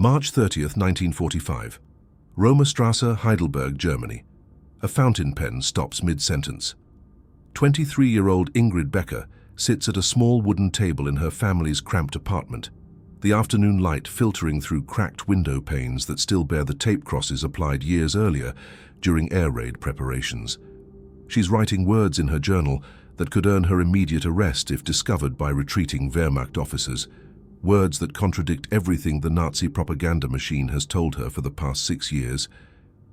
March 30th, 1945. Romerstrasse, Heidelberg, Germany. A fountain pen stops mid-sentence. 23-year-old Ingrid Becker sits at a small wooden table in her family's cramped apartment, the afternoon light filtering through cracked window panes that still bear the tape crosses applied years earlier during air raid preparations. She's writing words in her journal that could earn her immediate arrest if discovered by retreating Wehrmacht officers, words that contradict everything the Nazi propaganda machine has told her for the past 6 years.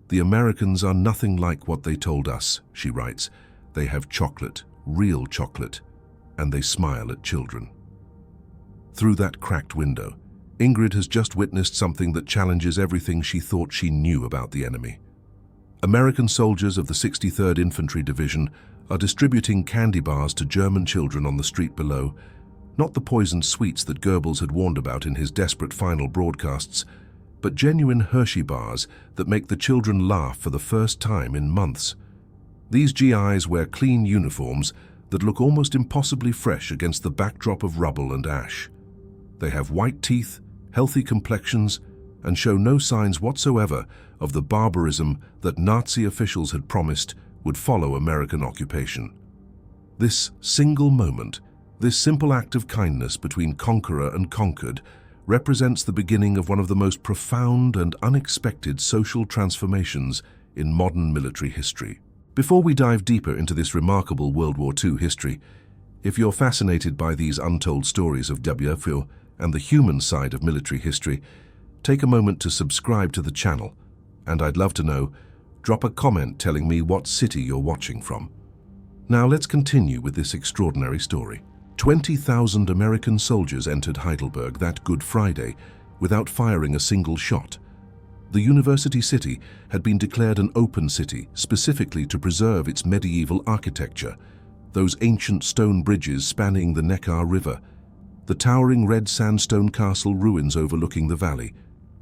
"The Americans are nothing like what they told us," she writes. "They have chocolate, real chocolate, and they smile at children." Through that cracked window, Ingrid has just witnessed something that challenges everything she thought she knew about the enemy. American soldiers of the 63rd Infantry Division are distributing candy bars to German children on the street below, not the poisoned sweets that Goebbels had warned about in his desperate final broadcasts, but genuine Hershey bars that make the children laugh for the first time in months. These GIs wear clean uniforms that look almost impossibly fresh against the backdrop of rubble and ash. They have white teeth, healthy complexions, and show no signs whatsoever of the barbarism that Nazi officials had promised would follow American occupation. This single moment, this simple act of kindness between conqueror and conquered, represents the beginning of one of the most profound and unexpected social transformations in modern military history. Before we dive deeper into this remarkable World War II history, if you're fascinated by these untold stories of WWII and the human side of military history, take a moment to subscribe to the channel, and I'd love to know, drop a comment telling me what city you're watching from. Now let's continue with this extraordinary story. 20,000 American soldiers entered Heidelberg that Good Friday without firing a single shot. The university city had been declared an open city specifically to preserve its medieval architecture, those ancient stone bridges spanning the Neckar River, the towering red sandstone castle ruins overlooking the valley,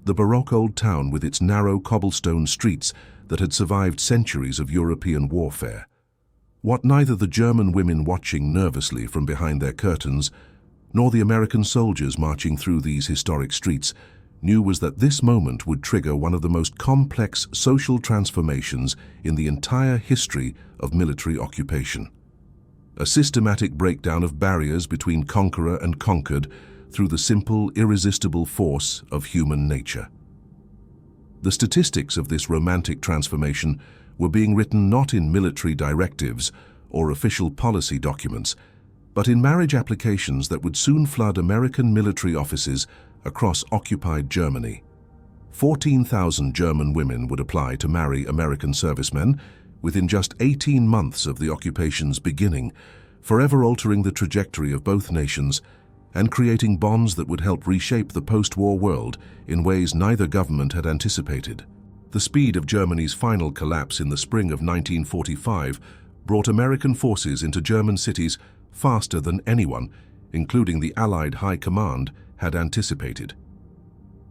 the Baroque old town with its narrow cobblestone streets that had survived centuries of European warfare. What neither the German women watching nervously from behind their curtains, nor the American soldiers marching through these historic streets, knew was that this moment would trigger one of the most complex social transformations in the entire history of military occupation. A systematic breakdown of barriers between conqueror and conquered through the simple, irresistible force of human nature. The statistics of this romantic transformation were being written not in military directives or official policy documents, but in marriage applications that would soon flood American military offices across occupied Germany. 14,000 German women would apply to marry American servicemen within just 18 months of the occupation's beginning, forever altering the trajectory of both nations and creating bonds that would help reshape the post-war world in ways neither government had anticipated. The speed of Germany's final collapse in the spring of 1945 brought American forces into German cities faster than anyone, including the Allied High Command, had anticipated.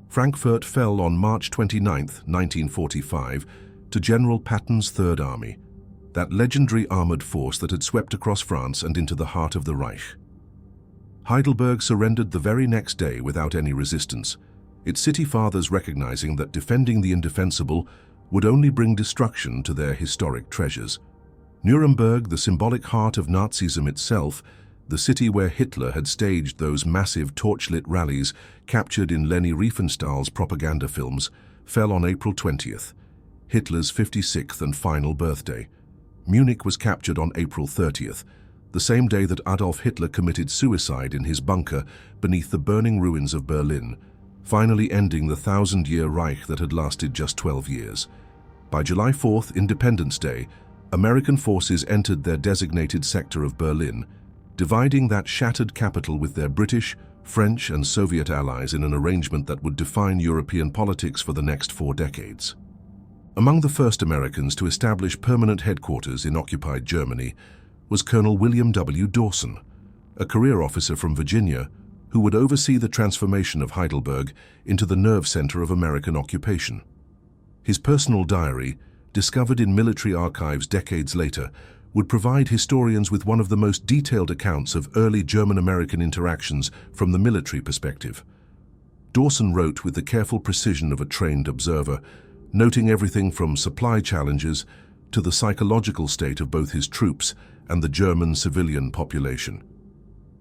Frankfurt fell on March 29, 1945, to General Patton's Third Army, that legendary armored force that had swept across France and into the heart of the Reich. Heidelberg surrendered the very next day without any resistance, its city fathers recognizing that defending the indefensible would only bring destruction to their historic treasures. Nuremberg, the symbolic heart of Nazism itself, the city where Hitler had staged those massive torchlit rallies captured in Leni Riefenstahl's propaganda films, fell on April 20th, Hitler's 56th and final birthday. Munich was captured on April 30th, the same day that Adolf Hitler committed suicide in his bunker beneath the burning ruins of Berlin, finally ending the 1,000-year Reich that had lasted just 12 years. By July 4th, Independence Day, American forces entered their designated sector of Berlin, dividing that shattered capital with their British, French, and Soviet allies in an arrangement that would define European politics for the next 4 decades. Among the first Americans to establish permanent headquarters in occupied Germany was Colonel William W. Dawson, a career officer from Virginia who would oversee the transformation of Heidelberg into the nerve center of American occupation. His personal diary, discovered in military archives decades later, would provide historians with one of the most detailed accounts of early German-American interactions from the military perspective. Dawson wrote with the careful precision of a trained observer, noting everything from supply challenges to the psychological state of both his troops and the German civilian population.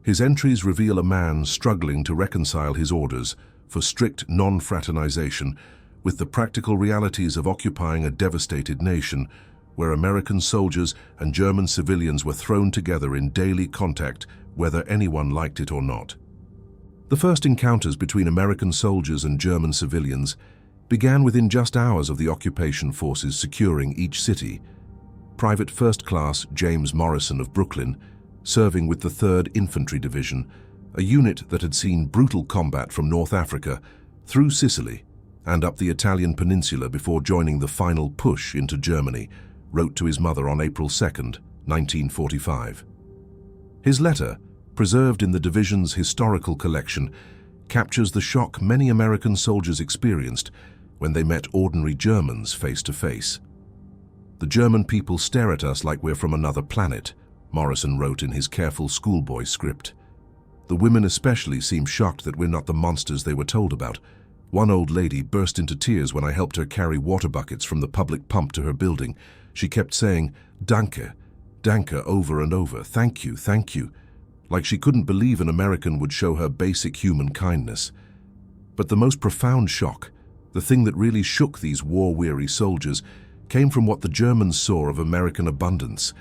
His entries reveal a man struggling to reconcile his orders for strict non-fraternization with the practical realities of occupying a devastated nation where American soldiers and German civilians were thrown together in daily contact, whether anyone liked it or not. The first encounters between American soldiers and German civilians began within just hours of the occupation forces securing each city. Private First Class James Morrison of Brooklyn, serving with the 3rd Infantry Division, a unit that had seen brutal combat from North Africa through Sicily and up the Italian peninsula before joining the final push into Germany, wrote to his mother on April 2, 1945. His letter, preserved in the division's historical collection, captures the shock many American soldiers experienced when they met ordinary Germans face to face. "The German people stare at us like we're from another planet," Morrison wrote in his careful schoolboy script. "The women especially seem shocked that we're not the monsters they were told about. One old lady burst into tears when I helped her carry water buckets from the public pump to her building. She kept saying, 'Danke, danke,' over and over, 'Thank you, thank you,' like she couldn't believe an American would show her basic human kindness. But the most profound shock, the thing that really shook these war-weary soldiers, came from what the Germans saw of American abundance,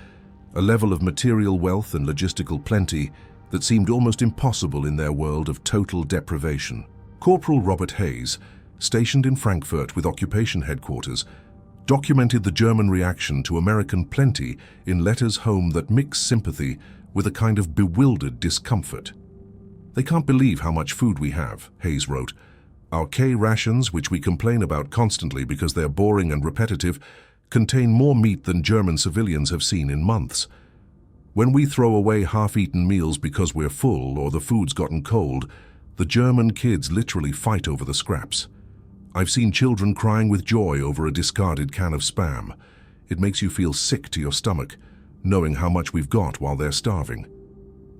a level of material wealth and logistical plenty that seemed almost impossible in their world of total deprivation." Corporal Robert Hayes, stationed in Frankfurt with occupation headquarters, documented the German reaction to American plenty in letters home that mix sympathy with a kind of bewildered discomfort. "They can't believe how much food we have," Hayes wrote. "Our K rations, which we complain about constantly because they're boring and repetitive, contain more meat than German civilians have seen in months. When we throw away half-eaten meals because we're full or the food's gotten cold, the German kids literally fight over the scraps. I've seen children crying with joy over a discarded can of Spam. It makes you feel sick to your stomach, knowing how much we've got while they're starving."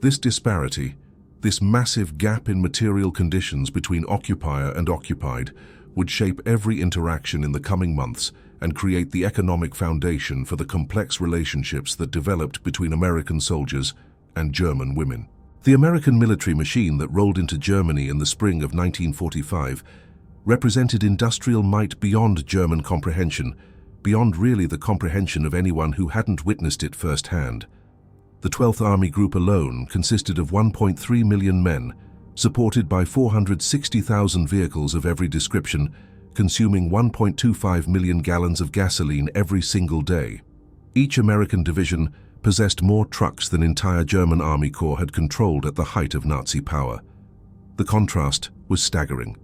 This disparity, this massive gap in material conditions between occupier and occupied, would shape every interaction in the coming months and create the economic foundation for the complex relationships that developed between American soldiers and German women. The American military machine that rolled into Germany in the spring of 1945 represented industrial might beyond German comprehension, beyond really the comprehension of anyone who hadn't witnessed it firsthand. The 12th Army Group alone consisted of 1.3 million men, supported by 460,000 vehicles of every description, consuming 1.25 million gallons of gasoline every single day. Each American division possessed more trucks than entire German Army Corps had controlled at the height of Nazi power. The contrast was staggering.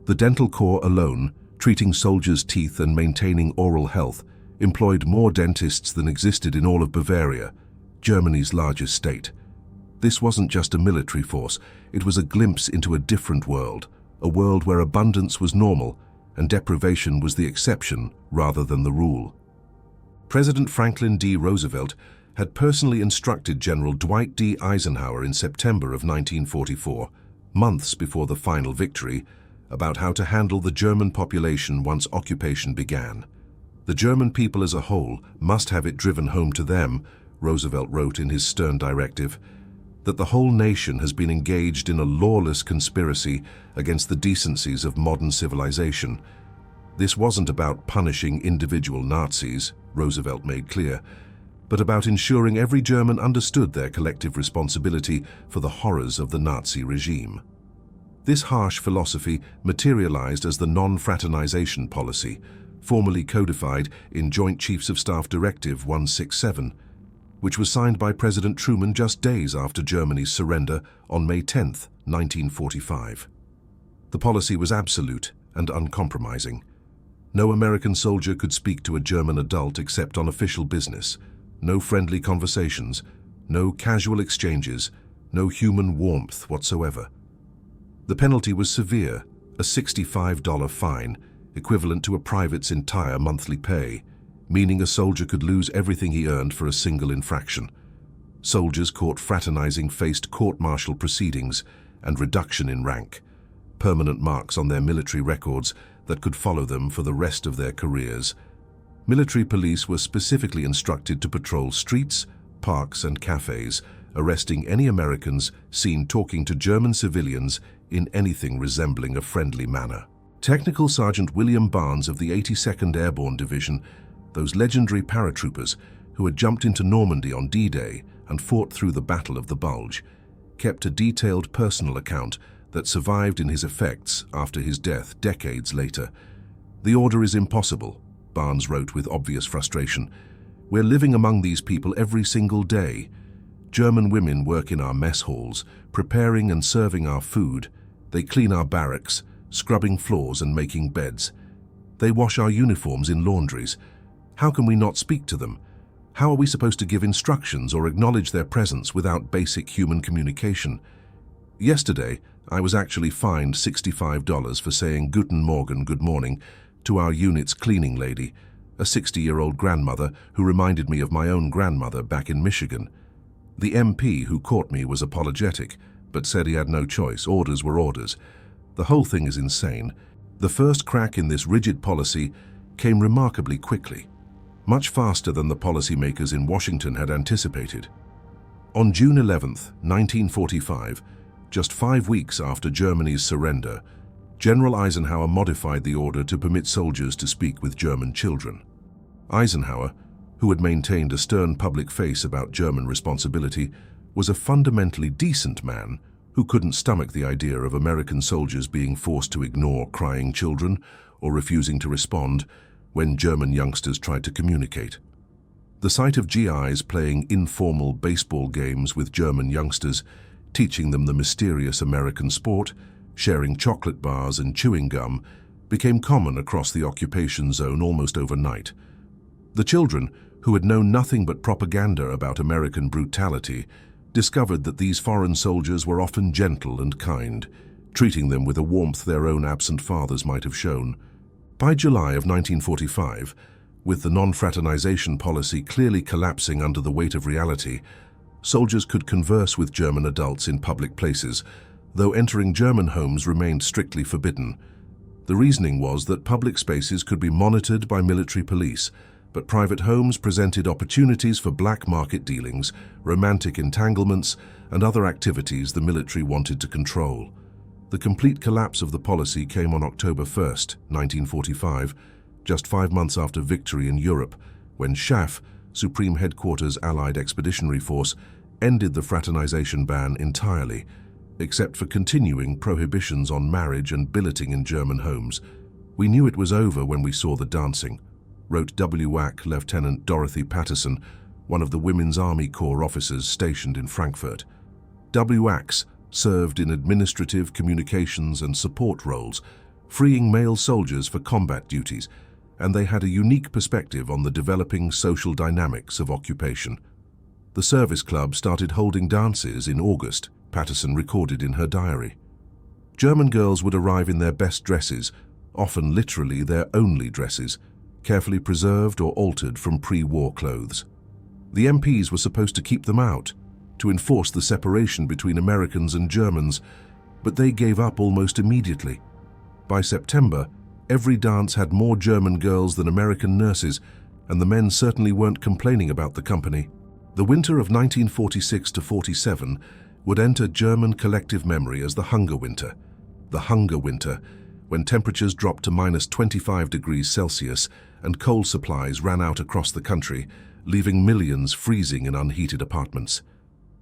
The dental corps alone, treating soldiers' teeth and maintaining oral health, employed more dentists than existed in all of Bavaria, Germany's largest state. This wasn't just a military force, it was a glimpse into a different world, a world where abundance was normal and deprivation was the exception rather than the rule. President Franklin D. Roosevelt had personally instructed General Dwight D. Eisenhower in September of 1944, months before the final victory, about how to handle the German population once occupation began. "The German people as a whole must have it driven home to them," Roosevelt wrote in his stern directive, "that the whole nation has been engaged in a lawless conspiracy against the decencies of modern civilization. This wasn't about punishing individual Nazis," Roosevelt made clear, but about ensuring every German understood their collective responsibility for the horrors of the Nazi regime. This harsh philosophy materialized as the non-fraternization policy, formally codified in Joint Chiefs of Staff Directive 167, which was signed by President Truman just days after Germany's surrender on May 10, 1945. The policy was absolute and uncompromising. No American soldier could speak to a German adult except on official business. No friendly conversations, no casual exchanges, no human warmth whatsoever. The penalty was severe, a $65 fine, equivalent to a private's entire monthly pay, meaning a soldier could lose everything he earned for a single infraction. Soldiers caught fraternizing faced court-martial proceedings and reduction in rank. permanent marks on their military records that could follow them for the rest of their careers. Military police were specifically instructed to patrol streets, parks, and cafes, arresting any Americans seen talking to German civilians in anything resembling a friendly manner. Technical Sergeant William Barnes of the 82nd Airborne Division, those legendary paratroopers who had jumped into Normandy on D-Day and fought through the Battle of the Bulge, kept a detailed personal account that survived in his effects after his death decades later. "The order is impossible," Barnes wrote with obvious frustration. "We're living among these people every single day. German women work in our mess halls, preparing and serving our food. They clean our barracks, scrubbing floors and making beds. They wash our uniforms in laundries. How can we not speak to them? How are we supposed to give instructions or acknowledge their presence without basic human communication? Yesterday, I was actually fined $65 for saying Guten Morgen, good morning, to our unit's cleaning lady, a 60-year-old grandmother who reminded me of my own grandmother back in Michigan. The MP who caught me was apologetic, but said he had no choice. Orders were orders. The whole thing is insane. The first crack in this rigid policy came remarkably quickly, much faster than the policymakers in Washington had anticipated. On June 11, 1945, just 5 weeks after Germany's surrender, General Eisenhower modified the order to permit soldiers to speak with German children. Eisenhower, who had maintained a stern public face about German responsibility, was a fundamentally decent man who couldn't stomach the idea of American soldiers being forced to ignore crying children or refusing to respond when German youngsters tried to communicate. The sight of GIs playing informal baseball games with German youngsters, teaching them the mysterious American sport, sharing chocolate bars and chewing gum, became common across the occupation zone almost overnight. The children, who had known nothing but propaganda about American brutality, discovered that these foreign soldiers were often gentle and kind, treating them with a warmth their own absent fathers might have shown. By July of 1945, with the non-fraternization policy clearly collapsing under the weight of reality, soldiers could converse with German adults in public places, though entering German homes remained strictly forbidden. The reasoning was that public spaces could be monitored by military police, but private homes presented opportunities for black market dealings, romantic entanglements, and other activities the military wanted to control. The complete collapse of the policy came on October 1, 1945, just 5 months after victory in Europe, when SHAF, Supreme Headquarters Allied Expeditionary Force, ended the fraternization ban entirely, except for continuing prohibitions on marriage and billeting in German homes. "We knew it was over when we saw the dancing," wrote WWII Lieutenant Dorothy Patterson, one of the Women's Army Corps officers stationed in Frankfurt. WWIIs served in administrative, communications, and support roles, freeing male soldiers for combat duties, and they had a unique perspective on the developing social dynamics of occupation. The service club started holding dances in August, Patterson recorded in her diary. German girls would arrive in their best dresses, often literally their only dresses, carefully preserved or altered from pre-war clothes. The MPs were supposed to keep them out, to enforce the separation between Americans and Germans, but they gave up almost immediately. By September, every dance had more German girls than American nurses, and the men certainly weren't complaining about the company. The winter of 1946-47 would enter German collective memory as the Hunger Winter. The Hunger Winter, when temperatures dropped to -25 degrees Celsius and coal supplies ran out across the country, leaving millions freezing in unheated apartments.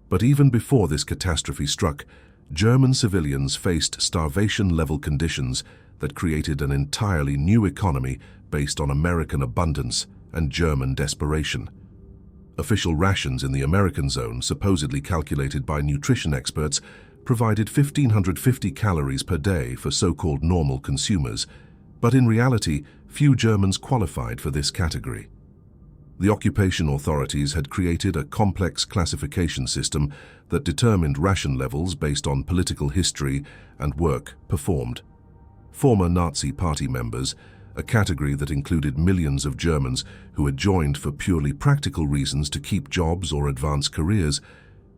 But even before this catastrophe struck, German civilians faced starvation-level conditions that created an entirely new economy based on American abundance and German desperation. Official rations in the American zone, supposedly calculated by nutrition experts, provided 1,550 calories per day for so-called normal consumers, but in reality, few Germans qualified for this category. The occupation authorities had created a complex classification system that determined ration levels based on political history and work performed. Former Nazi Party members, a category that included millions of Germans who had joined for purely practical reasons to keep jobs or advance careers,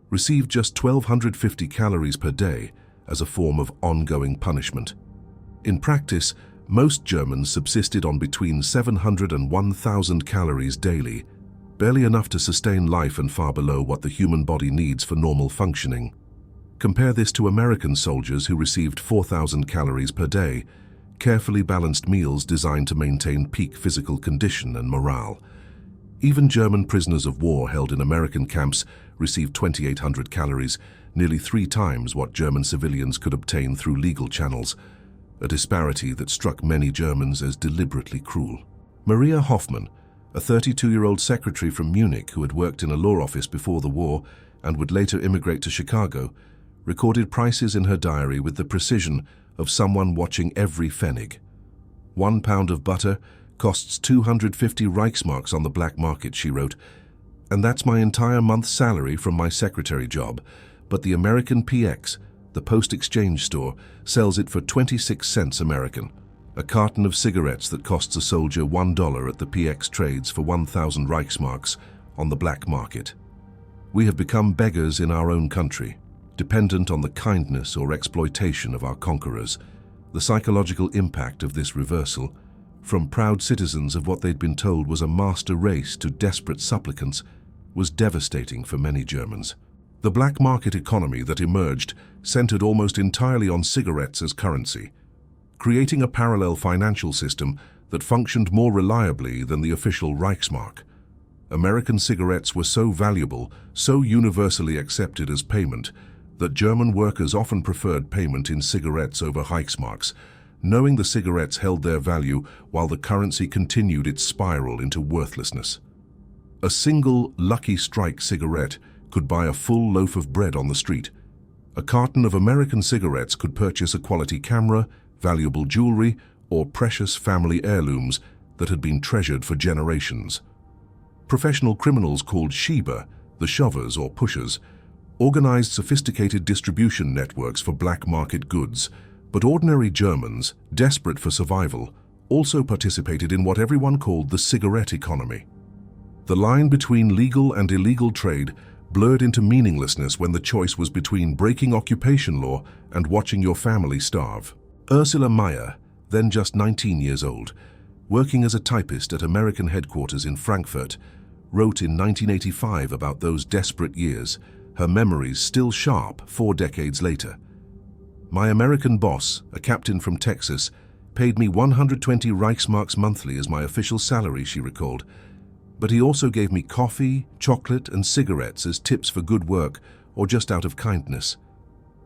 received just 1,250 calories per day as a form of ongoing punishment. In practice, most Germans subsisted on between 700 and 1,000 calories daily, barely enough to sustain life and far below what the human body needs for normal functioning. Compare this to American soldiers who received 4,000 calories per day, carefully balanced meals designed to maintain peak physical condition and morale. Even German prisoners of war held in American camps received 2,800 calories, nearly 3 times what German civilians could obtain through legal channels, a disparity that struck many Germans as deliberately cruel. Maria Hoffmann, a 32-year-old secretary from Munich who had worked in a law office before the war and would later immigrate to Chicago, recorded prices in her diary with the precision of someone watching every pfennig. 1 pound of butter costs 250 Reichsmarks on the black market, she wrote, and that's my entire month's salary from my secretary job, but the American PX, the post-exchange store, sells it for 26 cents American. A carton of cigarettes that costs a soldier $1 at the PX trades for 1,000 Reichsmarks on the black market. We have become beggars in our own country, dependent on the kindness or exploitation of our conquerors. The psychological impact of this reversal, from proud citizens of what they'd been told was a master race to desperate supplicants, was devastating for many Germans. The black market economy that emerged centered almost entirely on cigarettes as currency, creating a parallel financial system that functioned more reliably than the official Reichsmark. American cigarettes were so valuable, so universally accepted as payment, that German workers often preferred payment in cigarettes over Reichsmarks, knowing the cigarettes held their value while the currency continued its spiral into worthlessness. A single Lucky Strike cigarette could buy a full loaf of bread on the street. A carton of American cigarettes could purchase a quality camera, valuable jewelry, or precious family heirlooms that had been treasured for generations. Professional criminals called Schieber, the shovers or pushers, organized sophisticated distribution networks for black market goods, but ordinary Germans, desperate for survival, also participated in what everyone called the cigarette economy. The line between legal and illegal trade blurred into meaninglessness when the choice was between breaking occupation law and watching your family starve. Ursula Mayer, then just 19 years old, working as a typist at American headquarters in Frankfurt, wrote in 1985 about those desperate years, her memories still sharp 4 decades later. My American boss, a captain from Texas, paid me 120 Reichsmarks monthly as my official salary, she recalled. But he also gave me coffee, chocolate, and cigarettes as tips for good work or just out of kindness.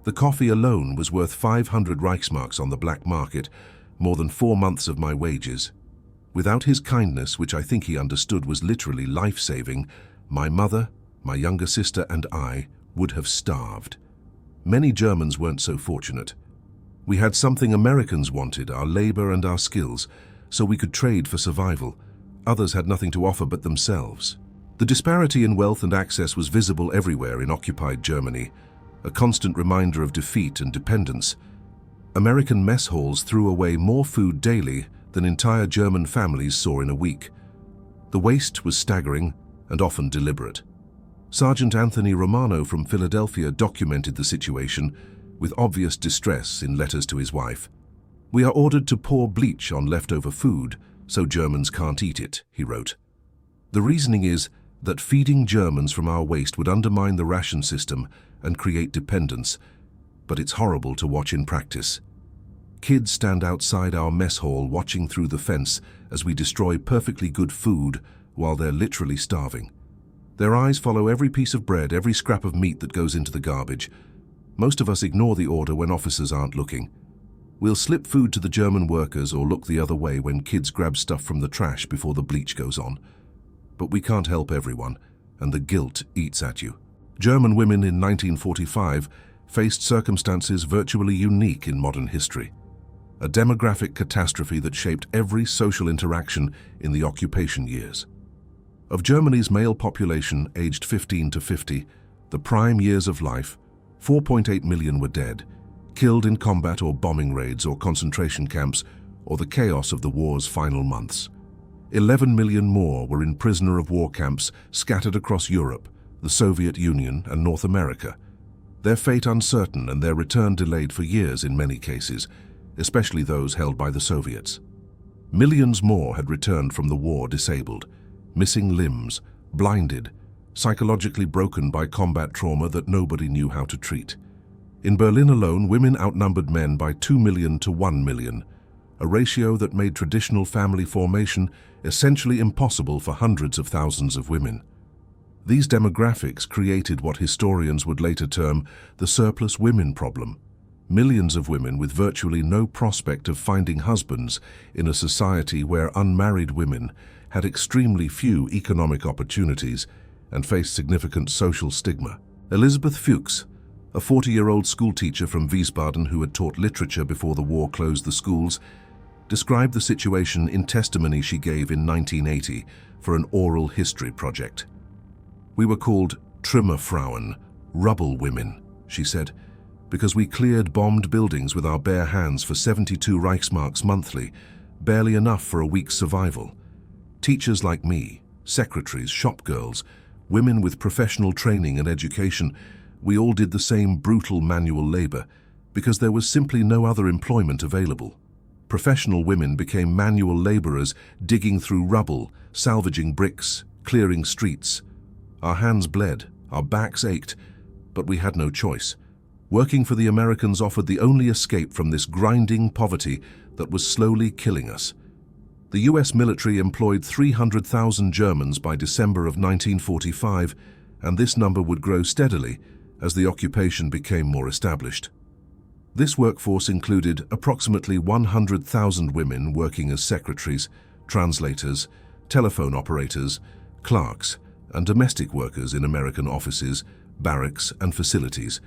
The coffee alone was worth 500 Reichsmarks on the black market, more than 4 months of my wages. Without his kindness, which I think he understood was literally life-saving, my mother, my younger sister, and I would have starved. Many Germans weren't so fortunate. We had something Americans wanted, our labor and our skills, so we could trade for survival. Others had nothing to offer but themselves. The disparity in wealth and access was visible everywhere in occupied Germany, a constant reminder of defeat and dependence. American mess halls threw away more food daily than entire German families saw in a week. The waste was staggering and often deliberate. Sergeant Anthony Romano from Philadelphia documented the situation with obvious distress in letters to his wife. "We are ordered to pour bleach on leftover food so Germans can't eat it," he wrote. The reasoning is that feeding Germans from our waste would undermine the ration system and create dependence, but it's horrible to watch in practice. Kids stand outside our mess hall watching through the fence as we destroy perfectly good food while they're literally starving. Their eyes follow every piece of bread, every scrap of meat that goes into the garbage. Most of us ignore the order when officers aren't looking. We'll slip food to the German workers or look the other way when kids grab stuff from the trash before the bleach goes on. But we can't help everyone, and the guilt eats at you. German women in 1945 faced circumstances virtually unique in modern history. A demographic catastrophe that shaped every social interaction in the occupation years. Of Germany's male population aged 15 to 50, the prime years of life, 4.8 million were dead, killed in combat or bombing raids or concentration camps, or the chaos of the war's final months. 11 million more were in prisoner of war camps scattered across Europe, the Soviet Union, and North America. their fate uncertain and their return delayed for years in many cases, especially those held by the Soviets. Millions more had returned from the war disabled, missing limbs, blinded, psychologically broken by combat trauma that nobody knew how to treat. In Berlin alone, women outnumbered men by 2 million to 1 million, a ratio that made traditional family formation essentially impossible for hundreds of thousands of women. These demographics created what historians would later term the surplus women problem. Millions of women with virtually no prospect of finding husbands in a society where unmarried women had extremely few economic opportunities and faced significant social stigma. Elizabeth Fuchs, a 40-year-old schoolteacher from Wiesbaden who had taught literature before the war closed the schools, described the situation in testimony she gave in 1980 for an oral history project. "We were called Trümmerfrauen, rubble women," she said, "because we cleared bombed buildings with our bare hands for 72 Reichsmarks monthly, barely enough for a week's survival. Teachers like me, secretaries, shop girls, women with professional training and education, we all did the same brutal manual labor because there was simply no other employment available. Professional women became manual laborers digging through rubble, salvaging bricks, clearing streets. Our hands bled, our backs ached, but we had no choice. Working for the Americans offered the only escape from this grinding poverty that was slowly killing us." The US military employed 300,000 Germans by December of 1945, and this number would grow steadily as the occupation became more established. This workforce included approximately 100,000 women working as secretaries, translators, telephone operators, clerks, and domestic workers in American offices, barracks, and facilities.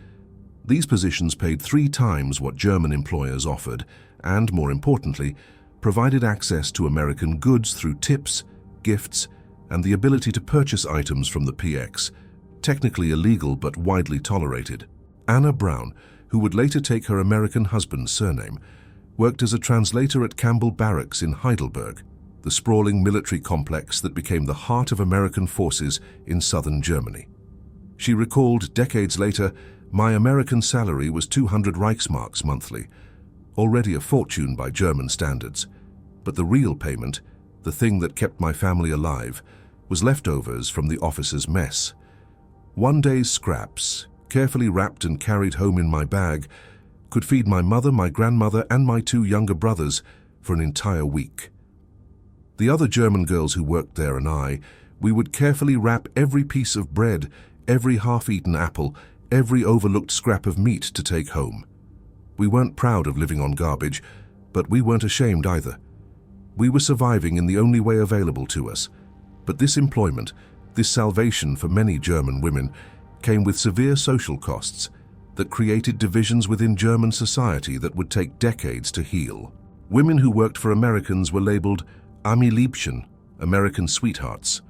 These positions paid 3 times what German employers offered and, more importantly, provided access to American goods through tips, gifts, and the ability to purchase items from the PX, technically illegal but widely tolerated. Anna Brown, who would later take her American husband's surname, worked as a translator at Campbell Barracks in Heidelberg, the sprawling military complex that became the heart of American forces in southern Germany. She recalled decades later, "My American salary was 200 Reichsmarks monthly, already a fortune by German standards. But the real payment, the thing that kept my family alive, was leftovers from the officers' mess. One day's scraps, carefully wrapped and carried home in my bag, could feed my mother, my grandmother, and my 2 younger brothers for an entire week. The other German girls who worked there and I, we would carefully wrap every piece of bread, every half-eaten apple, every overlooked scrap of meat to take home. We weren't proud of living on garbage, but we weren't ashamed either. We were surviving in the only way available to us. But this employment, this salvation for many German women, came with severe social costs that created divisions within German society that would take decades to heal. Women who worked for Americans were labeled Ami-Liebchen, American sweethearts,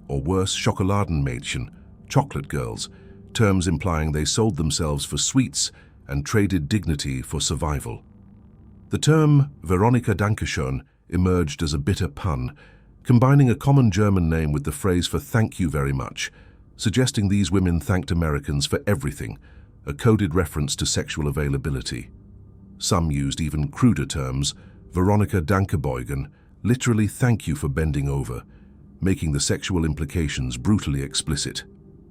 or worse, Schokoladenmädchen, chocolate girls, terms implying they sold themselves for sweets and traded dignity for survival. The term Veronika Dankeschön emerged as a bitter pun, combining a common German name with the phrase for "thank you very much," suggesting these women thanked Americans for everything, a coded reference to sexual availability. Some used even cruder terms, Veronika Dankebeugen, literally "thank you for bending over," making the sexual implications brutally explicit.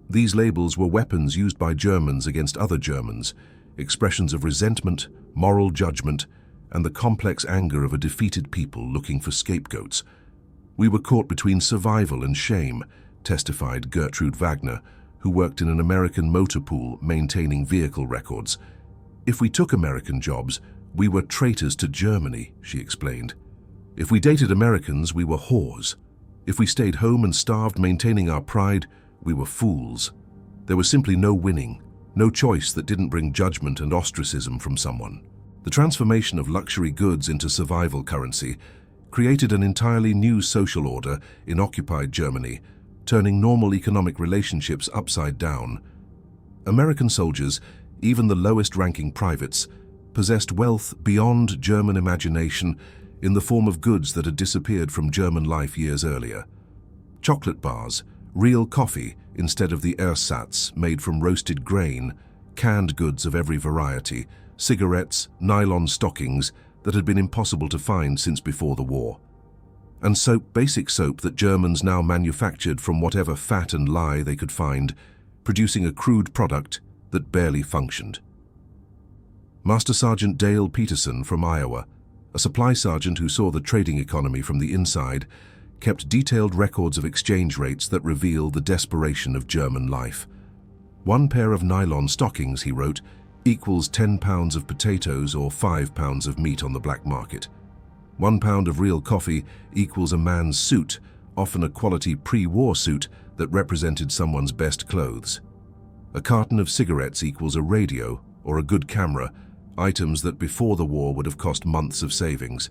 These labels were weapons used by Germans against other Germans, expressions of resentment, moral judgment, and the complex anger of a defeated people looking for scapegoats. "We were caught between survival and shame," testified Gertrude Wagner, who worked in an American motor pool maintaining vehicle records. "If we took American jobs, we were traitors to Germany," she explained. "If we dated Americans, we were whores. If we stayed home and starved maintaining our pride, we were fools. There was simply no winning, no choice that didn't bring judgment and ostracism from someone." The transformation of luxury goods into survival currency created an entirely new social order in occupied Germany, turning normal economic relationships upside down. American soldiers, even the lowest-ranking privates, possessed wealth beyond German imagination in the form of goods that had disappeared from German life years earlier. Chocolate bars, real coffee instead of the ersatz made from roasted grain, canned goods of every variety, cigarettes, nylon stockings that had been impossible to find since before the war. And soap, basic soap that Germans now manufactured from whatever fat and lye they could find, producing a crude product that barely functioned. Master Sergeant Dale Peterson from Iowa, a supply sergeant who saw the trading economy from the inside, kept detailed records of exchange rates that reveal the desperation of German life. 1 pair of nylon stockings, he wrote, equals 10 pounds of potatoes or 5 pounds of meat on the black market. 1 pound of real coffee equals a man's suit, often a quality pre-war suit that represented someone's best clothes. A carton of cigarettes equals a radio or a good camera, items that before the war would have cost months of savings.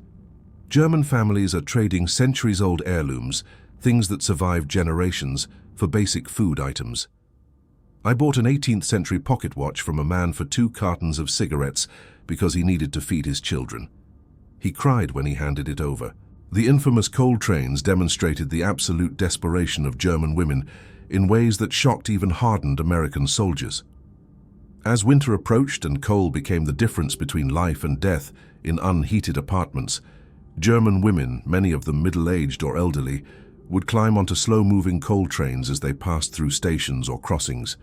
German families are trading centuries-old heirlooms, things that survived generations, for basic food items. I bought an 18th century pocket watch from a man for 2 cartons of cigarettes because he needed to feed his children. He cried when he handed it over. The infamous coal trains demonstrated the absolute desperation of German women in ways that shocked even hardened American soldiers. As winter approached and coal became the difference between life and death in unheated apartments, German women, many of them middle-aged or elderly, would climb onto slow-moving coal trains as they passed through stations or crossings.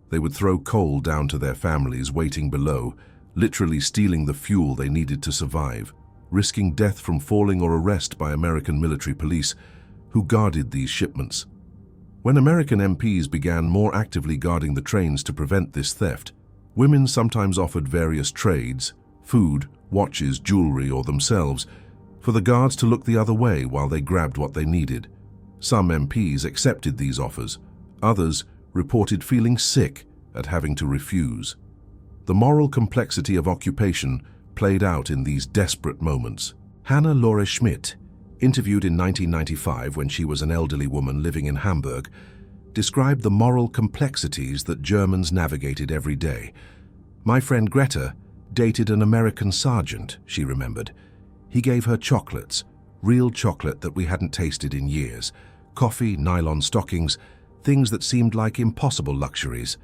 They would throw coal down to their families waiting below, literally stealing the fuel they needed to survive, risking death from falling or arrest by American military police who guarded these shipments. When American MPs began more actively guarding the trains to prevent this theft, women sometimes offered various trades, food, watches, jewelry, or themselves, for the guards to look the other way while they grabbed what they needed. Some MPs accepted these offers. Others reported feeling sick at having to refuse. The moral complexity of occupation played out in these desperate moments. Hannah Laura Schmidt, interviewed in 1995 when she was an elderly woman living in Hamburg, described the moral complexities that Germans navigated every day. My friend Greta dated an American sergeant, she remembered. He gave her chocolates, real chocolate that we hadn't tasted in years, coffee, nylon stockings, things that seemed like impossible luxuries.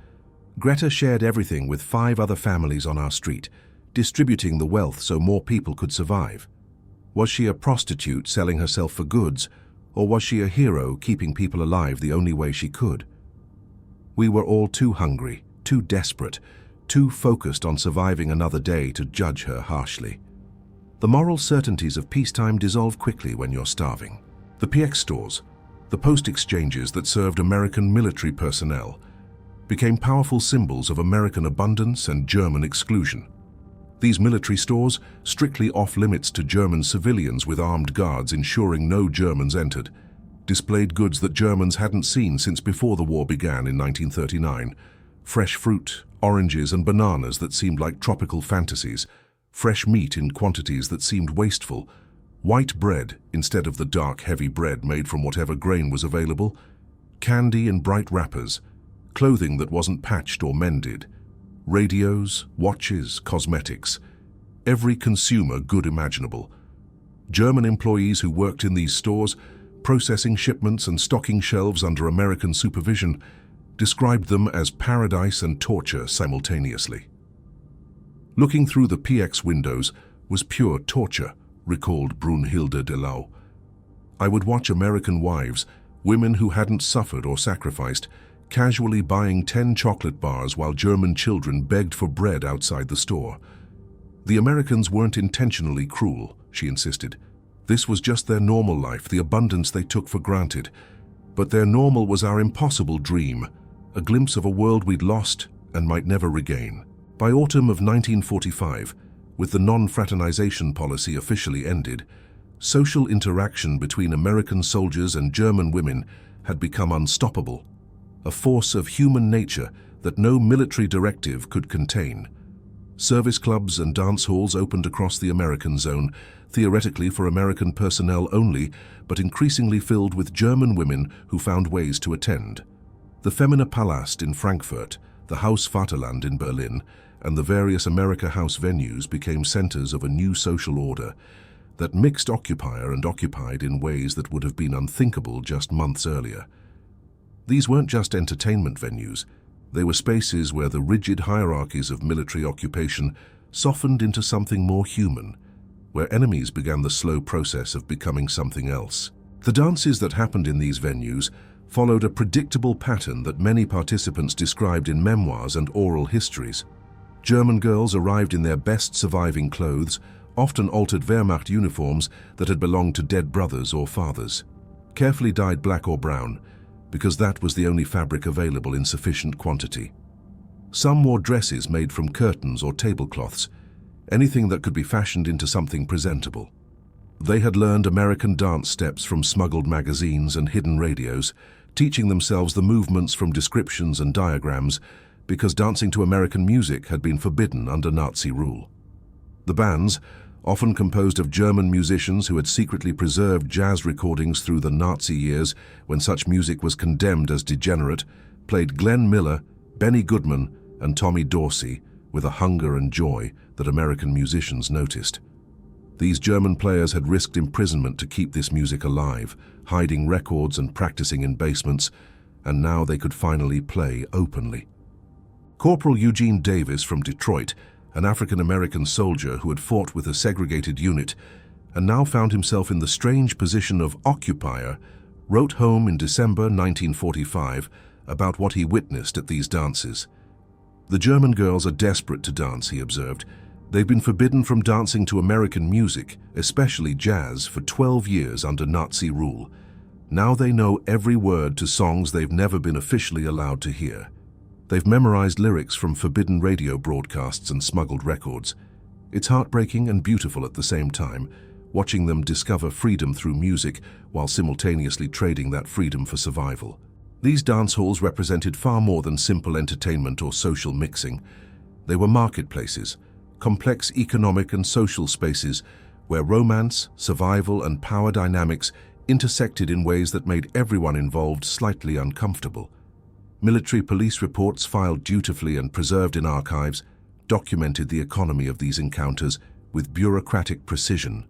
Greta shared everything with 5 other families on our street, distributing the wealth so more people could survive. Was she a prostitute selling herself for goods, or was she a hero keeping people alive the only way she could? We were all too hungry, too desperate, too focused on surviving another day to judge her harshly. The moral certainties of peacetime dissolve quickly when you're starving. The PX stores, the post exchanges that served American military personnel, became powerful symbols of American abundance and German exclusion. These military stores, strictly off-limits to German civilians with armed guards ensuring no Germans entered, displayed goods that Germans hadn't seen since before the war began in 1939. Fresh fruit, oranges and bananas that seemed like tropical fantasies, fresh meat in quantities that seemed wasteful, white bread instead of the dark, heavy bread made from whatever grain was available, candy in bright wrappers, clothing that wasn't patched or mended, radios, watches, cosmetics, every consumer good imaginable. German employees who worked in these stores, processing shipments and stocking shelves under American supervision, described them as paradise and torture simultaneously. Looking through the PX windows was pure torture, recalled Brunhilde de Lau. I would watch American wives, women who hadn't suffered or sacrificed, casually buying 10 chocolate bars while German children begged for bread outside the store. The Americans weren't intentionally cruel, she insisted. This was just their normal life, the abundance they took for granted. But their normal was our impossible dream, a glimpse of a world we'd lost and might never regain. By autumn of 1945, with the non-fraternization policy officially ended, social interaction between American soldiers and German women had become unstoppable, a force of human nature that no military directive could contain. Service clubs and dance halls opened across the American zone, theoretically for American personnel only, but increasingly filled with German women who found ways to attend. The Femina Palast in Frankfurt, the Haus Vaterland in Berlin, and the various America House venues became centers of a new social order that mixed occupier and occupied in ways that would have been unthinkable just months earlier. These weren't just entertainment venues. They were spaces where the rigid hierarchies of military occupation softened into something more human, where enemies began the slow process of becoming something else. The dances that happened in these venues followed a predictable pattern that many participants described in memoirs and oral histories. German girls arrived in their best surviving clothes, often altered Wehrmacht uniforms that had belonged to dead brothers or fathers, carefully dyed black or brown, because that was the only fabric available in sufficient quantity. Some wore dresses made from curtains or tablecloths, anything that could be fashioned into something presentable. They had learned American dance steps from smuggled magazines and hidden radios, teaching themselves the movements from descriptions and diagrams, because dancing to American music had been forbidden under Nazi rule. The bands, often composed of German musicians who had secretly preserved jazz recordings through the Nazi years when such music was condemned as degenerate, played Glenn Miller, Benny Goodman, and Tommy Dorsey with a hunger and joy that American musicians noticed. These German players had risked imprisonment to keep this music alive, hiding records and practicing in basements, and now they could finally play openly. Corporal Eugene Davis from Detroit, an African-American soldier who had fought with a segregated unit and now found himself in the strange position of occupier, wrote home in December 1945 about what he witnessed at these dances. "The German girls are desperate to dance," he observed. "They've been forbidden from dancing to American music, especially jazz, for 12 years under Nazi rule. Now they know every word to songs they've never been officially allowed to hear. They've memorized lyrics from forbidden radio broadcasts and smuggled records. It's heartbreaking and beautiful at the same time, watching them discover freedom through music while simultaneously trading that freedom for survival." These dance halls represented far more than simple entertainment or social mixing. They were marketplaces, complex economic and social spaces where romance, survival, and power dynamics intersected in ways that made everyone involved slightly uncomfortable. Military police reports filed dutifully and preserved in archives documented the economy of these encounters with bureaucratic precision.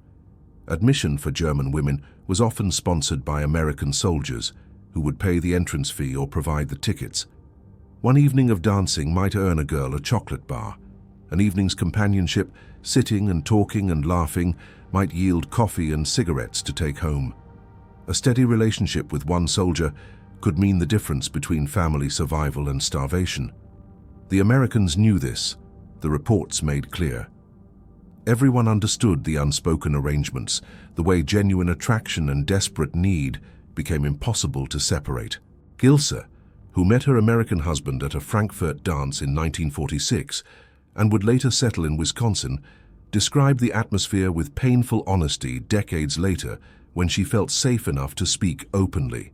Admission for German women was often sponsored by American soldiers who would pay the entrance fee or provide the tickets. One evening of dancing might earn a girl a chocolate bar. An evening's companionship, sitting and talking and laughing, might yield coffee and cigarettes to take home. A steady relationship with one soldier could mean the difference between family survival and starvation. The Americans knew this, the reports made clear. Everyone understood the unspoken arrangements, the way genuine attraction and desperate need became impossible to separate. Gilsa, who met her American husband at a Frankfurt dance in 1946 and would later settle in Wisconsin, described the atmosphere with painful honesty decades later when she felt safe enough to speak openly.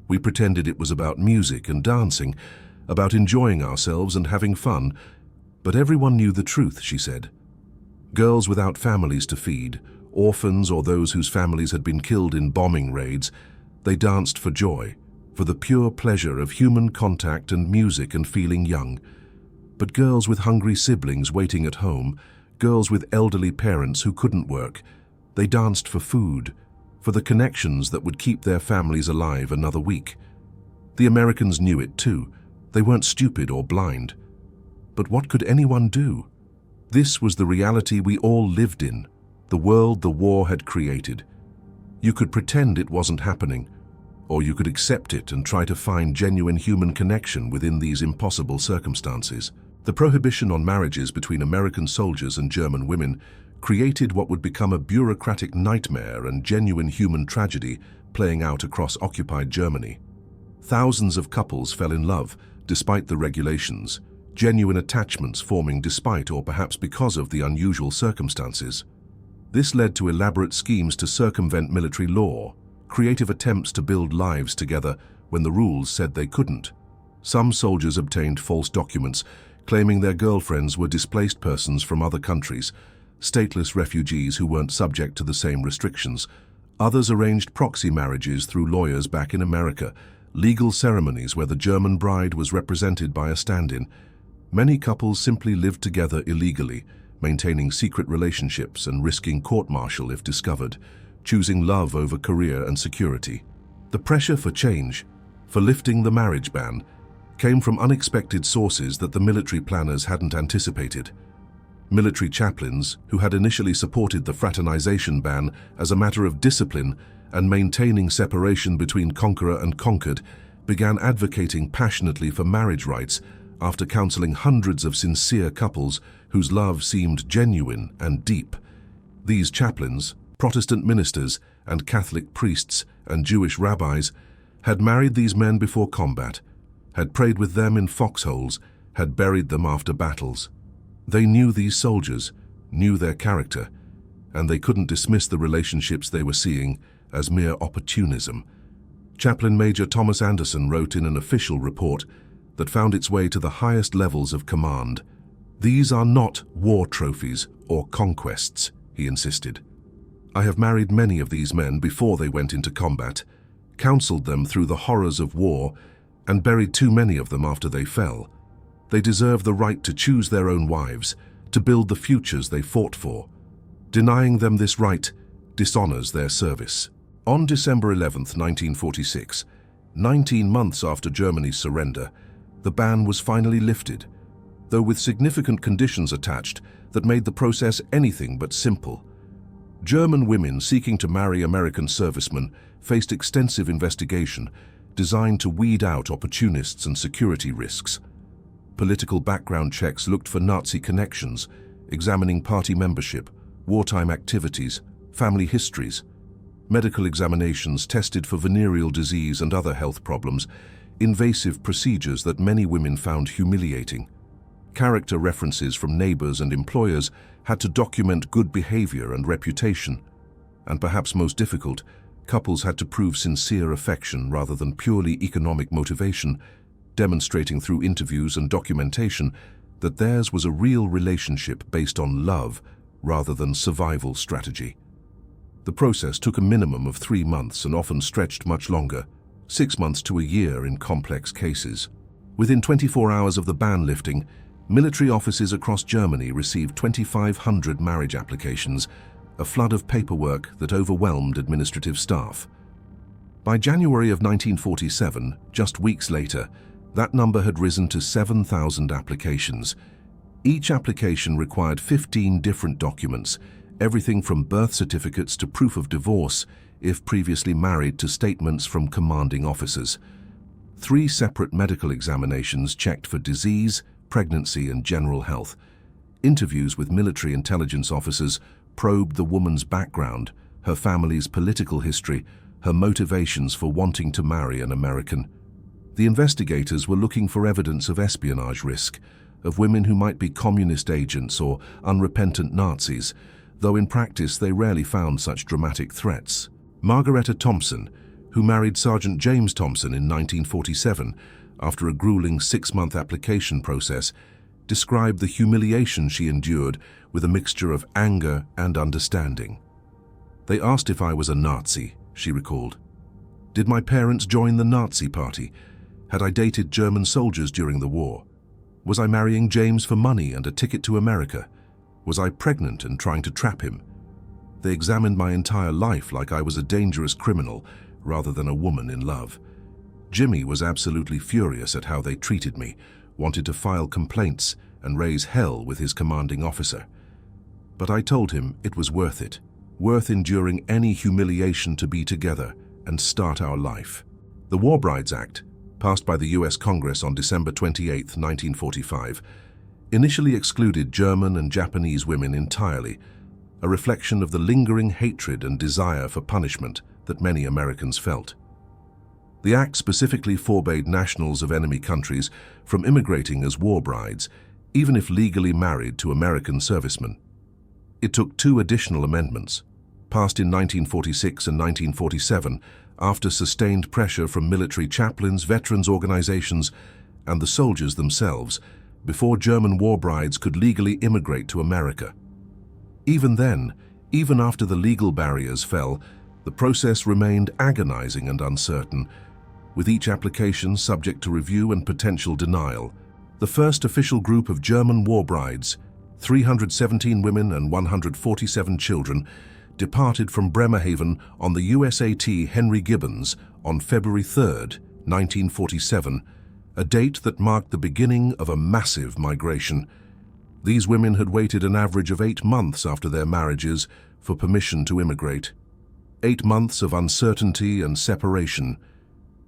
"We pretended it was about music and dancing, about enjoying ourselves and having fun, but everyone knew the truth," she said. Girls without families to feed, orphans or those whose families had been killed in bombing raids, they danced for joy, for the pure pleasure of human contact and music and feeling young. But girls with hungry siblings waiting at home, girls with elderly parents who couldn't work, they danced for food, for the connections that would keep their families alive another week. The Americans knew it too. They weren't stupid or blind. But what could anyone do? This was the reality we all lived in, the world the war had created. You could pretend it wasn't happening, or you could accept it and try to find genuine human connection within these impossible circumstances. The prohibition on marriages between American soldiers and German women created what would become a bureaucratic nightmare and genuine human tragedy playing out across occupied Germany. Thousands of couples fell in love despite the regulations, genuine attachments forming despite or perhaps because of the unusual circumstances. This led to elaborate schemes to circumvent military law, creative attempts to build lives together when the rules said they couldn't. Some soldiers obtained false documents, claiming their girlfriends were displaced persons from other countries, stateless refugees who weren't subject to the same restrictions. Others arranged proxy marriages through lawyers back in America, legal ceremonies where the German bride was represented by a stand-in. Many couples simply lived together illegally, maintaining secret relationships and risking court-martial if discovered, choosing love over career and security. The pressure for change, for lifting the marriage ban, came from unexpected sources that the military planners hadn't anticipated. Military chaplains, who had initially supported the fraternization ban as a matter of discipline and maintaining separation between conqueror and conquered, began advocating passionately for marriage rights after counseling hundreds of sincere couples whose love seemed genuine and deep. These chaplains, Protestant ministers, and Catholic priests and Jewish rabbis had married these men before combat, had prayed with them in foxholes, had buried them after battles. They knew these soldiers, knew their character, and they couldn't dismiss the relationships they were seeing as mere opportunism. Chaplain Major Thomas Anderson wrote in an official report that found its way to the highest levels of command. "These are not war trophies or conquests," he insisted. "I have married many of these men before they went into combat, counseled them through the horrors of war, and buried too many of them after they fell. They deserve the right to choose their own wives, to build the futures they fought for. Denying them this right dishonors their service." On December 11, 1946, 19 months after Germany's surrender, the ban was finally lifted, though with significant conditions attached that made the process anything but simple. German women seeking to marry American servicemen faced extensive investigation designed to weed out opportunists and security risks. Political background checks looked for Nazi connections, examining party membership, wartime activities, family histories. Medical examinations tested for venereal disease and other health problems, invasive procedures that many women found humiliating. Character references from neighbors and employers had to document good behavior and reputation. And perhaps most difficult, couples had to prove sincere affection rather than purely economic motivation, demonstrating through interviews and documentation that theirs was a real relationship based on love rather than survival strategy. The process took a minimum of 3 months and often stretched much longer, 6 months to a year in complex cases. Within 24 hours of the ban lifting, military offices across Germany received 2,500 marriage applications, a flood of paperwork that overwhelmed administrative staff. By January of 1947, just weeks later, that number had risen to 7,000 applications. Each application required 15 different documents, everything from birth certificates to proof of divorce, if previously married, to statements from commanding officers. 3 separate medical examinations checked for disease, pregnancy, and general health. Interviews with military intelligence officers probed the woman's background, her family's political history, her motivations for wanting to marry an American. The investigators were looking for evidence of espionage risk, of women who might be communist agents or unrepentant Nazis, though in practice they rarely found such dramatic threats. Margaretta Thompson, who married Sergeant James Thompson in 1947 after a grueling 6-month application process, described the humiliation she endured with a mixture of anger and understanding. "They asked if I was a Nazi," she recalled. "Did my parents join the Nazi party? Had I dated German soldiers during the war? Was I marrying James for money and a ticket to America? Was I pregnant and trying to trap him? They examined my entire life like I was a dangerous criminal rather than a woman in love. Jimmy was absolutely furious at how they treated me, wanted to file complaints and raise hell with his commanding officer. But I told him it was worth it, worth enduring any humiliation to be together and start our life." The War Brides Act, passed by the US Congress on December 28, 1945, initially excluded German and Japanese women entirely, a reflection of the lingering hatred and desire for punishment that many Americans felt. The act specifically forbade nationals of enemy countries from immigrating as war brides, even if legally married to American servicemen. It took 2 additional amendments, passed in 1946 and 1947, after sustained pressure from military chaplains, veterans organizations, and the soldiers themselves, before German war brides could legally immigrate to America. Even then, even after the legal barriers fell, the process remained agonizing and uncertain, with each application subject to review and potential denial. The first official group of German war brides, 317 women and 147 children, departed from Bremerhaven on the USAT Henry Gibbons on February 3, 1947, a date that marked the beginning of a massive migration. These women had waited an average of 8 months after their marriages for permission to immigrate. 8 months of uncertainty and separation.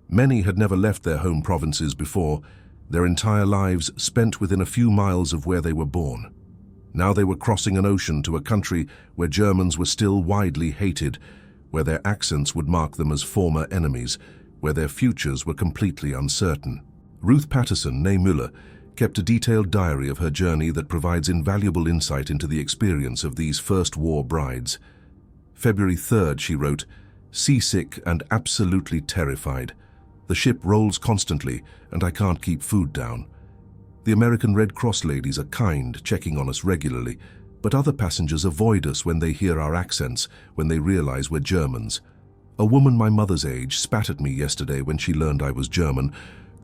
Many had never left their home provinces before, their entire lives spent within a few miles of where they were born. Now they were crossing an ocean to a country where Germans were still widely hated, where their accents would mark them as former enemies, where their futures were completely uncertain. Ruth Patterson, née Müller, kept a detailed diary of her journey that provides invaluable insight into the experience of these first war brides. February 3rd, she wrote, "Seasick and absolutely terrified. The ship rolls constantly, and I can't keep food down. The American Red Cross ladies are kind, checking on us regularly, but other passengers avoid us when they hear our accents, when they realize we're Germans. A woman my mother's age spat at me yesterday when she learned I was German,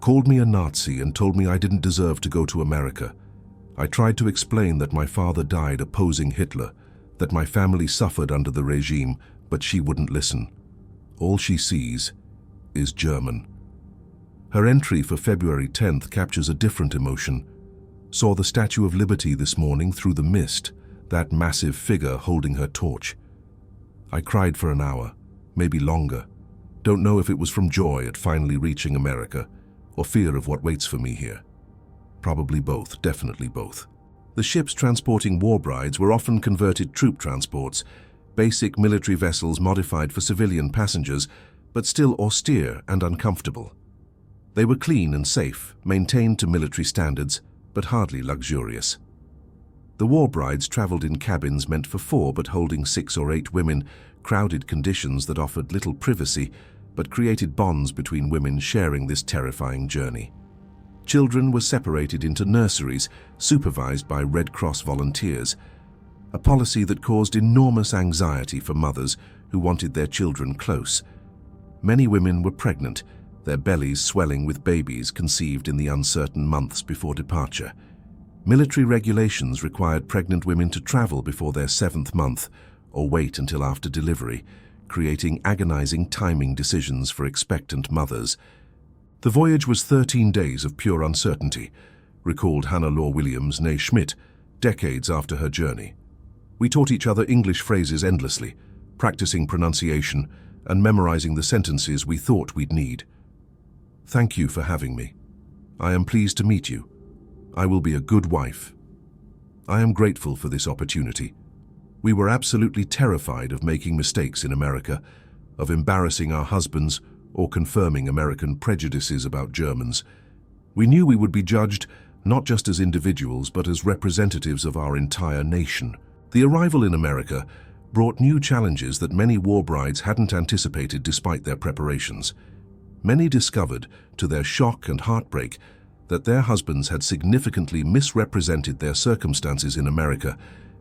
called me a Nazi and told me I didn't deserve to go to America. I tried to explain that my father died opposing Hitler, that my family suffered under the regime, but she wouldn't listen. All she sees is German." Her entry for February 10th captures a different emotion. "Saw the Statue of Liberty this morning through the mist, that massive figure holding her torch. I cried for an hour, maybe longer. Don't know if it was from joy at finally reaching America, or fear of what waits for me here. Probably both, definitely both." The ships transporting war brides were often converted troop transports, basic military vessels modified for civilian passengers, but still austere and uncomfortable. They were clean and safe, maintained to military standards, but hardly luxurious. The war brides traveled in cabins meant for 4 but holding 6 or 8 women, crowded conditions that offered little privacy, but created bonds between women sharing this terrifying journey. Children were separated into nurseries, supervised by Red Cross volunteers, a policy that caused enormous anxiety for mothers who wanted their children close. Many women were pregnant, their bellies swelling with babies conceived in the uncertain months before departure. Military regulations required pregnant women to travel before their 7th month or wait until after delivery, creating agonizing timing decisions for expectant mothers. "The voyage was 13 days of pure uncertainty," recalled Hannah Law Williams, née Schmidt, decades after her journey. "We taught each other English phrases endlessly, practicing pronunciation and memorizing the sentences we thought we'd need. Thank you for having me. I am pleased to meet you. I will be a good wife. I am grateful for this opportunity. We were absolutely terrified of making mistakes in America, of embarrassing our husbands or confirming American prejudices about Germans. We knew we would be judged not just as individuals but as representatives of our entire nation." The arrival in America brought new challenges that many war brides hadn't anticipated despite their preparations. Many discovered, to their shock and heartbreak, that their husbands had significantly misrepresented their circumstances in America,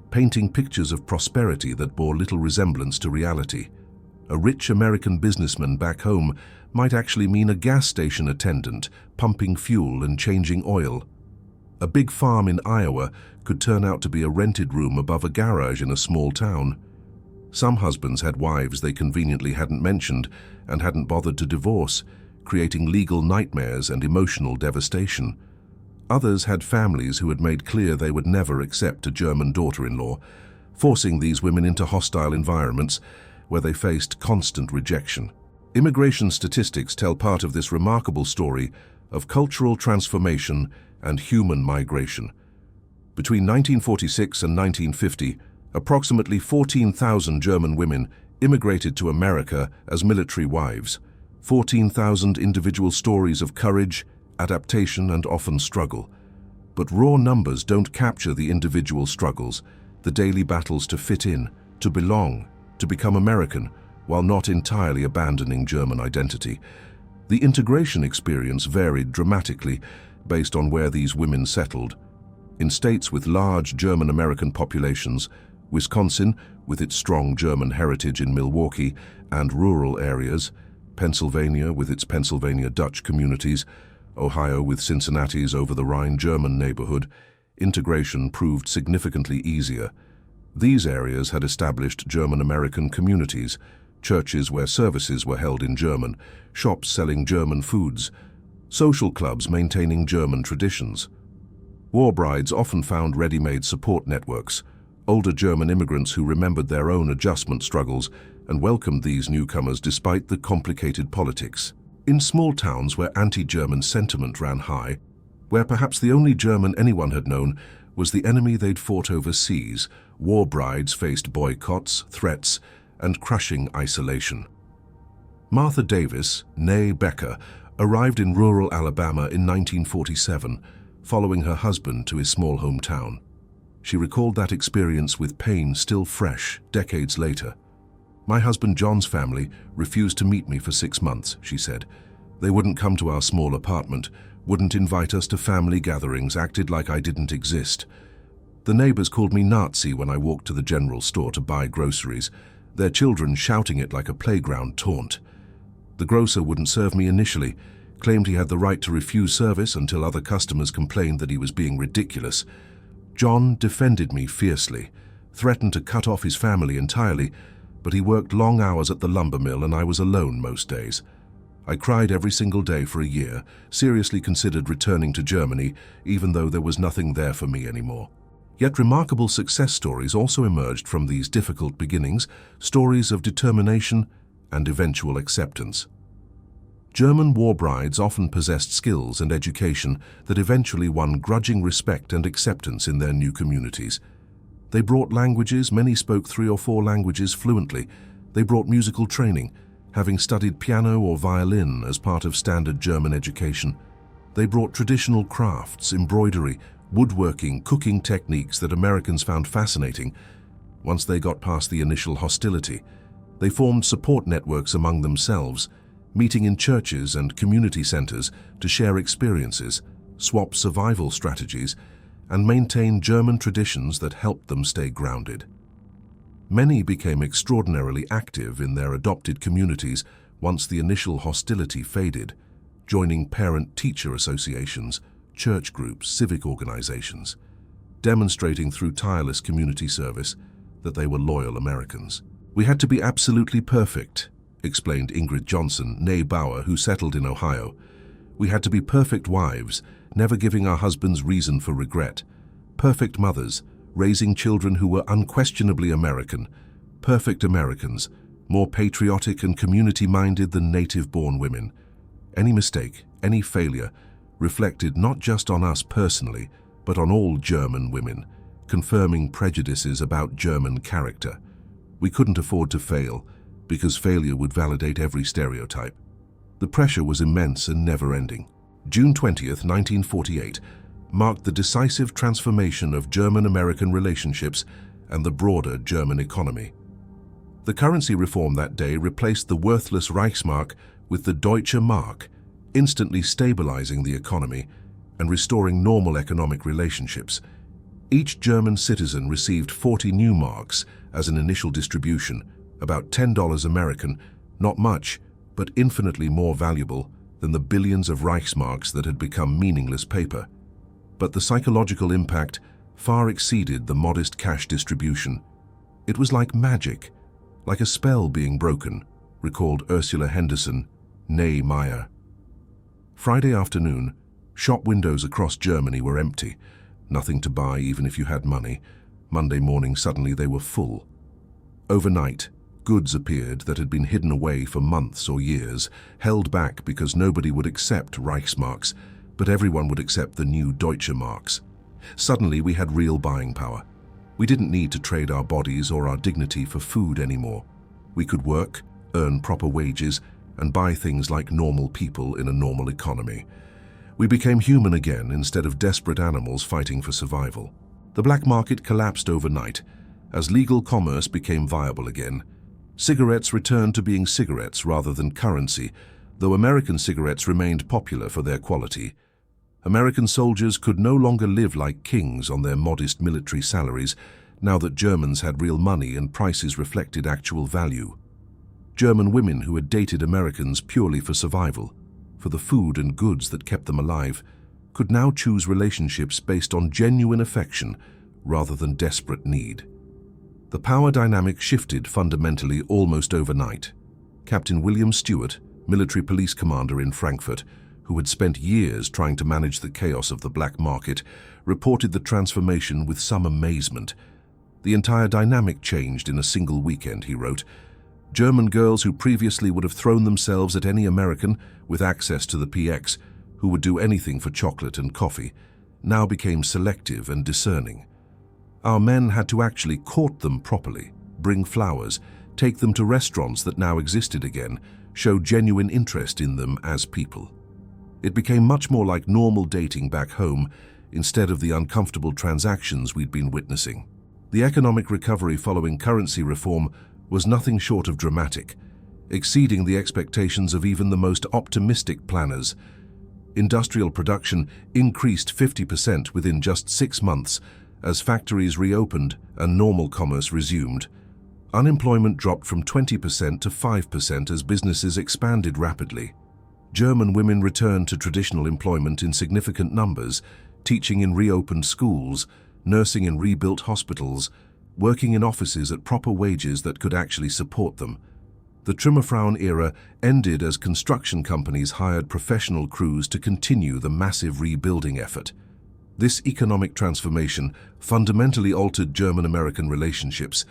painting pictures of prosperity that bore little resemblance to reality. A rich American businessman back home might actually mean a gas station attendant, pumping fuel and changing oil. A big farm in Iowa could turn out to be a rented room above a garage in a small town. Some husbands had wives they conveniently hadn't mentioned and hadn't bothered to divorce, creating legal nightmares and emotional devastation. Others had families who had made clear they would never accept a German daughter-in-law, forcing these women into hostile environments where they faced constant rejection. Immigration statistics tell part of this remarkable story of cultural transformation and human migration. Between 1946 and 1950, approximately 14,000 German women immigrated to America as military wives. 14,000 individual stories of courage, adaptation, and often struggle. But raw numbers don't capture the individual struggles, the daily battles to fit in, to belong, to become American, while not entirely abandoning German identity. The integration experience varied dramatically based on where these women settled. In states with large German-American populations, Wisconsin, with its strong German heritage in Milwaukee, and rural areas, Pennsylvania with its Pennsylvania Dutch communities, Ohio with Cincinnati's over-the-Rhine German neighborhood, integration proved significantly easier. These areas had established German-American communities, churches where services were held in German, shops selling German foods. Social clubs maintaining German traditions. War brides often found ready-made support networks, older German immigrants who remembered their own adjustment struggles and welcomed these newcomers despite the complicated politics. In small towns where anti-German sentiment ran high, where perhaps the only German anyone had known was the enemy they'd fought overseas, war brides faced boycotts, threats, and crushing isolation. Martha Davis, née Becker, arrived in rural Alabama in 1947, following her husband to his small hometown. She recalled that experience with pain still fresh decades later. "My husband John's family refused to meet me for 6 months," she said. "They wouldn't come to our small apartment, wouldn't invite us to family gatherings, acted like I didn't exist. The neighbors called me Nazi when I walked to the general store to buy groceries, their children shouting it like a playground taunt. The grocer wouldn't serve me initially, claimed he had the right to refuse service until other customers complained that he was being ridiculous. John defended me fiercely, threatened to cut off his family entirely, but he worked long hours at the lumber mill and I was alone most days. I cried every single day for a year, seriously considered returning to Germany, even though there was nothing there for me anymore." Yet remarkable success stories also emerged from these difficult beginnings, stories of determination and eventual acceptance. German war brides often possessed skills and education that eventually won grudging respect and acceptance in their new communities. They brought languages, many spoke 3 or 4 languages fluently. They brought musical training, having studied piano or violin as part of standard German education. They brought traditional crafts, embroidery, woodworking, cooking techniques that Americans found fascinating. Once they got past the initial hostility, they formed support networks among themselves, meeting in churches and community centers to share experiences, swap survival strategies, and maintain German traditions that helped them stay grounded. Many became extraordinarily active in their adopted communities once the initial hostility faded, joining parent-teacher associations, church groups, civic organizations, demonstrating through tireless community service that they were loyal Americans. "We had to be absolutely perfect," explained Ingrid Johnson, née Bauer, who settled in Ohio. "We had to be perfect wives, never giving our husbands reason for regret. Perfect mothers, raising children who were unquestionably American. Perfect Americans, more patriotic and community-minded than native-born women. Any mistake, any failure, reflected not just on us personally, but on all German women, confirming prejudices about German character. We couldn't afford to fail, because failure would validate every stereotype." The pressure was immense and never-ending. June 20th, 1948, marked the decisive transformation of German-American relationships and the broader German economy. The currency reform that day replaced the worthless Reichsmark with the Deutsche Mark, instantly stabilizing the economy and restoring normal economic relationships. Each German citizen received 40 new marks as an initial distribution, about $10 American, not much, but infinitely more valuable than the billions of Reichsmarks that had become meaningless paper. But the psychological impact far exceeded the modest cash distribution. It was like magic, like a spell being broken, recalled Ursula Henderson, née Meyer. Friday afternoon, shop windows across Germany were empty, nothing to buy even if you had money. Monday morning, suddenly they were full. Overnight, goods appeared that had been hidden away for months or years, held back because nobody would accept Reichsmarks, but everyone would accept the new Deutsche Marks. Suddenly we had real buying power. We didn't need to trade our bodies or our dignity for food anymore. We could work, earn proper wages, and buy things like normal people in a normal economy. We became human again instead of desperate animals fighting for survival. The black market collapsed overnight as legal commerce became viable again. Cigarettes returned to being cigarettes rather than currency, though American cigarettes remained popular for their quality. American soldiers could no longer live like kings on their modest military salaries, now that Germans had real money and prices reflected actual value. German women who had dated Americans purely for survival, for the food and goods that kept them alive, could now choose relationships based on genuine affection rather than desperate need. The power dynamic shifted fundamentally almost overnight. Captain William Stewart, military police commander in Frankfurt, who had spent years trying to manage the chaos of the black market, reported the transformation with some amazement. The entire dynamic changed in a single weekend, he wrote. German girls who previously would have thrown themselves at any American with access to the PX, who would do anything for chocolate and coffee, now became selective and discerning. Our men had to actually court them properly, bring flowers, take them to restaurants that now existed again, show genuine interest in them as people. It became much more like normal dating back home instead of the uncomfortable transactions we'd been witnessing. The economic recovery following currency reform was nothing short of dramatic, exceeding the expectations of even the most optimistic planners. Industrial production increased 50% within just 6 months as factories reopened and normal commerce resumed. Unemployment dropped from 20% to 5% as businesses expanded rapidly. German women returned to traditional employment in significant numbers, teaching in reopened schools, nursing in rebuilt hospitals, working in offices at proper wages that could actually support them. The Trümmerfrauen era ended as construction companies hired professional crews to continue the massive rebuilding effort. This economic transformation fundamentally altered German-American relationships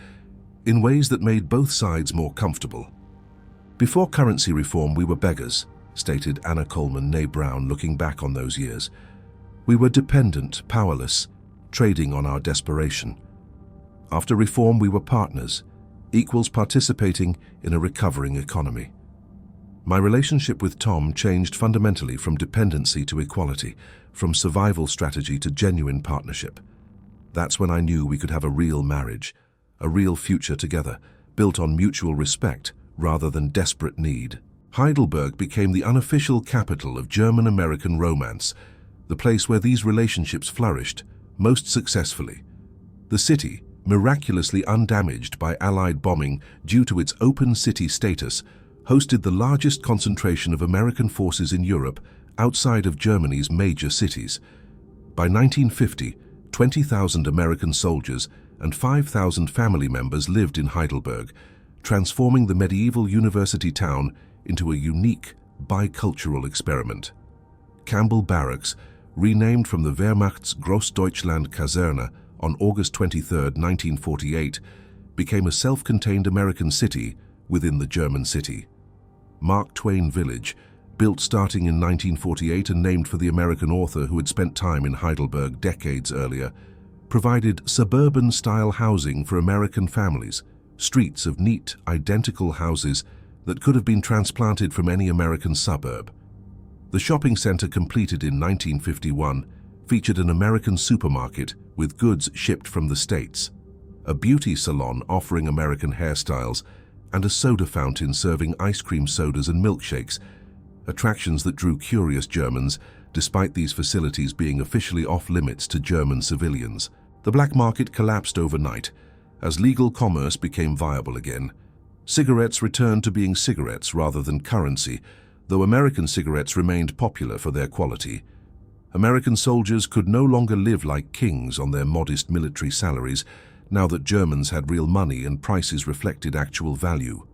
in ways that made both sides more comfortable. Before currency reform, we were beggars, stated Anna Coleman née Brown, looking back on those years. We were dependent, powerless, trading on our desperation. After reform, we were partners, equals participating in a recovering economy. My relationship with Tom changed fundamentally from dependency to equality, from survival strategy to genuine partnership. That's when I knew we could have a real marriage, a real future together, built on mutual respect rather than desperate need. Heidelberg became the unofficial capital of German-American romance, the place where these relationships flourished most successfully. The city, miraculously undamaged by Allied bombing due to its open city status, hosted the largest concentration of American forces in Europe outside of Germany's major cities. By 1950, 20,000 American soldiers and 5,000 family members lived in Heidelberg, transforming the medieval university town into a unique, bicultural experiment. Campbell Barracks, renamed from the Wehrmacht's Großdeutschland Kaserne on August 23, 1948, became a self-contained American city within the German city. Mark Twain Village, built starting in 1948 and named for the American author who had spent time in Heidelberg decades earlier, provided suburban-style housing for American families, streets of neat, identical houses that could have been transplanted from any American suburb. The shopping center, completed in 1951, featured an American supermarket with goods shipped from the States, a beauty salon offering American hairstyles, and a soda fountain serving ice cream sodas and milkshakes, attractions that drew curious Germans, despite these facilities being officially off-limits to German civilians. The black market collapsed overnight as legal commerce became viable again. Cigarettes returned to being cigarettes rather than currency, though American cigarettes remained popular for their quality. American soldiers could no longer live like kings on their modest military salaries, now that Germans had real money and prices reflected actual value.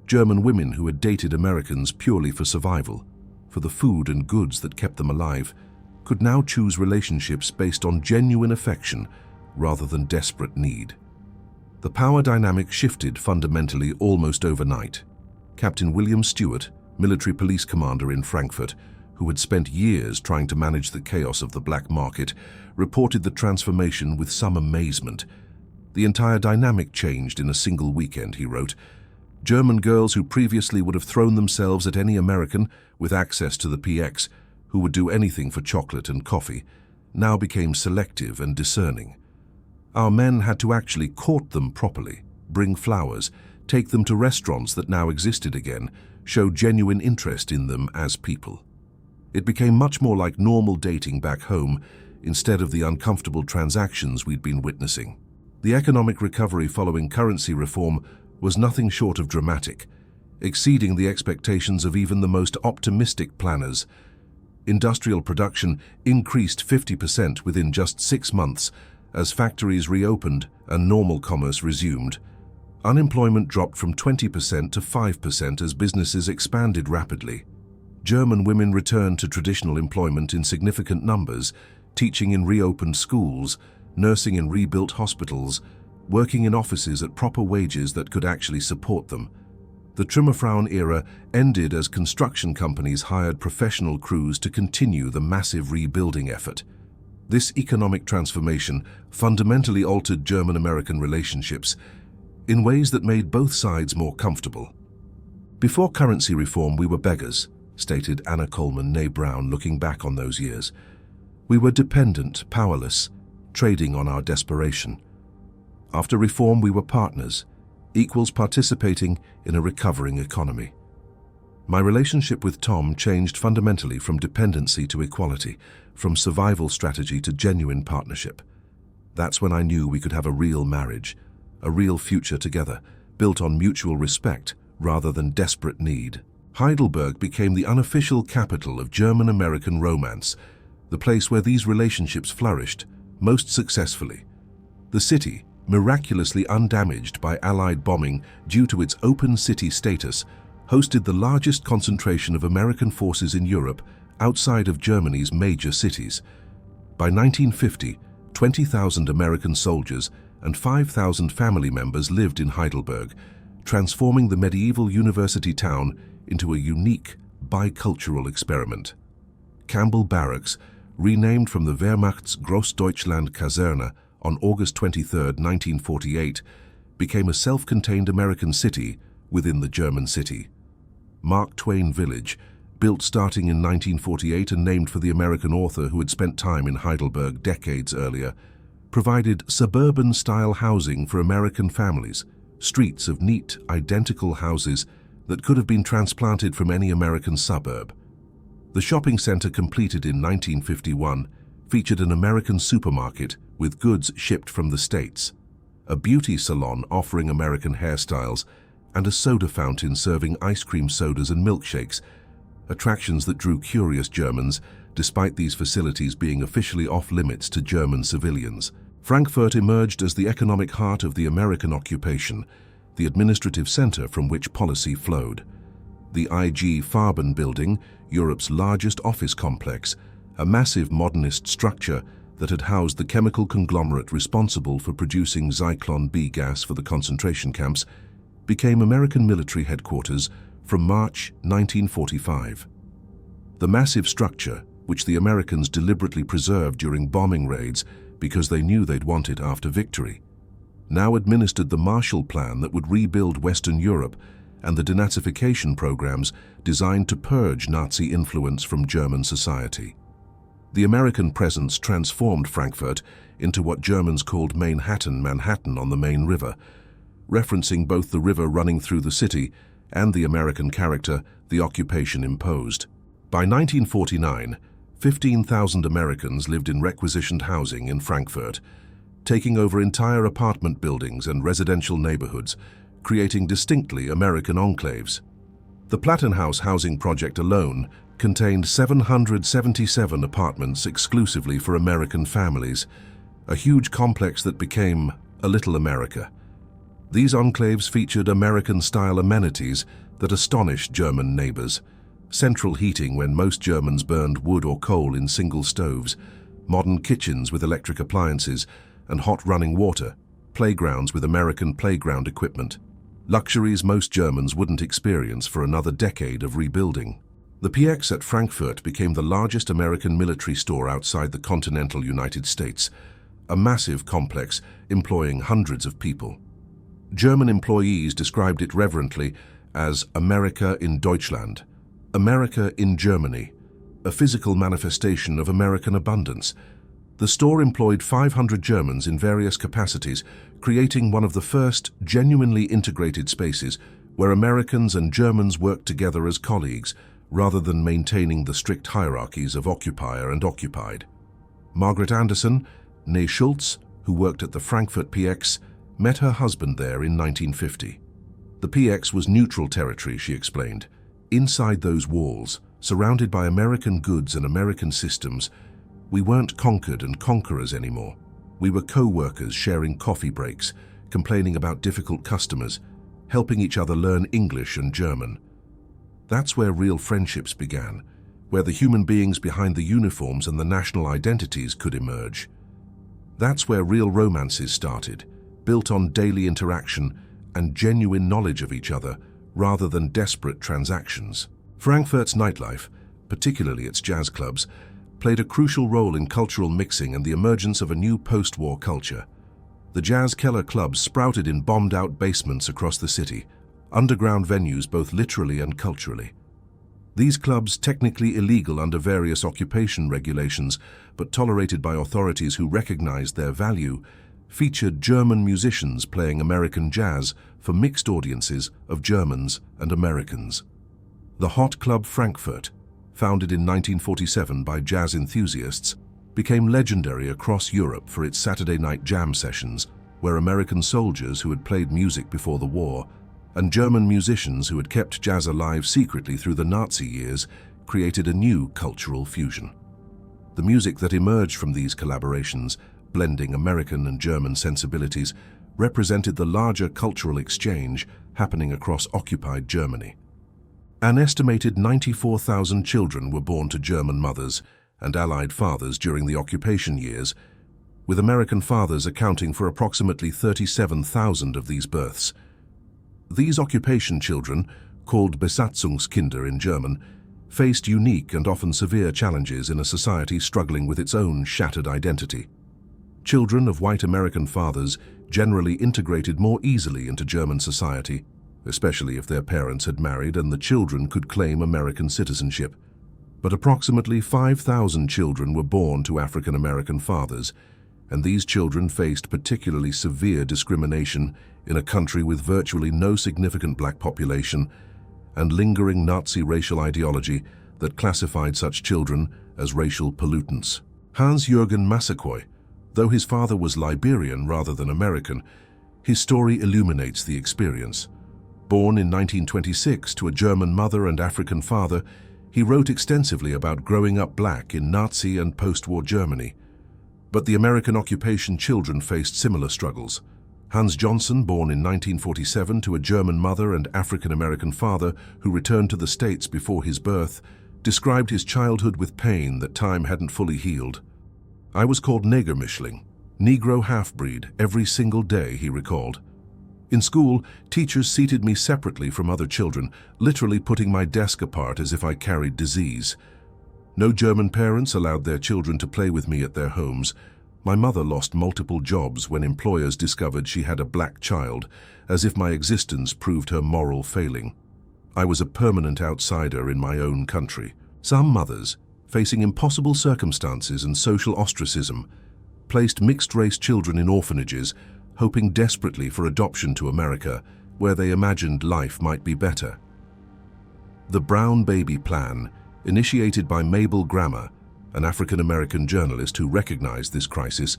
German women who had dated Americans purely for survival, for the food and goods that kept them alive, could now choose relationships based on genuine affection rather than desperate need. The power dynamic shifted fundamentally almost overnight. Captain William Stewart, military police commander in Frankfurt, who had spent years trying to manage the chaos of the black market, reported the transformation with some amazement. The entire dynamic changed in a single weekend, he wrote. German girls who previously would have thrown themselves at any American with access to the PX, who would do anything for chocolate and coffee, now became selective and discerning. Our men had to actually court them properly, bring flowers, take them to restaurants that now existed again, show genuine interest in them as people. It became much more like normal dating back home instead of the uncomfortable transactions we'd been witnessing. The economic recovery following currency reform was nothing short of dramatic, exceeding the expectations of even the most optimistic planners. Industrial production increased 50% within just 6 months as factories reopened and normal commerce resumed. Unemployment dropped from 20% to 5% as businesses expanded rapidly. German women returned to traditional employment in significant numbers, teaching in reopened schools, nursing in rebuilt hospitals, working in offices at proper wages that could actually support them. The Trümmerfrauen era ended as construction companies hired professional crews to continue the massive rebuilding effort. This economic transformation fundamentally altered German-American relationships in ways that made both sides more comfortable. "Before currency reform, we were beggars," stated Anna Coleman née Brown, looking back on those years. "We were dependent, powerless, trading on our desperation. After reform, we were partners, equals participating in a recovering economy. My relationship with Tom changed fundamentally from dependency to equality, from survival strategy to genuine partnership. That's when I knew we could have a real marriage, a real future together, built on mutual respect rather than desperate need." Heidelberg became the unofficial capital of German-American romance, the place where these relationships flourished most successfully. The city, miraculously undamaged by Allied bombing due to its open city status, hosted the largest concentration of American forces in Europe outside of Germany's major cities. By 1950, 20,000 American soldiers and 5,000 family members lived in Heidelberg, transforming the medieval university town into a unique, bicultural experiment. Campbell Barracks, renamed from the Wehrmacht's Großdeutschland Kaserne on August 23, 1948, became a self-contained American city within the German city. Mark Twain Village, built starting in 1948 and named for the American author who had spent time in Heidelberg decades earlier, provided suburban-style housing for American families, streets of neat, identical houses that could have been transplanted from any American suburb. The shopping center, completed in 1951, featured an American supermarket with goods shipped from the States, a beauty salon offering American hairstyles, and a soda fountain serving ice cream sodas and milkshakes, attractions that drew curious Germans, despite these facilities being officially off-limits to German civilians. Frankfurt emerged as the economic heart of the American occupation, the administrative center from which policy flowed. The IG Farben building, Europe's largest office complex, a massive modernist structure that had housed the chemical conglomerate responsible for producing Zyklon B gas for the concentration camps, became American military headquarters from March 1945. The massive structure, which the Americans deliberately preserved during bombing raids because they knew they'd want it after victory, now administered the Marshall Plan that would rebuild Western Europe and the denazification programs designed to purge Nazi influence from German society. The American presence transformed Frankfurt into what Germans called Manhattan on the Main River, referencing both the river running through the city and the American character the occupation imposed. By 1949, 15,000 Americans lived in requisitioned housing in Frankfurt, taking over entire apartment buildings and residential neighborhoods, creating distinctly American enclaves. The Plattenhaus housing project alone contained 777 apartments exclusively for American families, a huge complex that became a Little America. These enclaves featured American-style amenities that astonished German neighbors: central heating when most Germans burned wood or coal in single stoves, modern kitchens with electric appliances, and hot running water, playgrounds with American playground equipment. Luxuries most Germans wouldn't experience for another decade of rebuilding. The PX at Frankfurt became the largest American military store outside the continental United States, a massive complex employing hundreds of people. German employees described it reverently as America in Deutschland, America in Germany, a physical manifestation of American abundance. The store employed 500 Germans in various capacities, creating one of the first genuinely integrated spaces where Americans and Germans worked together as colleagues, rather than maintaining the strict hierarchies of occupier and occupied. Margaret Anderson, née Schultz, who worked at the Frankfurt PX, met her husband there in 1950. The PX was neutral territory, she explained. Inside those walls, surrounded by American goods and American systems, we weren't conquered and conquerors anymore. We were co-workers sharing coffee breaks, complaining about difficult customers, helping each other learn English and German. That's where real friendships began, where the human beings behind the uniforms and the national identities could emerge. That's where real romances started, built on daily interaction and genuine knowledge of each other rather than desperate transactions. Frankfurt's nightlife, particularly its jazz clubs, played a crucial role in cultural mixing and the emergence of a new post-war culture. The Jazz Keller clubs sprouted in bombed-out basements across the city, underground venues both literally and culturally. These clubs, technically illegal under various occupation regulations, but tolerated by authorities who recognized their value, featured German musicians playing American jazz for mixed audiences of Germans and Americans. The Hot Club Frankfurt, founded in 1947 by jazz enthusiasts, became legendary across Europe for its Saturday night jam sessions, where American soldiers who had played music before the war and German musicians who had kept jazz alive secretly through the Nazi years created a new cultural fusion. The music that emerged from these collaborations, blending American and German sensibilities, represented the larger cultural exchange happening across occupied Germany. An estimated 94,000 children were born to German mothers and Allied fathers during the occupation years, with American fathers accounting for approximately 37,000 of these births. These occupation children, called Besatzungskinder in German, faced unique and often severe challenges in a society struggling with its own shattered identity. Children of white American fathers generally integrated more easily into German society, especially if their parents had married and the children could claim American citizenship. But approximately 5,000 children were born to African American fathers, and these children faced particularly severe discrimination in a country with virtually no significant black population and lingering Nazi racial ideology that classified such children as racial pollutants. Hans-Jürgen Massaquoi, though his father was Liberian rather than American, his story illuminates the experience. Born in 1926 to a German mother and African father, he wrote extensively about growing up black in Nazi and post-war Germany. But the American occupation children faced similar struggles. Hans Johnson, born in 1947 to a German mother and African-American father who returned to the States before his birth, described his childhood with pain that time hadn't fully healed. "I was called Negermischling, Negro half-breed, every single day," he recalled. In school, teachers seated me separately from other children, literally putting my desk apart as if I carried disease. No German parents allowed their children to play with me at their homes. My mother lost multiple jobs when employers discovered she had a black child, as if my existence proved her moral failing. I was a permanent outsider in my own country. Some mothers, facing impossible circumstances and social ostracism, placed mixed-race children in orphanages, hoping desperately for adoption to America, where they imagined life might be better. The Brown Baby Plan, initiated by Mabel Grammer, an African-American journalist who recognized this crisis,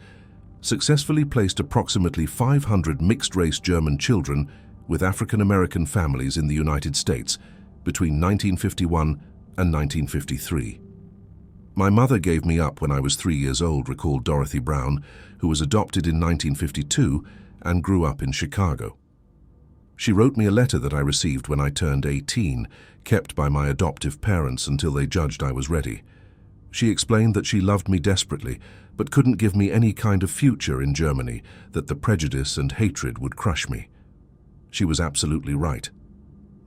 successfully placed approximately 500 mixed-race German children with African-American families in the United States between 1951 and 1953. "My mother gave me up when I was 3 years old," recalled Dorothy Brown, who was adopted in 1952 and grew up in Chicago. "She wrote me a letter that I received when I turned 18, kept by my adoptive parents until they judged I was ready. She explained that she loved me desperately, but couldn't give me any kind of future in Germany, that the prejudice and hatred would crush me." She was absolutely right.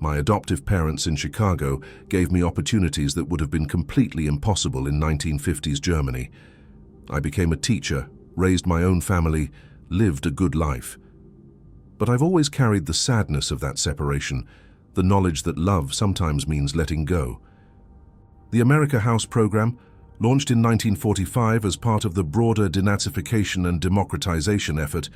My adoptive parents in Chicago gave me opportunities that would have been completely impossible in 1950s Germany. I became a teacher, raised my own family, lived a good life. But I've always carried the sadness of that separation, the knowledge that love sometimes means letting go. The America House program, launched in 1945 as part of the broader denazification and democratization effort,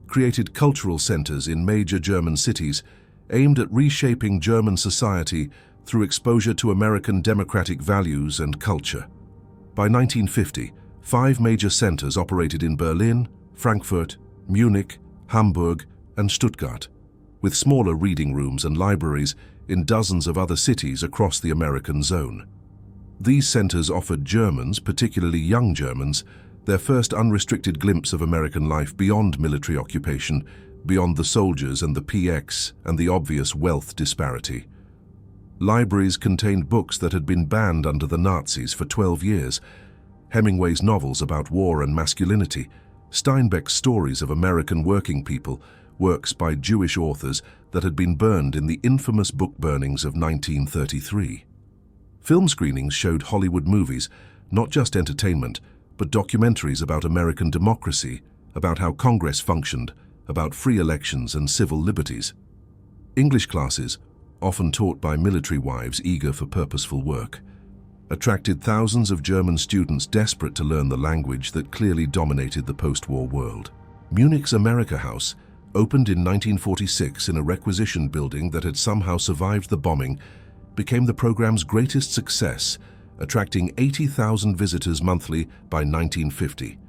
created cultural centers in major German cities aimed at reshaping German society through exposure to American democratic values and culture. By 1950, 5 major centers operated in Berlin, Frankfurt, Munich, Hamburg, and Stuttgart, with smaller reading rooms and libraries in dozens of other cities across the American zone. These centers offered Germans, particularly young Germans, their first unrestricted glimpse of American life beyond military occupation, beyond the soldiers and the PX and the obvious wealth disparity. Libraries contained books that had been banned under the Nazis for 12 years. Hemingway's novels about war and masculinity, Steinbeck's stories of American working people, works by Jewish authors that had been burned in the infamous book burnings of 1933. Film screenings showed Hollywood movies, not just entertainment, but documentaries about American democracy, about how Congress functioned, about free elections and civil liberties. English classes, often taught by military wives eager for purposeful work, attracted thousands of German students desperate to learn the language that clearly dominated the post-war world. Munich's America House, opened in 1946 in a requisition building that had somehow survived the bombing, became the program's greatest success, attracting 80,000 visitors monthly by 1950.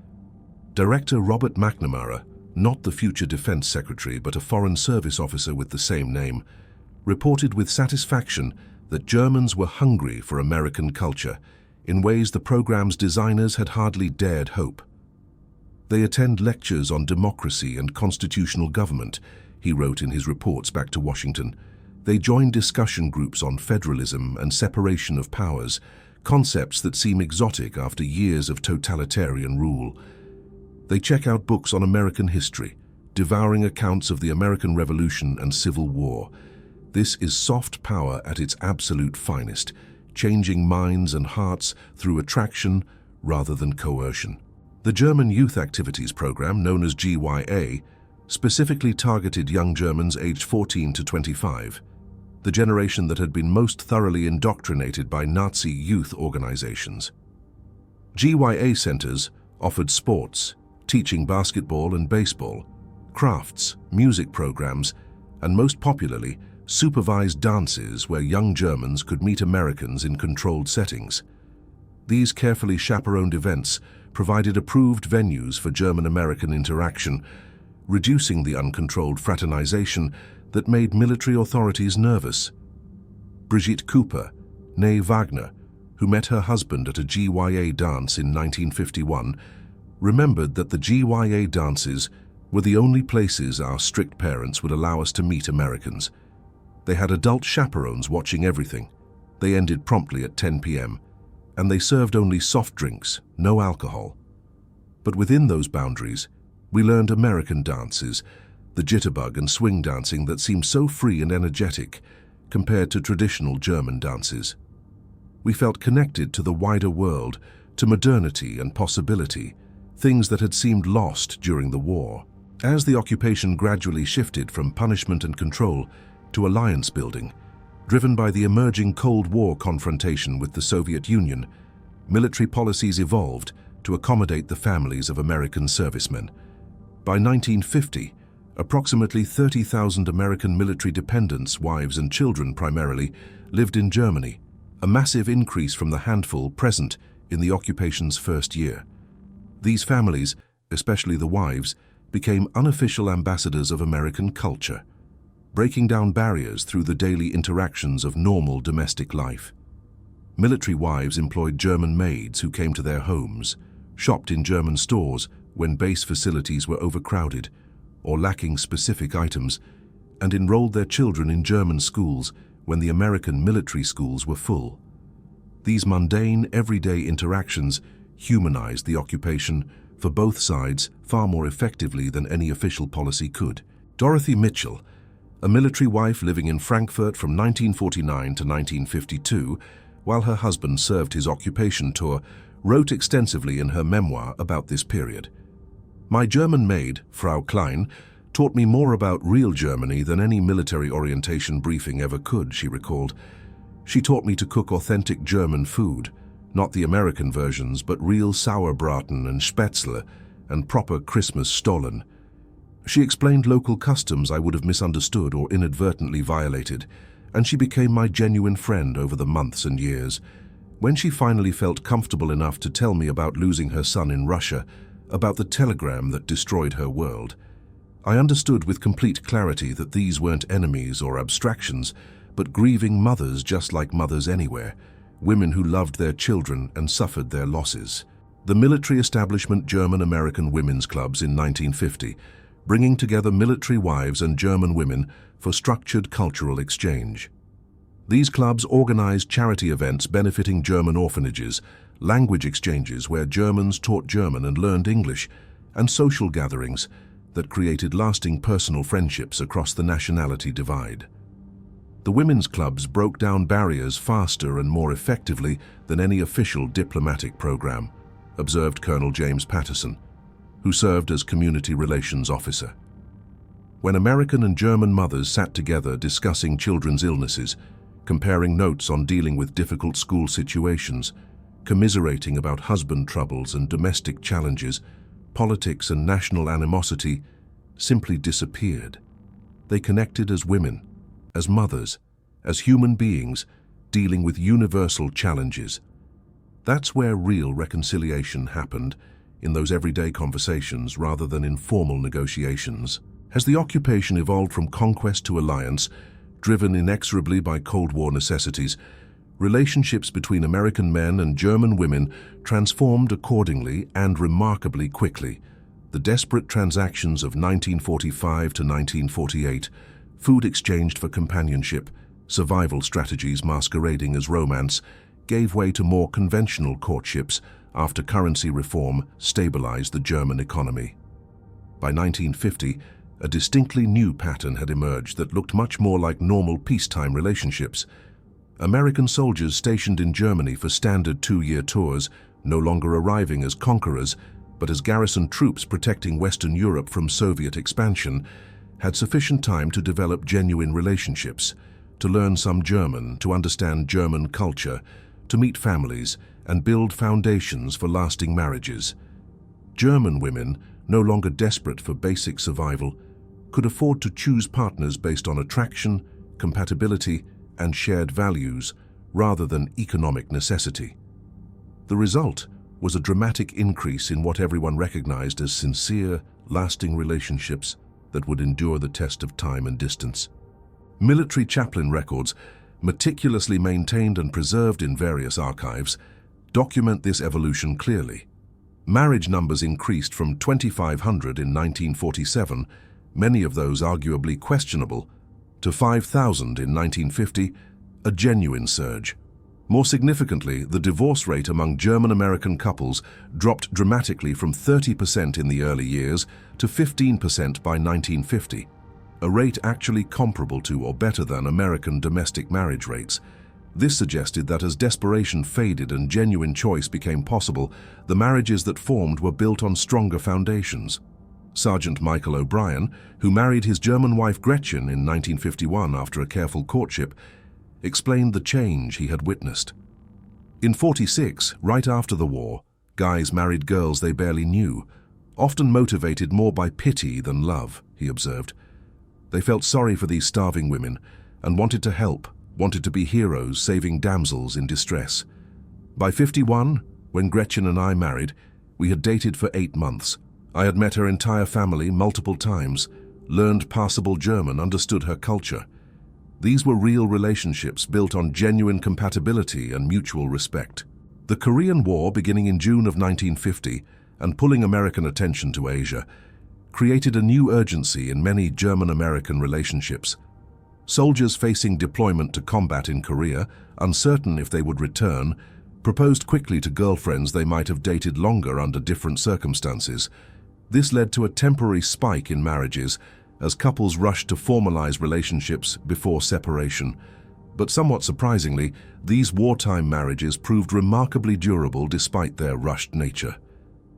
Director Robert McNamara, not the future defense secretary but a foreign service officer with the same name, reported with satisfaction that Germans were hungry for American culture in ways the program's designers had hardly dared hope. They attend lectures on democracy and constitutional government, he wrote in his reports back to Washington. They join discussion groups on federalism and separation of powers, concepts that seem exotic after years of totalitarian rule. They check out books on American history, devouring accounts of the American Revolution and Civil War. This is soft power at its absolute finest, changing minds and hearts through attraction rather than coercion. The German Youth Activities Program, known as GYA, specifically targeted young Germans aged 14 to 25, the generation that had been most thoroughly indoctrinated by Nazi youth organizations. GYA centers offered sports, teaching basketball and baseball, crafts, music programs, and most popularly, supervised dances where young Germans could meet Americans in controlled settings. These carefully chaperoned events provided approved venues for German-American interaction, reducing the uncontrolled fraternization that made military authorities nervous. Brigitte Cooper, née Wagner, who met her husband at a GYA dance in 1951, remembered that the GYA dances were the only places our strict parents would allow us to meet Americans. They had adult chaperones watching everything. They ended promptly at 10 p.m., and they served only soft drinks, no alcohol. But within those boundaries, we learned American dances, the jitterbug and swing dancing that seemed so free and energetic compared to traditional German dances. We felt connected to the wider world, to modernity and possibility, things that had seemed lost during the war. As the occupation gradually shifted from punishment and control to alliance building, driven by the emerging Cold War confrontation with the Soviet Union, military policies evolved to accommodate the families of American servicemen. By 1950, approximately 30,000 American military dependents, wives and children primarily, lived in Germany, a massive increase from the handful present in the occupation's first year. These families, especially the wives, became unofficial ambassadors of American culture, breaking down barriers through the daily interactions of normal domestic life. Military wives employed German maids who came to their homes, shopped in German stores when base facilities were overcrowded or lacking specific items, and enrolled their children in German schools when the American military schools were full. These mundane, everyday interactions humanized the occupation for both sides far more effectively than any official policy could. Dorothy Mitchell, a military wife living in Frankfurt from 1949 to 1952, while her husband served his occupation tour, wrote extensively in her memoir about this period. My German maid, Frau Klein, taught me more about real Germany than any military orientation briefing ever could, she recalled. She taught me to cook authentic German food, not the American versions, but real Sauerbraten and Spätzle and proper Christmas Stollen. She explained local customs I would have misunderstood or inadvertently violated, and she became my genuine friend over the months and years. When she finally felt comfortable enough to tell me about losing her son in Russia, about the telegram that destroyed her world, I understood with complete clarity that these weren't enemies or abstractions, but grieving mothers just like mothers anywhere, women who loved their children and suffered their losses. The military establishment German-American women's clubs in 1950, bringing together military wives and German women for structured cultural exchange. These clubs organized charity events benefiting German orphanages, language exchanges where Germans taught German and learned English, and social gatherings that created lasting personal friendships across the nationality divide. The women's clubs broke down barriers faster and more effectively than any official diplomatic program, observed Colonel James Patterson, who served as community relations officer. When American and German mothers sat together discussing children's illnesses, comparing notes on dealing with difficult school situations, commiserating about husband troubles and domestic challenges, politics and national animosity simply disappeared. They connected as women, as mothers, as human beings dealing with universal challenges. That's where real reconciliation happened, in those everyday conversations rather than in formal negotiations. As the occupation evolved from conquest to alliance, driven inexorably by Cold War necessities, relationships between American men and German women transformed accordingly and remarkably quickly. The desperate transactions of 1945 to 1948, food exchanged for companionship, survival strategies masquerading as romance, gave way to more conventional courtships after currency reform stabilized the German economy. By 1950, a distinctly new pattern had emerged that looked much more like normal peacetime relationships. American soldiers stationed in Germany for standard 2-year tours, no longer arriving as conquerors, but as garrison troops protecting Western Europe from Soviet expansion, had sufficient time to develop genuine relationships, to learn some German, to understand German culture, to meet families, and build foundations for lasting marriages. German women, no longer desperate for basic survival, could afford to choose partners based on attraction, compatibility, and shared values, rather than economic necessity. The result was a dramatic increase in what everyone recognized as sincere, lasting relationships that would endure the test of time and distance. Military chaplain records, meticulously maintained and preserved in various archives, document this evolution clearly. Marriage numbers increased from 2,500 in 1947, many of those arguably questionable, to 5,000 in 1950, a genuine surge. More significantly, the divorce rate among German-American couples dropped dramatically from 30% in the early years to 15% by 1950, a rate actually comparable to or better than American domestic marriage rates. This suggested that as desperation faded and genuine choice became possible, the marriages that formed were built on stronger foundations. Sergeant Michael O'Brien, who married his German wife Gretchen in 1951 after a careful courtship, explained the change he had witnessed. In '46, right after the war, guys married girls they barely knew, often motivated more by pity than love, he observed. They felt sorry for these starving women and wanted to help, wanted to be heroes saving damsels in distress. By '51, when Gretchen and I married, we had dated for 8 months. I had met her entire family multiple times, learned passable German, understood her culture. These were real relationships built on genuine compatibility and mutual respect. The Korean War, beginning in June of 1950 and pulling American attention to Asia, created a new urgency in many German-American relationships. Soldiers facing deployment to combat in Korea, uncertain if they would return, proposed quickly to girlfriends they might have dated longer under different circumstances. This led to a temporary spike in marriages as couples rushed to formalize relationships before separation. But somewhat surprisingly, these wartime marriages proved remarkably durable despite their rushed nature.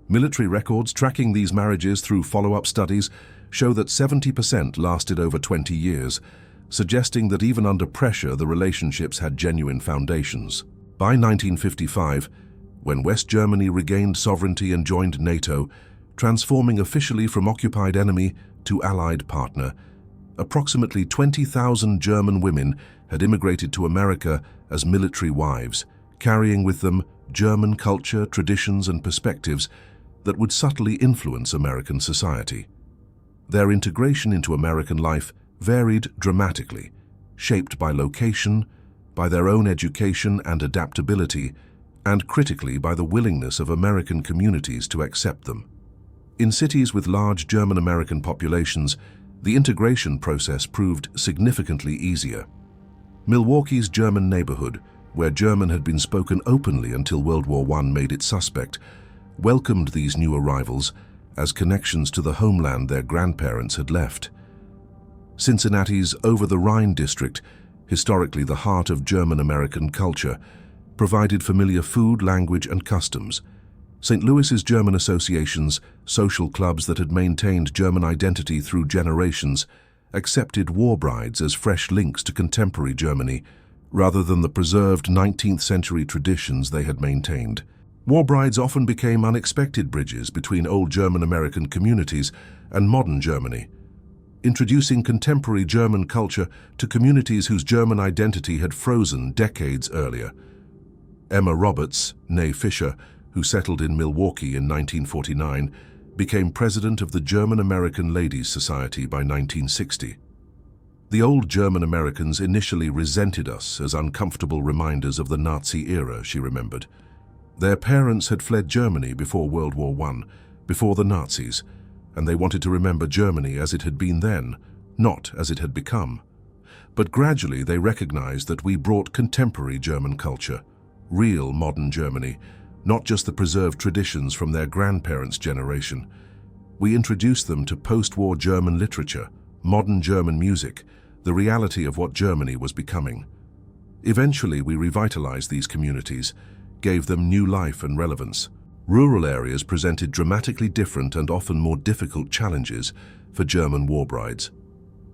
Military records tracking these marriages through follow-up studies show that 70% lasted over 20 years, suggesting that even under pressure the relationships had genuine foundations. By 1955, when West Germany regained sovereignty and joined NATO, transforming officially from occupied enemy to allied partner, approximately 20,000 German women had immigrated to America as military wives, carrying with them German culture, traditions, and perspectives that would subtly influence American society. Their integration into American life varied dramatically, shaped by location, by their own education and adaptability, and critically by the willingness of American communities to accept them. In cities with large German-American populations, the integration process proved significantly easier. Milwaukee's German neighborhood, where German had been spoken openly until World War I made it suspect, welcomed these new arrivals as connections to the homeland their grandparents had left. Cincinnati's over-the-Rhine district, historically the heart of German-American culture, provided familiar food, language, and customs. St. Louis's German associations, social clubs that had maintained German identity through generations, accepted war brides as fresh links to contemporary Germany, rather than the preserved 19th-century traditions they had maintained. War brides often became unexpected bridges between old German-American communities and modern Germany, introducing contemporary German culture to communities whose German identity had frozen decades earlier. Emma Roberts, née Fisher, who settled in Milwaukee in 1949, became president of the German-American Ladies' Society by 1960. The old German-Americans initially resented us as uncomfortable reminders of the Nazi era, she remembered. Their parents had fled Germany before World War I, before the Nazis, and they wanted to remember Germany as it had been then, not as it had become. But gradually they recognized that we brought contemporary German culture, real modern Germany, not just the preserved traditions from their grandparents' generation. We introduced them to post-war German literature, modern German music, the reality of what Germany was becoming. Eventually, we revitalized these communities, gave them new life and relevance. Rural areas presented dramatically different and often more difficult challenges for German war brides.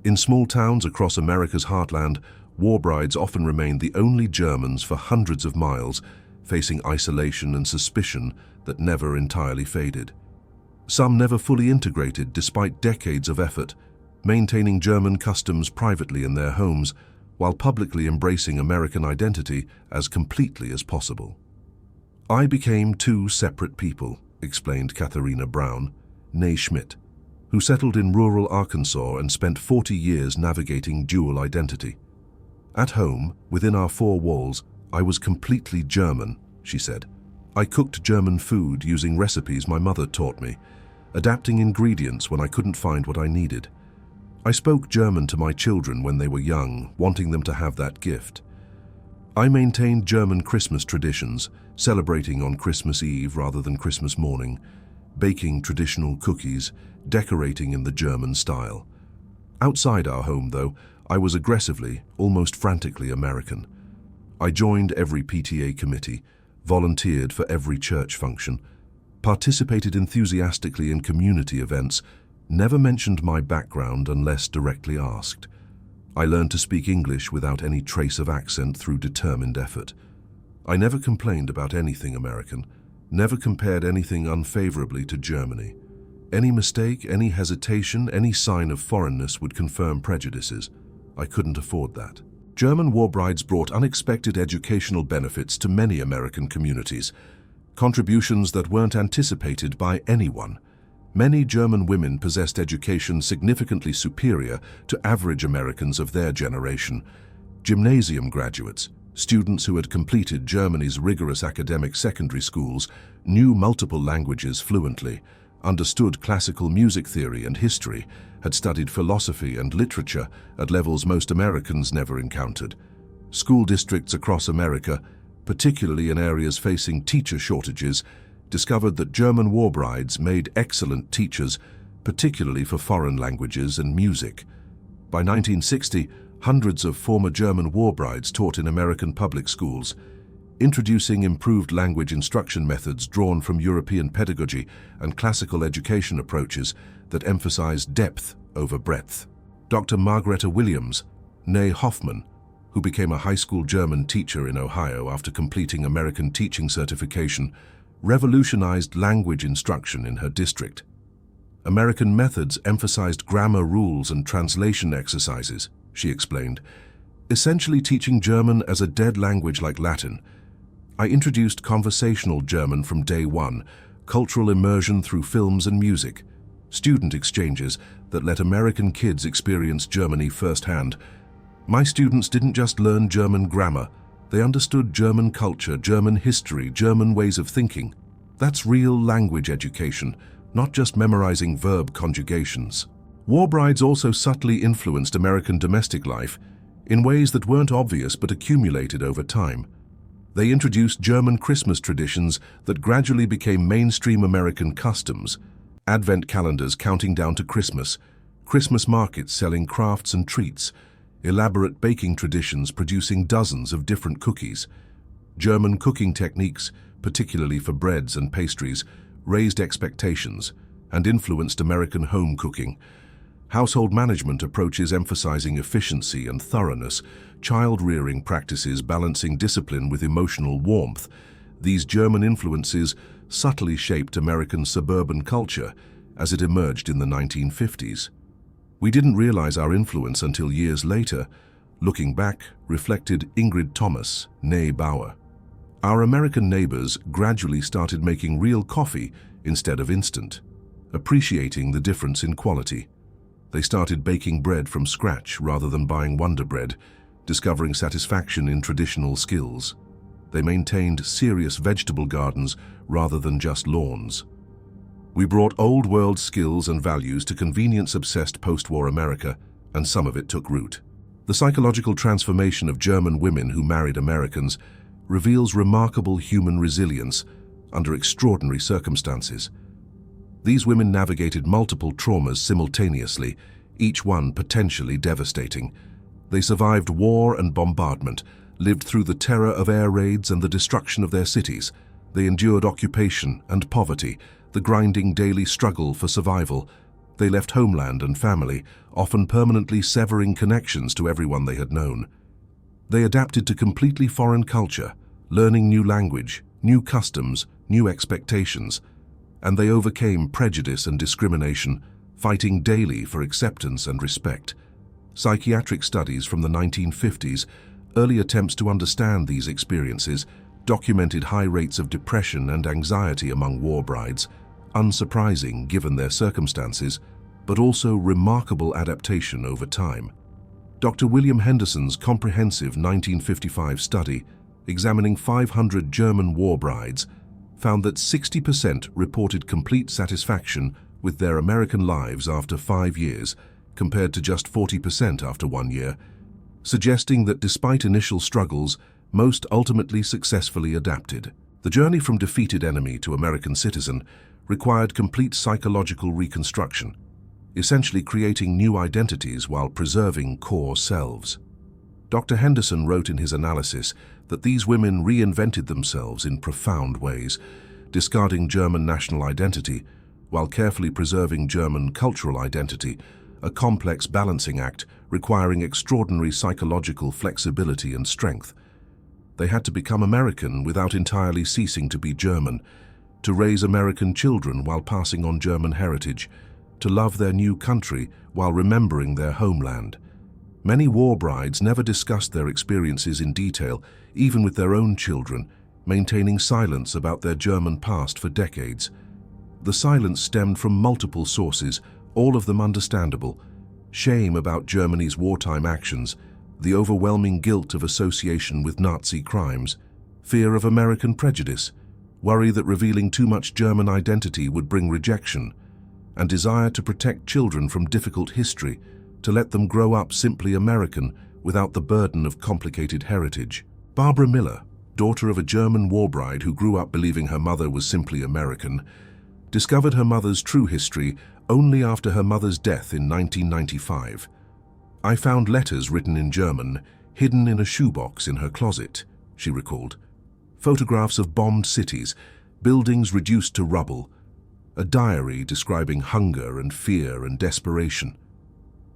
In small towns across America's heartland, war brides often remained the only Germans for hundreds of miles, facing isolation and suspicion that never entirely faded. Some never fully integrated despite decades of effort, maintaining German customs privately in their homes while publicly embracing American identity as completely as possible. I became two separate people, explained Katharina Brown, née Schmidt, who settled in rural Arkansas and spent 40 years navigating dual identity. At home, within our four walls, I was completely German, she said. I cooked German food using recipes my mother taught me, adapting ingredients when I couldn't find what I needed. I spoke German to my children when they were young, wanting them to have that gift. I maintained German Christmas traditions, celebrating on Christmas Eve rather than Christmas morning, baking traditional cookies, decorating in the German style. Outside our home, though, I was aggressively, almost frantically American. I joined every PTA committee, volunteered for every church function, participated enthusiastically in community events, never mentioned my background unless directly asked. I learned to speak English without any trace of accent through determined effort. I never complained about anything American, never compared anything unfavorably to Germany. Any mistake, any hesitation, any sign of foreignness would confirm prejudices. I couldn't afford that. German war brides brought unexpected educational benefits to many American communities, contributions that weren't anticipated by anyone. Many German women possessed education significantly superior to average Americans of their generation. Gymnasium graduates, students who had completed Germany's rigorous academic secondary schools, knew multiple languages fluently, understood classical music theory and history, had studied philosophy and literature at levels most Americans never encountered. School districts across America, particularly in areas facing teacher shortages, discovered that German war brides made excellent teachers, particularly for foreign languages and music. By 1960, hundreds of former German war brides taught in American public schools, introducing improved language instruction methods drawn from European pedagogy and classical education approaches that emphasized depth over breadth. Dr. Margareta Williams, née Hoffman, who became a high school German teacher in Ohio after completing American teaching certification, revolutionized language instruction in her district. American methods emphasized grammar rules and translation exercises, she explained, essentially teaching German as a dead language like Latin. I introduced conversational German from day one, cultural immersion through films and music, student exchanges that let American kids experience Germany firsthand. My students didn't just learn German grammar, they understood German culture, German history, German ways of thinking. That's real language education, not just memorizing verb conjugations. War brides also subtly influenced American domestic life, in ways that weren't obvious but accumulated over time. They introduced German Christmas traditions that gradually became mainstream American customs: Advent calendars counting down to Christmas, Christmas markets selling crafts and treats, elaborate baking traditions producing dozens of different cookies. German cooking techniques, particularly for breads and pastries, raised expectations and influenced American home cooking. Household management approaches emphasizing efficiency and thoroughness, child-rearing practices balancing discipline with emotional warmth. These German influences subtly shaped American suburban culture as it emerged in the 1950s. We didn't realize our influence until years later. Looking back, reflected Ingrid Thomas, née Bauer. Our American neighbors gradually started making real coffee instead of instant, appreciating the difference in quality. They started baking bread from scratch rather than buying Wonder Bread, discovering satisfaction in traditional skills. They maintained serious vegetable gardens rather than just lawns. We brought old world skills and values to convenience-obsessed post-war America, and some of it took root. The psychological transformation of German women who married Americans reveals remarkable human resilience under extraordinary circumstances. These women navigated multiple traumas simultaneously, each one potentially devastating. They survived war and bombardment, lived through the terror of air raids and the destruction of their cities. They endured occupation and poverty, the grinding daily struggle for survival. They left homeland and family, often permanently severing connections to everyone they had known. They adapted to completely foreign culture, learning new language, new customs, new expectations, and they overcame prejudice and discrimination, fighting daily for acceptance and respect. Psychiatric studies from the 1950s, early attempts to understand these experiences, documented high rates of depression and anxiety among war brides, unsurprising given their circumstances, but also remarkable adaptation over time. Dr. William Henderson's comprehensive 1955 study, examining 500 German war brides, found that 60% reported complete satisfaction with their American lives after 5 years, compared to just 40% after 1 year, suggesting that despite initial struggles, most ultimately successfully adapted. The journey from defeated enemy to American citizen required complete psychological reconstruction, essentially creating new identities while preserving core selves. Dr. Henderson wrote in his analysis that these women reinvented themselves in profound ways, discarding German national identity while carefully preserving German cultural identity, a complex balancing act requiring extraordinary psychological flexibility and strength. They had to become American without entirely ceasing to be German, to raise American children while passing on German heritage, to love their new country while remembering their homeland. Many war brides never discussed their experiences in detail, even with their own children, maintaining silence about their German past for decades. The silence stemmed from multiple sources, all of them understandable: shame about Germany's wartime actions, the overwhelming guilt of association with Nazi crimes, fear of American prejudice, worry that revealing too much German identity would bring rejection, and desire to protect children from difficult history, to let them grow up simply American without the burden of complicated heritage. Barbara Miller, daughter of a German war bride who grew up believing her mother was simply American, discovered her mother's true history only after her mother's death in 1995. "I found letters written in German, hidden in a shoebox in her closet," she recalled. Photographs of bombed cities, buildings reduced to rubble, a diary describing hunger and fear and desperation.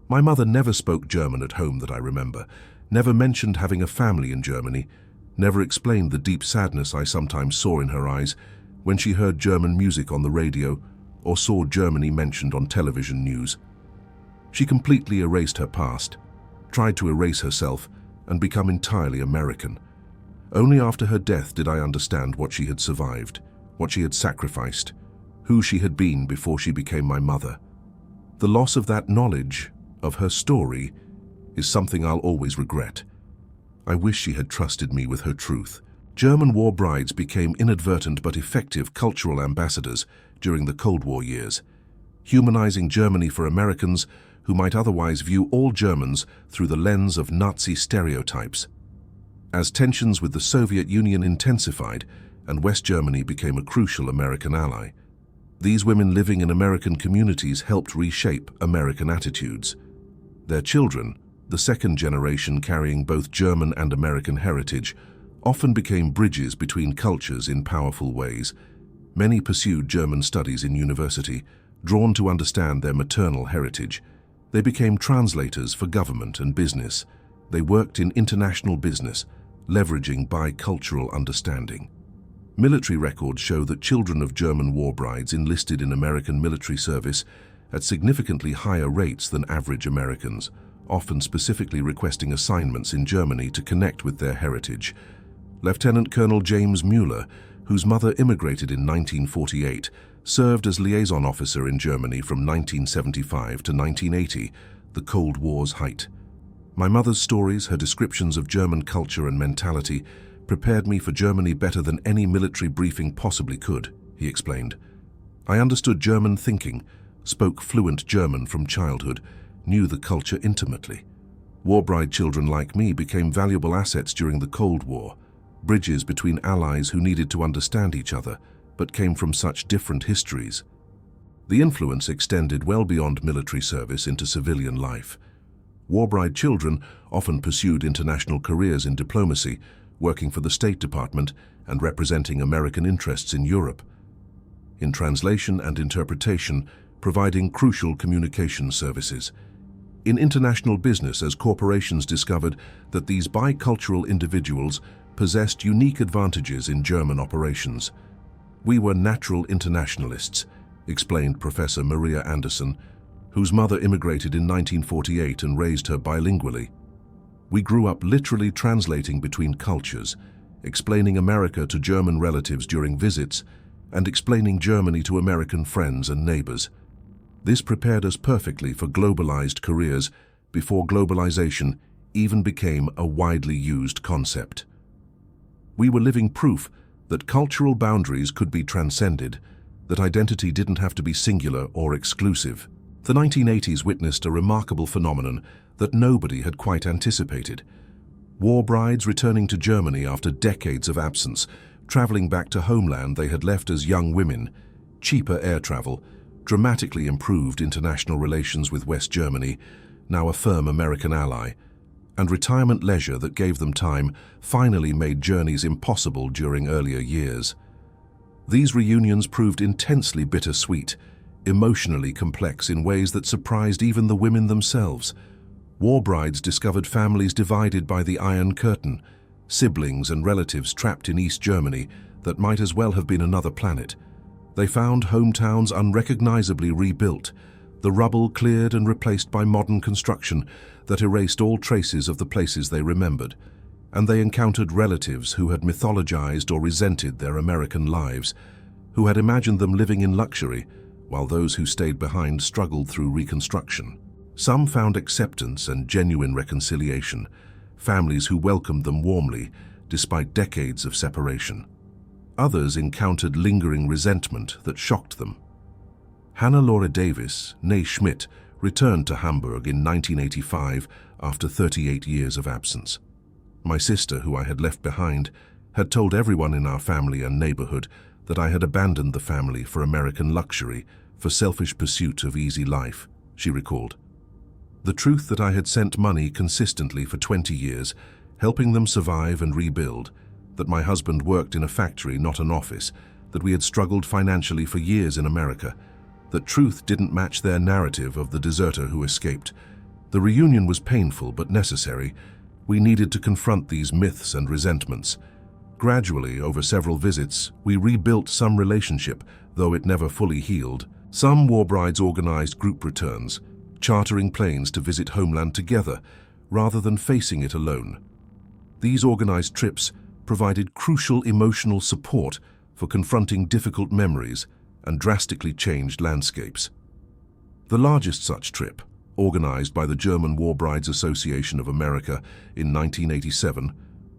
"My mother never spoke German at home that I remember, never mentioned having a family in Germany, never explained the deep sadness I sometimes saw in her eyes when she heard German music on the radio or saw Germany mentioned on television news. She completely erased her past, tried to erase herself, and become entirely American. Only after her death did I understand what she had survived, what she had sacrificed, who she had been before she became my mother. The loss of that knowledge, of her story, is something I'll always regret. I wish she had trusted me with her truth." German war brides became inadvertent but effective cultural ambassadors during the Cold War years, humanizing Germany for Americans who might otherwise view all Germans through the lens of Nazi stereotypes. As tensions with the Soviet Union intensified and West Germany became a crucial American ally, these women living in American communities helped reshape American attitudes. Their children, the second generation carrying both German and American heritage, often became bridges between cultures in powerful ways. Many pursued German studies in university, drawn to understand their maternal heritage. They became translators for government and business. They worked in international business, leveraging bicultural understanding. Military records show that children of German war brides enlisted in American military service at significantly higher rates than average Americans, often specifically requesting assignments in Germany to connect with their heritage. Lieutenant Colonel James Mueller, whose mother immigrated in 1948, served as liaison officer in Germany from 1975 to 1980, the Cold War's height. My mother's stories, her descriptions of German culture and mentality, prepared me for Germany better than any military briefing possibly could, he explained. I understood German thinking, spoke fluent German from childhood, knew the culture intimately. War bride children like me became valuable assets during the Cold War, bridges between allies who needed to understand each other, but came from such different histories. The influence extended well beyond military service into civilian life. War bride children often pursued international careers in diplomacy, working for the State Department and representing American interests in Europe. In translation and interpretation, providing crucial communication services. In international business, as corporations discovered that these bicultural individuals possessed unique advantages in German operations. We were natural internationalists, explained Professor Maria Anderson, whose mother immigrated in 1948 and raised her bilingually. We grew up literally translating between cultures, explaining America to German relatives during visits, and explaining Germany to American friends and neighbors. This prepared us perfectly for globalized careers before globalization even became a widely used concept. We were living proof that cultural boundaries could be transcended, that identity didn't have to be singular or exclusive. The 1980s witnessed a remarkable phenomenon that nobody had quite anticipated. War brides returning to Germany after decades of absence, traveling back to homeland they had left as young women, cheaper air travel, dramatically improved international relations with West Germany, now a firm American ally, and retirement leisure that gave them time finally made journeys impossible during earlier years. These reunions proved intensely bittersweet, emotionally complex in ways that surprised even the women themselves. War brides discovered families divided by the Iron Curtain, siblings and relatives trapped in East Germany that might as well have been another planet. They found hometowns unrecognizably rebuilt, the rubble cleared and replaced by modern construction that erased all traces of the places they remembered, and they encountered relatives who had mythologized or resented their American lives, who had imagined them living in luxury, while those who stayed behind struggled through reconstruction. Some found acceptance and genuine reconciliation, families who welcomed them warmly despite decades of separation. Others encountered lingering resentment that shocked them. Hannah Laura Davis, née Schmidt, returned to Hamburg in 1985 after 38 years of absence. My sister, who I had left behind, had told everyone in our family and neighborhood that I had abandoned the family for American luxury, for selfish pursuit of easy life, she recalled. The truth that I had sent money consistently for 20 years, helping them survive and rebuild, that my husband worked in a factory, not an office, that we had struggled financially for years in America, that truth didn't match their narrative of the deserter who escaped. The reunion was painful but necessary. We needed to confront these myths and resentments. Gradually, over several visits, we rebuilt some relationship, though it never fully healed. Some war brides organized group returns, chartering planes to visit homeland together, rather than facing it alone. These organized trips provided crucial emotional support for confronting difficult memories and drastically changed landscapes. The largest such trip, organized by the German War Brides Association of America in 1987,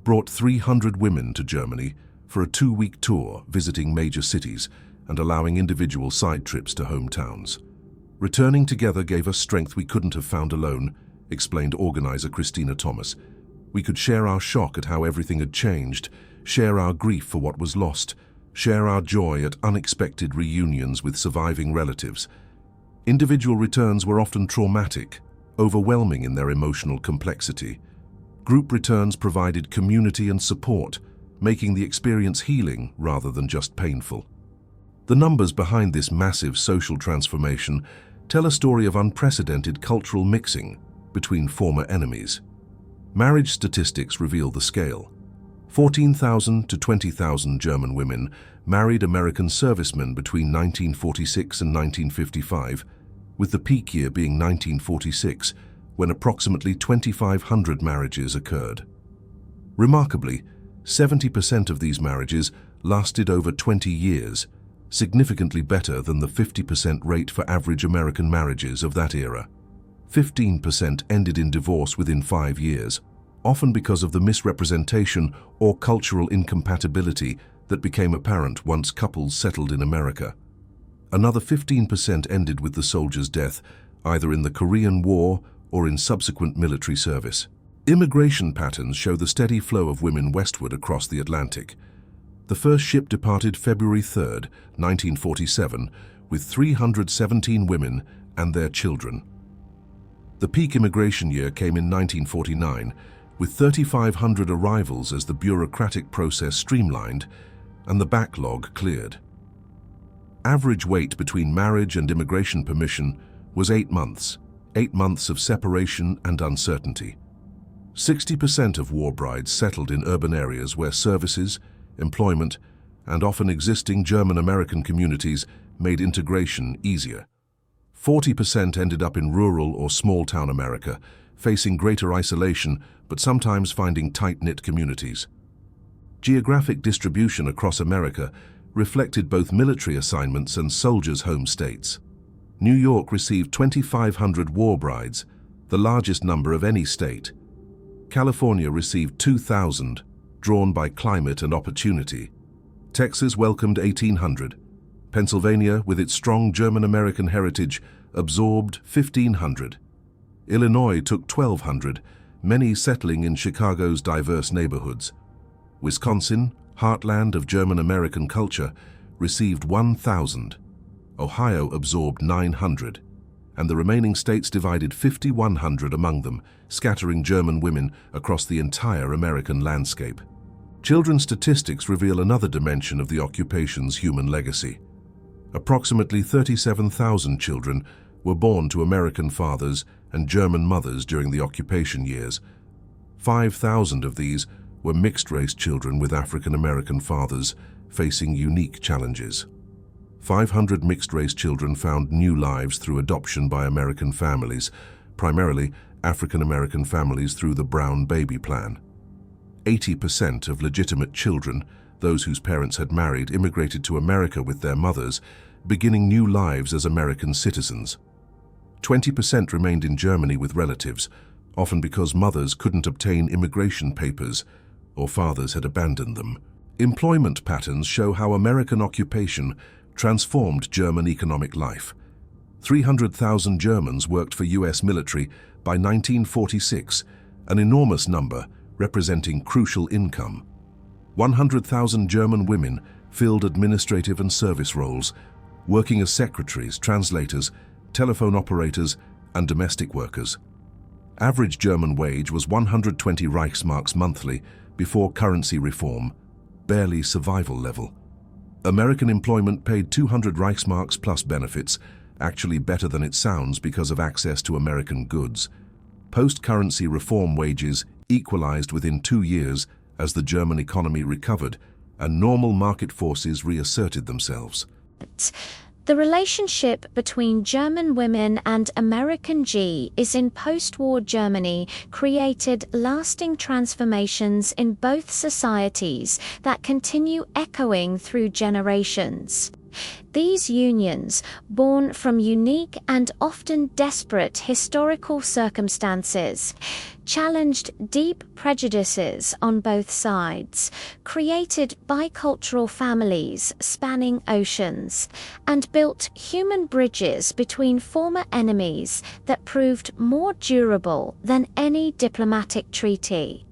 brought 300 women to Germany for a 2-week tour visiting major cities and allowing individual side trips to hometowns. Returning together gave us strength we couldn't have found alone, explained organizer Christina Thomas. We could share our shock at how everything had changed, share our grief for what was lost, share our joy at unexpected reunions with surviving relatives. Individual returns were often traumatic, overwhelming in their emotional complexity. Group returns provided community and support, making the experience healing rather than just painful. The numbers behind this massive social transformation tell a story of unprecedented cultural mixing between former enemies. Marriage statistics reveal the scale. 14,000 to 20,000 German women married American servicemen between 1946 and 1955, with the peak year being 1946, when approximately 2,500 marriages occurred. Remarkably, 70% of these marriages lasted over 20 years, significantly better than the 50% rate for average American marriages of that era. 15% ended in divorce within 5 years, often because of the misrepresentation or cultural incompatibility that became apparent once couples settled in America. Another 15% ended with the soldier's death, either in the Korean War or in subsequent military service. Immigration patterns show the steady flow of women westward across the Atlantic. The first ship departed February 3, 1947, with 317 women and their children. The peak immigration year came in 1949, with 3,500 arrivals as the bureaucratic process streamlined and the backlog cleared. Average wait between marriage and immigration permission was 8 months, 8 months of separation and uncertainty. 60% of war brides settled in urban areas where services, employment, and often existing German-American communities made integration easier. 40% ended up in rural or small-town America, facing greater isolation but sometimes finding tight-knit communities. Geographic distribution across America reflected both military assignments and soldiers' home states. New York received 2,500 war brides, the largest number of any state. California received 2,000, drawn by climate and opportunity. Texas welcomed 1,800. Pennsylvania, with its strong German-American heritage, absorbed 1,500. Illinois took 1,200, many settling in Chicago's diverse neighborhoods. Wisconsin, heartland of German-American culture, received 1,000. Ohio absorbed 900, and the remaining states divided 5,100 among them, scattering German women across the entire American landscape. Children's statistics reveal another dimension of the occupation's human legacy. Approximately 37,000 children were born to American fathers and German mothers during the occupation years. 5,000 of these were mixed-race children with African-American fathers, facing unique challenges. 500 mixed-race children found new lives through adoption by American families, primarily African-American families through the Brown Baby Plan. 80% of legitimate children, those whose parents had married, immigrated to America with their mothers, beginning new lives as American citizens. 20% remained in Germany with relatives, often because mothers couldn't obtain immigration papers or fathers had abandoned them. Employment patterns show how American occupation transformed German economic life. 300,000 Germans worked for U.S. military by 1946, an enormous number representing crucial income. 100,000 German women filled administrative and service roles, working as secretaries, translators, telephone operators, and domestic workers. Average German wage was 120 Reichsmarks monthly before currency reform, barely survival level. American employment paid 200 Reichsmarks plus benefits, actually better than it sounds because of access to American goods. Post-currency reform wages equalized within 2 years as the German economy recovered and normal market forces reasserted themselves. The relationship between German women and American Gs in post-war Germany created lasting transformations in both societies that continue echoing through generations. These unions, born from unique and often desperate historical circumstances, challenged deep prejudices on both sides, created bicultural families spanning oceans, and built human bridges between former enemies that proved more durable than any diplomatic treaty.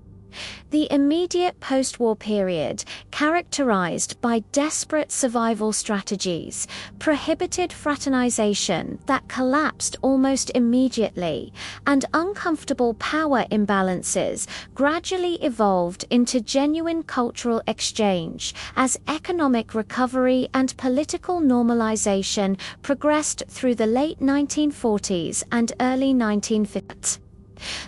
The immediate post-war period, characterized by desperate survival strategies, prohibited fraternization that collapsed almost immediately, and uncomfortable power imbalances gradually evolved into genuine cultural exchange as economic recovery and political normalization progressed through the late 1940s and early 1950s.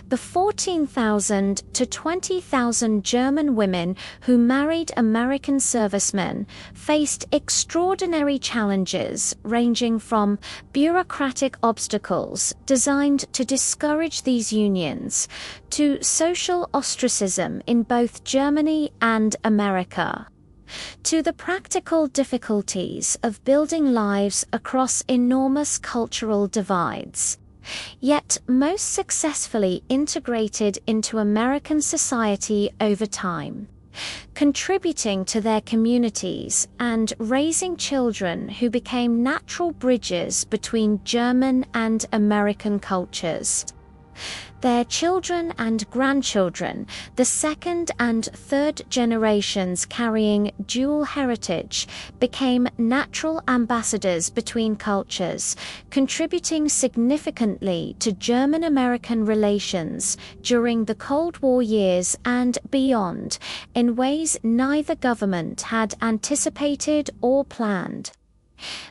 The 14,000 to 20,000 German women who married American servicemen faced extraordinary challenges ranging from bureaucratic obstacles designed to discourage these unions to social ostracism in both Germany and America, to the practical difficulties of building lives across enormous cultural divides, yet most successfully integrated into American society over time, contributing to their communities and raising children who became natural bridges between German and American cultures. Their children and grandchildren, the second and third generations carrying dual heritage, became natural ambassadors between cultures, contributing significantly to German-American relations during the Cold War years and beyond, in ways neither government had anticipated or planned.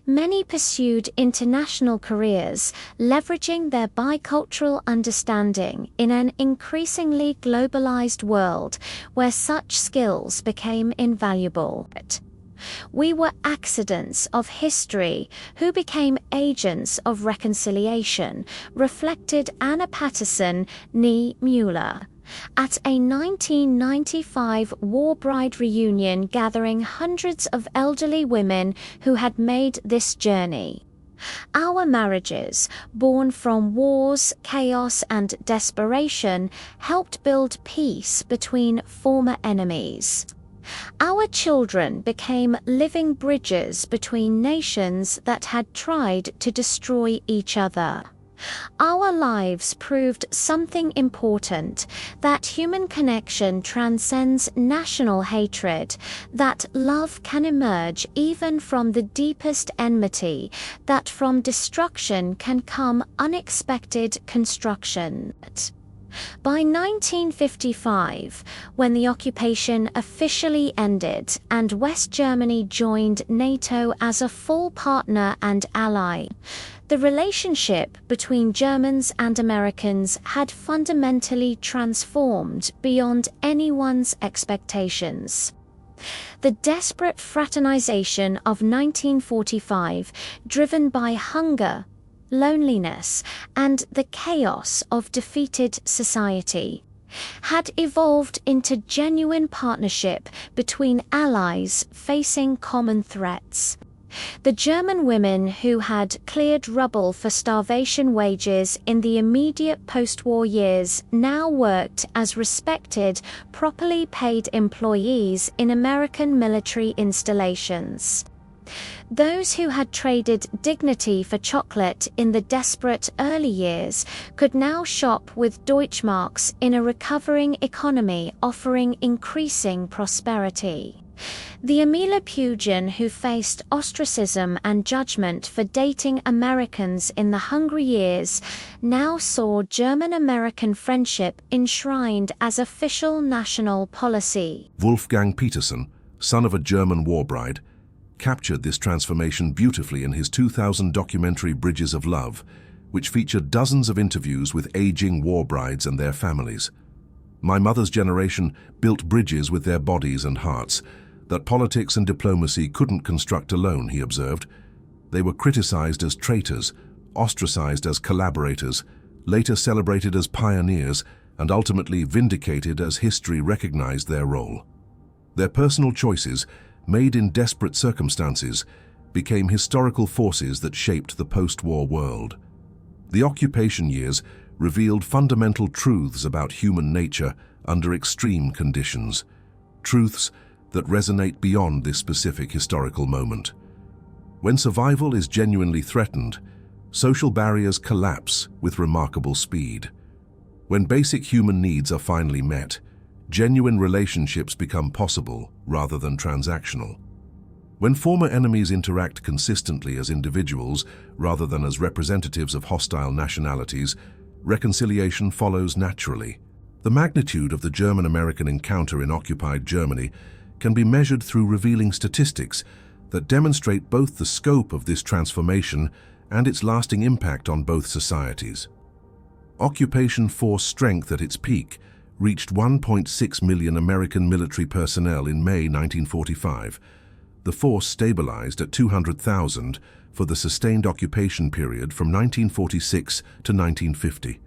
Many pursued international careers, leveraging their bicultural understanding in an increasingly globalized world where such skills became invaluable. We were accidents of history who became agents of reconciliation, reflected Anna Patterson nee Mueller at a 1995 war bride reunion gathering hundreds of elderly women who had made this journey. Our marriages, born from wars, chaos, and desperation, helped build peace between former enemies. Our children became living bridges between nations that had tried to destroy each other. Our lives proved something important, that human connection transcends national hatred, that love can emerge even from the deepest enmity, that from destruction can come unexpected construction. By 1955, when the occupation officially ended and West Germany joined NATO as a full partner and ally, the relationship between Germans and Americans had fundamentally transformed beyond anyone's expectations. The desperate fraternization of 1945, driven by hunger, loneliness, and the chaos of defeated society, had evolved into genuine partnership between allies facing common threats. The German women who had cleared rubble for starvation wages in the immediate post-war years now worked as respected, properly paid employees in American military installations. Those who had traded dignity for chocolate in the desperate early years could now shop with Deutschmarks in a recovering economy offering increasing prosperity. The Emila Pugin who faced ostracism and judgment for dating Americans in the hungry years now saw German-American friendship enshrined as official national policy. Wolfgang Petersen, son of a German war bride, captured this transformation beautifully in his 2000 documentary Bridges of Love, which featured dozens of interviews with aging war brides and their families. My mother's generation built bridges with their bodies and hearts that politics and diplomacy couldn't construct alone, he observed. They were criticized as traitors, ostracized as collaborators, later celebrated as pioneers, and ultimately vindicated as history recognized their role. Their personal choices, made in desperate circumstances, became historical forces that shaped the post-war world. The occupation years revealed fundamental truths about human nature under extreme conditions, truths that resonate beyond this specific historical moment. When survival is genuinely threatened, social barriers collapse with remarkable speed. When basic human needs are finally met, genuine relationships become possible rather than transactional. When former enemies interact consistently as individuals rather than as representatives of hostile nationalities, reconciliation follows naturally. The magnitude of the German-American encounter in occupied Germany can be measured through revealing statistics that demonstrate both the scope of this transformation and its lasting impact on both societies. Occupation force strength at its peak reached 1.6 million American military personnel in May 1945. The force stabilized at 200,000 for the sustained occupation period from 1946 to 1950.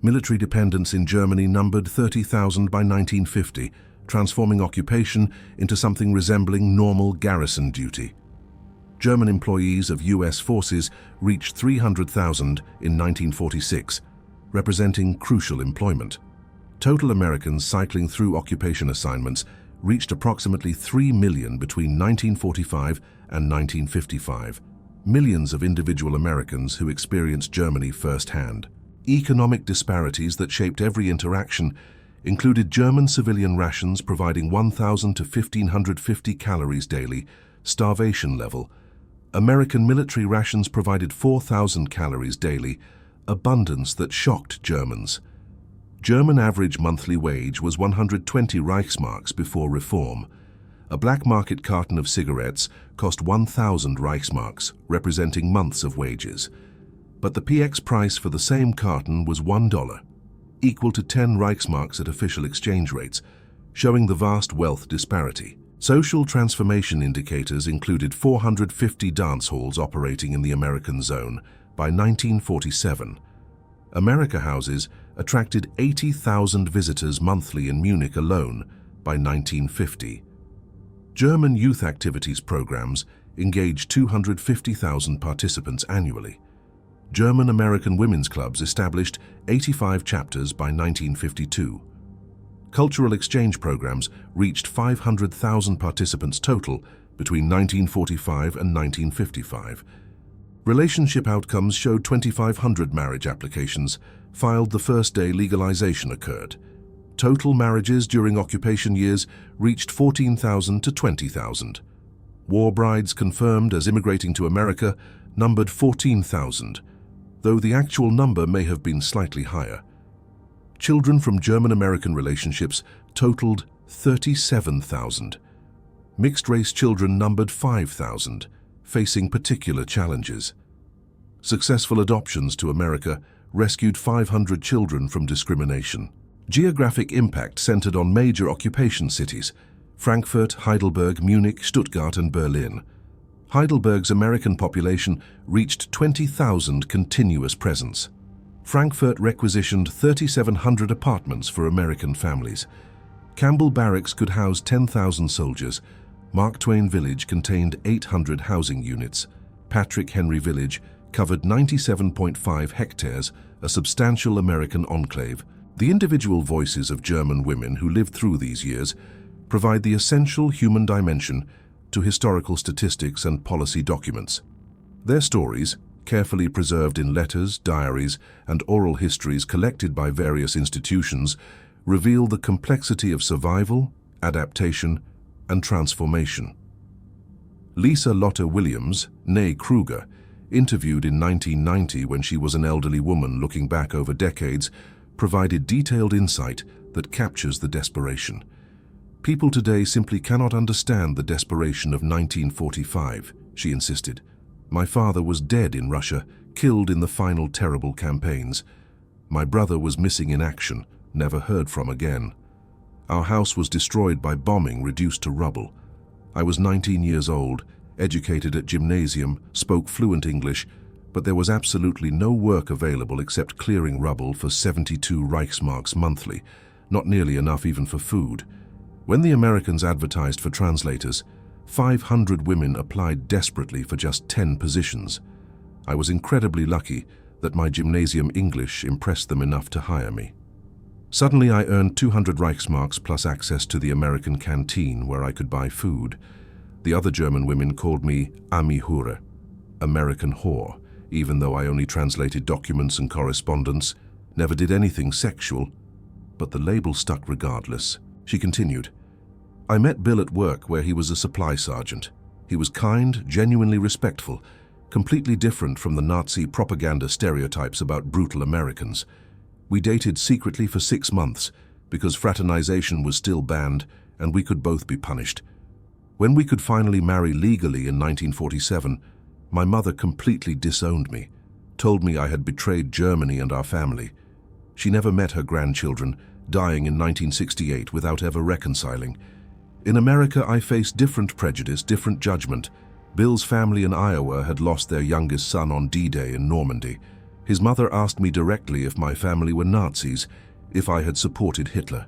Military dependents in Germany numbered 30,000 by 1950, transforming occupation into something resembling normal garrison duty. German employees of US forces reached 300,000 in 1946, representing crucial employment. Total Americans cycling through occupation assignments reached approximately 3 million between 1945 and 1955, millions of individual Americans who experienced Germany firsthand. Economic disparities that shaped every interaction included German civilian rations providing 1,000 to 1,550 calories daily, starvation level. American military rations provided 4,000 calories daily, abundance that shocked Germans. German average monthly wage was 120 Reichsmarks before reform. A black market carton of cigarettes cost 1,000 Reichsmarks, representing months of wages. But the PX price for the same carton was $1, equal to 10 Reichsmarks at official exchange rates, showing the vast wealth disparity. Social transformation indicators included 450 dance halls operating in the American zone by 1947. America houses attracted 80,000 visitors monthly in Munich alone by 1950. German youth activities programs engaged 250,000 participants annually. German-American women's clubs established 85 chapters by 1952. Cultural exchange programs reached 500,000 participants total between 1945 and 1955. Relationship outcomes showed 2,500 marriage applications filed the first day legalization occurred. Total marriages during occupation years reached 14,000 to 20,000. War brides confirmed as immigrating to America numbered 14,000, though the actual number may have been slightly higher. Children from German-American relationships totaled 37,000. Mixed-race children numbered 5,000, facing particular challenges. Successful adoptions to America rescued 500 children from discrimination. Geographic impact centered on major occupation cities: Frankfurt, Heidelberg, Munich, Stuttgart, and Berlin. Heidelberg's American population reached 20,000 continuous presence. Frankfurt requisitioned 3,700 apartments for American families. Campbell Barracks could house 10,000 soldiers. Mark Twain Village contained 800 housing units. Patrick Henry Village covered 97.5 hectares, a substantial American enclave. The individual voices of German women who lived through these years provide the essential human dimension to historical statistics and policy documents. Their stories, carefully preserved in letters, diaries, and oral histories collected by various institutions, reveal the complexity of survival, adaptation, and transformation. Lisa Lotta Williams, née Kruger, interviewed in 1990 when she was an elderly woman looking back over decades, provided detailed insight that captures the desperation. People today simply cannot understand the desperation of 1945, she insisted. My father was dead in Russia, killed in the final terrible campaigns. My brother was missing in action, never heard from again. Our house was destroyed by bombing, reduced to rubble. I was 19 years old, educated at gymnasium, spoke fluent English, but there was absolutely no work available except clearing rubble for 72 Reichsmarks monthly, not nearly enough even for food. When the Americans advertised for translators, 500 women applied desperately for just 10 positions. I was incredibly lucky that my gymnasium English impressed them enough to hire me. Suddenly I earned 200 Reichsmarks plus access to the American canteen where I could buy food. The other German women called me Ami Hure, American whore, even though I only translated documents and correspondence, never did anything sexual. But the label stuck regardless. She continued, I met Bill at work where he was a supply sergeant. He was kind, genuinely respectful, completely different from the Nazi propaganda stereotypes about brutal Americans. We dated secretly for 6 months because fraternization was still banned and we could both be punished. When we could finally marry legally in 1947, my mother completely disowned me, told me I had betrayed Germany and our family. She never met her grandchildren, dying in 1968 without ever reconciling. In America, I faced different prejudice, different judgment. Bill's family in Iowa had lost their youngest son on D-Day in Normandy. His mother asked me directly if my family were Nazis, if I had supported Hitler.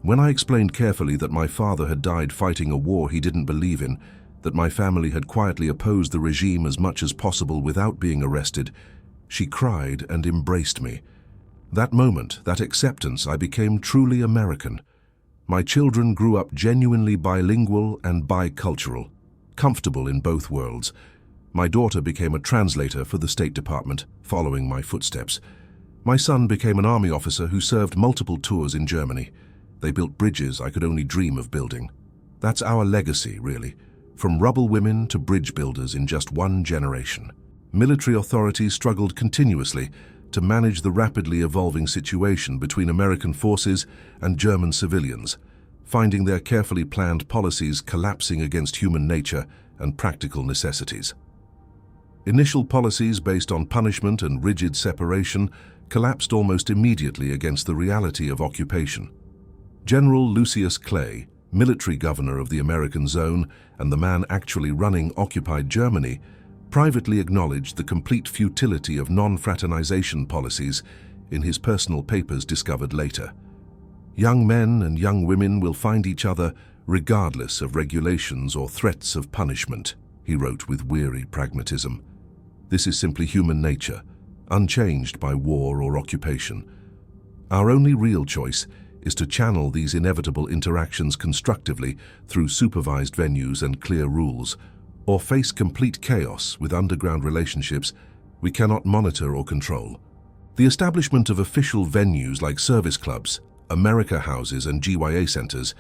When I explained carefully that my father had died fighting a war he didn't believe in, that my family had quietly opposed the regime as much as possible without being arrested, she cried and embraced me. That moment, that acceptance, I became truly American. My children grew up genuinely bilingual and bicultural, comfortable in both worlds. My daughter became a translator for the State Department, following my footsteps. My son became an army officer who served multiple tours in Germany. They built bridges I could only dream of building. That's our legacy, really, from rubble women to bridge builders in just one generation. Military authorities struggled continuously to manage the rapidly evolving situation between American forces and German civilians, finding their carefully planned policies collapsing against human nature and practical necessities. Initial policies based on punishment and rigid separation collapsed almost immediately against the reality of occupation. General Lucius Clay, military governor of the American zone and the man actually running occupied Germany, privately acknowledged the complete futility of non-fraternization policies in his personal papers discovered later. Young men and young women will find each other regardless of regulations or threats of punishment, he wrote with weary pragmatism. This is simply human nature, unchanged by war or occupation. Our only real choice is to channel these inevitable interactions constructively through supervised venues and clear rules, or face complete chaos with underground relationships we cannot monitor or control. The establishment of official venues like service clubs, America houses and GYA centers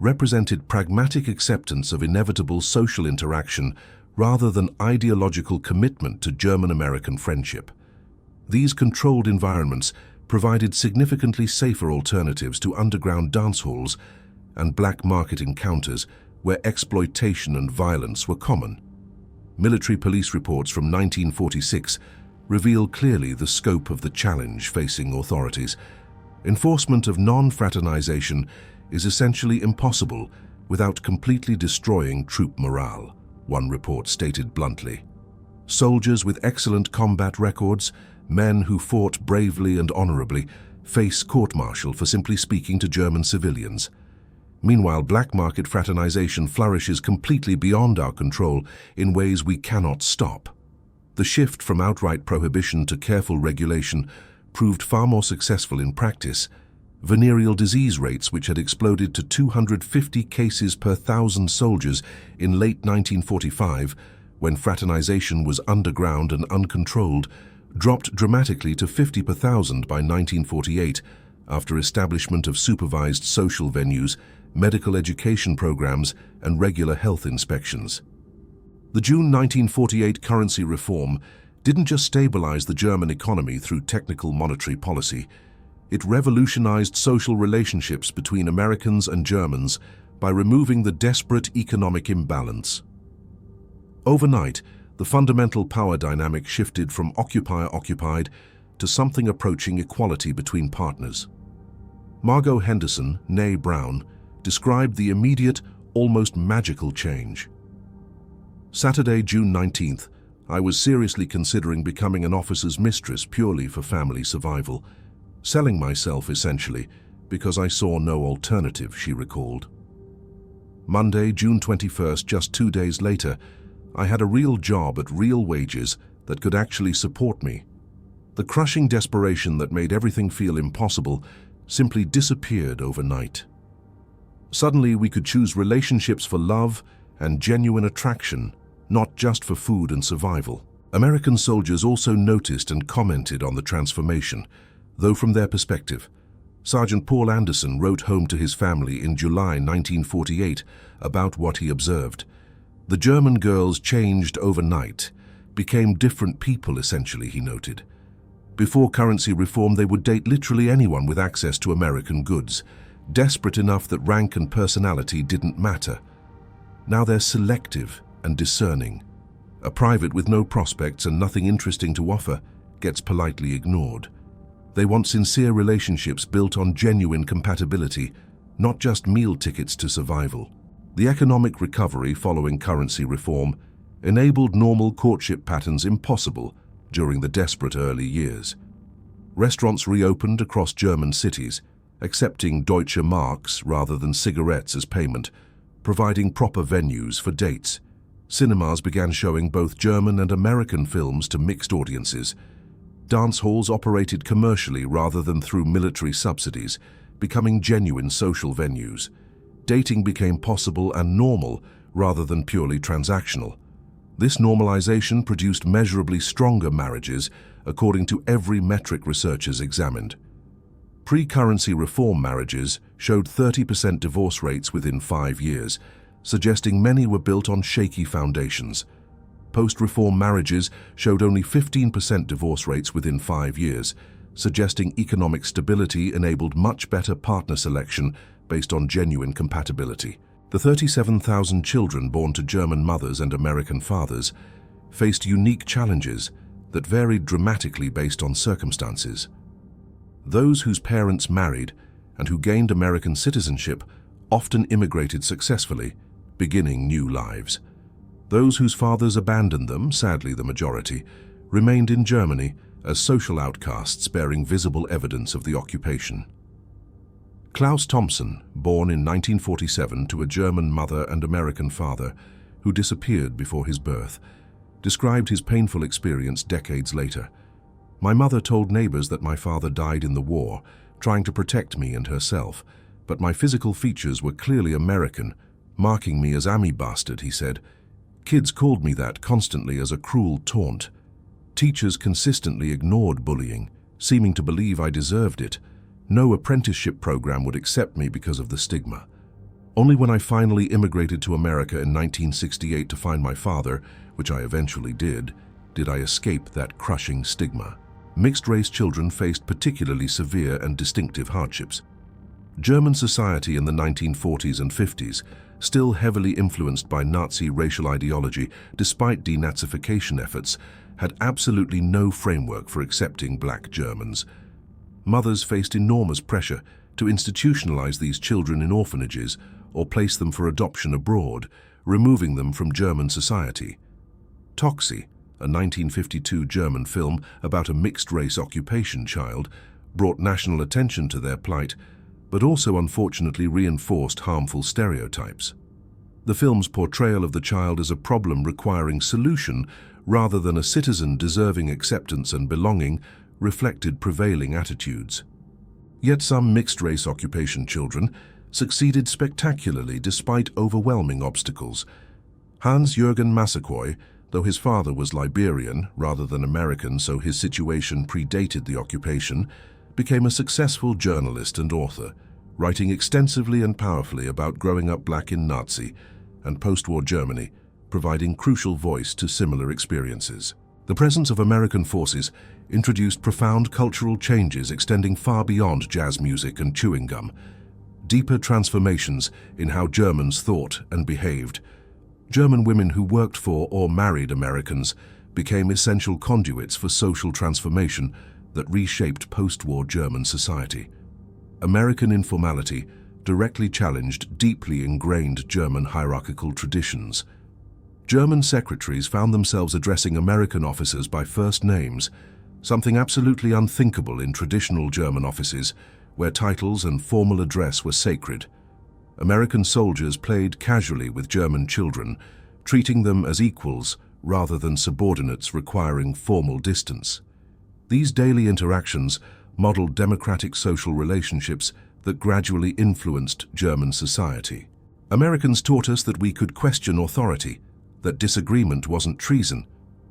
represented pragmatic acceptance of inevitable social interaction rather than ideological commitment to German-American friendship. These controlled environments provided significantly safer alternatives to underground dance halls and black market encounters where exploitation and violence were common. Military police reports from 1946 reveal clearly the scope of the challenge facing authorities. Enforcement of non-fraternization is essentially impossible without completely destroying troop morale, one report stated bluntly. Soldiers with excellent combat records, men who fought bravely and honorably, face court-martial for simply speaking to German civilians. Meanwhile, black market fraternization flourishes completely beyond our control in ways we cannot stop. The shift from outright prohibition to careful regulation proved far more successful in practice. Venereal disease rates, which had exploded to 250 cases per 1,000 soldiers in late 1945, when fraternization was underground and uncontrolled, dropped dramatically to 50 per 1,000 by 1948 after establishment of supervised social venues, medical education programs, and regular health inspections. The June 1948 currency reform didn't just stabilize the German economy through technical monetary policy. It revolutionized social relationships between Americans and Germans by removing the desperate economic imbalance. Overnight, the fundamental power dynamic shifted from occupier-occupied to something approaching equality between partners. Margot Henderson, née Brown, described the immediate, almost magical change. Saturday, June 19th, I was seriously considering becoming an officer's mistress purely for family survival, selling myself essentially because I saw no alternative, she recalled. Monday, June 21st, just 2 days later, I had a real job at real wages that could actually support me. The crushing desperation that made everything feel impossible simply disappeared overnight. Suddenly, we could choose relationships for love and genuine attraction, not just for food and survival. American soldiers also noticed and commented on the transformation, though from their perspective. Sergeant Paul Anderson wrote home to his family in July 1948 about what he observed. The German girls changed overnight, became different people essentially, he noted. Before currency reform, they would date literally anyone with access to American goods, desperate enough that rank and personality didn't matter. Now they're selective and discerning. A private with no prospects and nothing interesting to offer gets politely ignored. They want sincere relationships built on genuine compatibility, not just meal tickets to survival. The economic recovery following currency reform enabled normal courtship patterns impossible during the desperate early years. Restaurants reopened across German cities, accepting Deutsche Marks rather than cigarettes as payment, providing proper venues for dates. Cinemas began showing both German and American films to mixed audiences. Dance halls operated commercially rather than through military subsidies, becoming genuine social venues. Dating became possible and normal rather than purely transactional. This normalization produced measurably stronger marriages, according to every metric researchers examined. Pre-currency reform marriages showed 30% divorce rates within 5 years, suggesting many were built on shaky foundations. Post-reform marriages showed only 15% divorce rates within 5 years, suggesting economic stability enabled much better partner selection based on genuine compatibility. The 37,000 children born to German mothers and American fathers faced unique challenges that varied dramatically based on circumstances. Those whose parents married and who gained American citizenship often immigrated successfully, beginning new lives. Those whose fathers abandoned them, sadly the majority, remained in Germany as social outcasts bearing visible evidence of the occupation. Klaus Thompson, born in 1947 to a German mother and American father who disappeared before his birth, described his painful experience decades later. "My mother told neighbors that my father died in the war, trying to protect me and herself, but my physical features were clearly American, marking me as Ami bastard," he said. "Kids called me that constantly as a cruel taunt. Teachers consistently ignored bullying, seeming to believe I deserved it. No apprenticeship program would accept me because of the stigma. Only when I finally immigrated to America in 1968 to find my father, which I eventually did I escape that crushing stigma." Mixed-race children faced particularly severe and distinctive hardships. German society in the 1940s and 50s, still heavily influenced by Nazi racial ideology despite denazification efforts, had absolutely no framework for accepting black Germans. Mothers faced enormous pressure to institutionalize these children in orphanages or place them for adoption abroad, removing them from German society. Toxie, a 1952 German film about a mixed-race occupation child, brought national attention to their plight, but also unfortunately reinforced harmful stereotypes. The film's portrayal of the child as a problem requiring solution rather than a citizen deserving acceptance and belonging reflected prevailing attitudes. Yet some mixed-race occupation children succeeded spectacularly despite overwhelming obstacles. Hans-Jürgen Massaquoi, though his father was Liberian rather than American, so his situation predated the occupation, became a successful journalist and author, writing extensively and powerfully about growing up black in Nazi and post-war Germany, providing crucial voice to similar experiences. The presence of American forces introduced profound cultural changes extending far beyond jazz music and chewing gum, deeper transformations in how Germans thought and behaved. German women who worked for or married Americans became essential conduits for social transformation that reshaped post-war German society. American informality directly challenged deeply ingrained German hierarchical traditions. German secretaries found themselves addressing American officers by first names, something absolutely unthinkable in traditional German offices, where titles and formal address were sacred. American soldiers played casually with German children, treating them as equals rather than subordinates requiring formal distance. These daily interactions modeled democratic social relationships that gradually influenced German society. Americans taught us that we could question authority, that disagreement wasn't treason,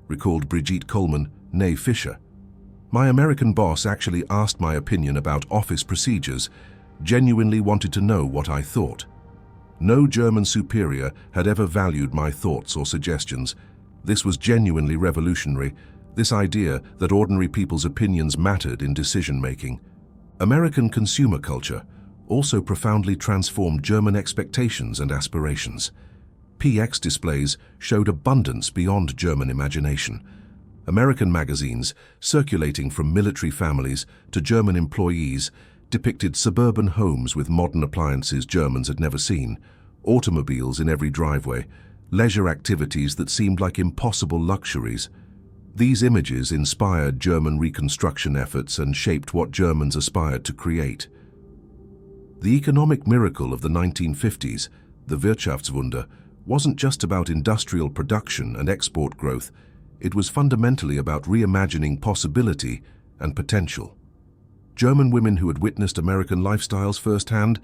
recalled Brigitte Coleman, née Fischer. My American boss actually asked my opinion about office procedures, genuinely wanted to know what I thought. No German superior had ever valued my thoughts or suggestions. This was genuinely revolutionary, this idea that ordinary people's opinions mattered in decision-making. American consumer culture also profoundly transformed German expectations and aspirations. PX displays showed abundance beyond German imagination. American magazines, circulating from military families to German employees, depicted suburban homes with modern appliances Germans had never seen, automobiles in every driveway, leisure activities that seemed like impossible luxuries. These images inspired German reconstruction efforts and shaped what Germans aspired to create. The economic miracle of the 1950s, the Wirtschaftswunder, wasn't just about industrial production and export growth. It was fundamentally about reimagining possibility and potential. German women who had witnessed American lifestyles firsthand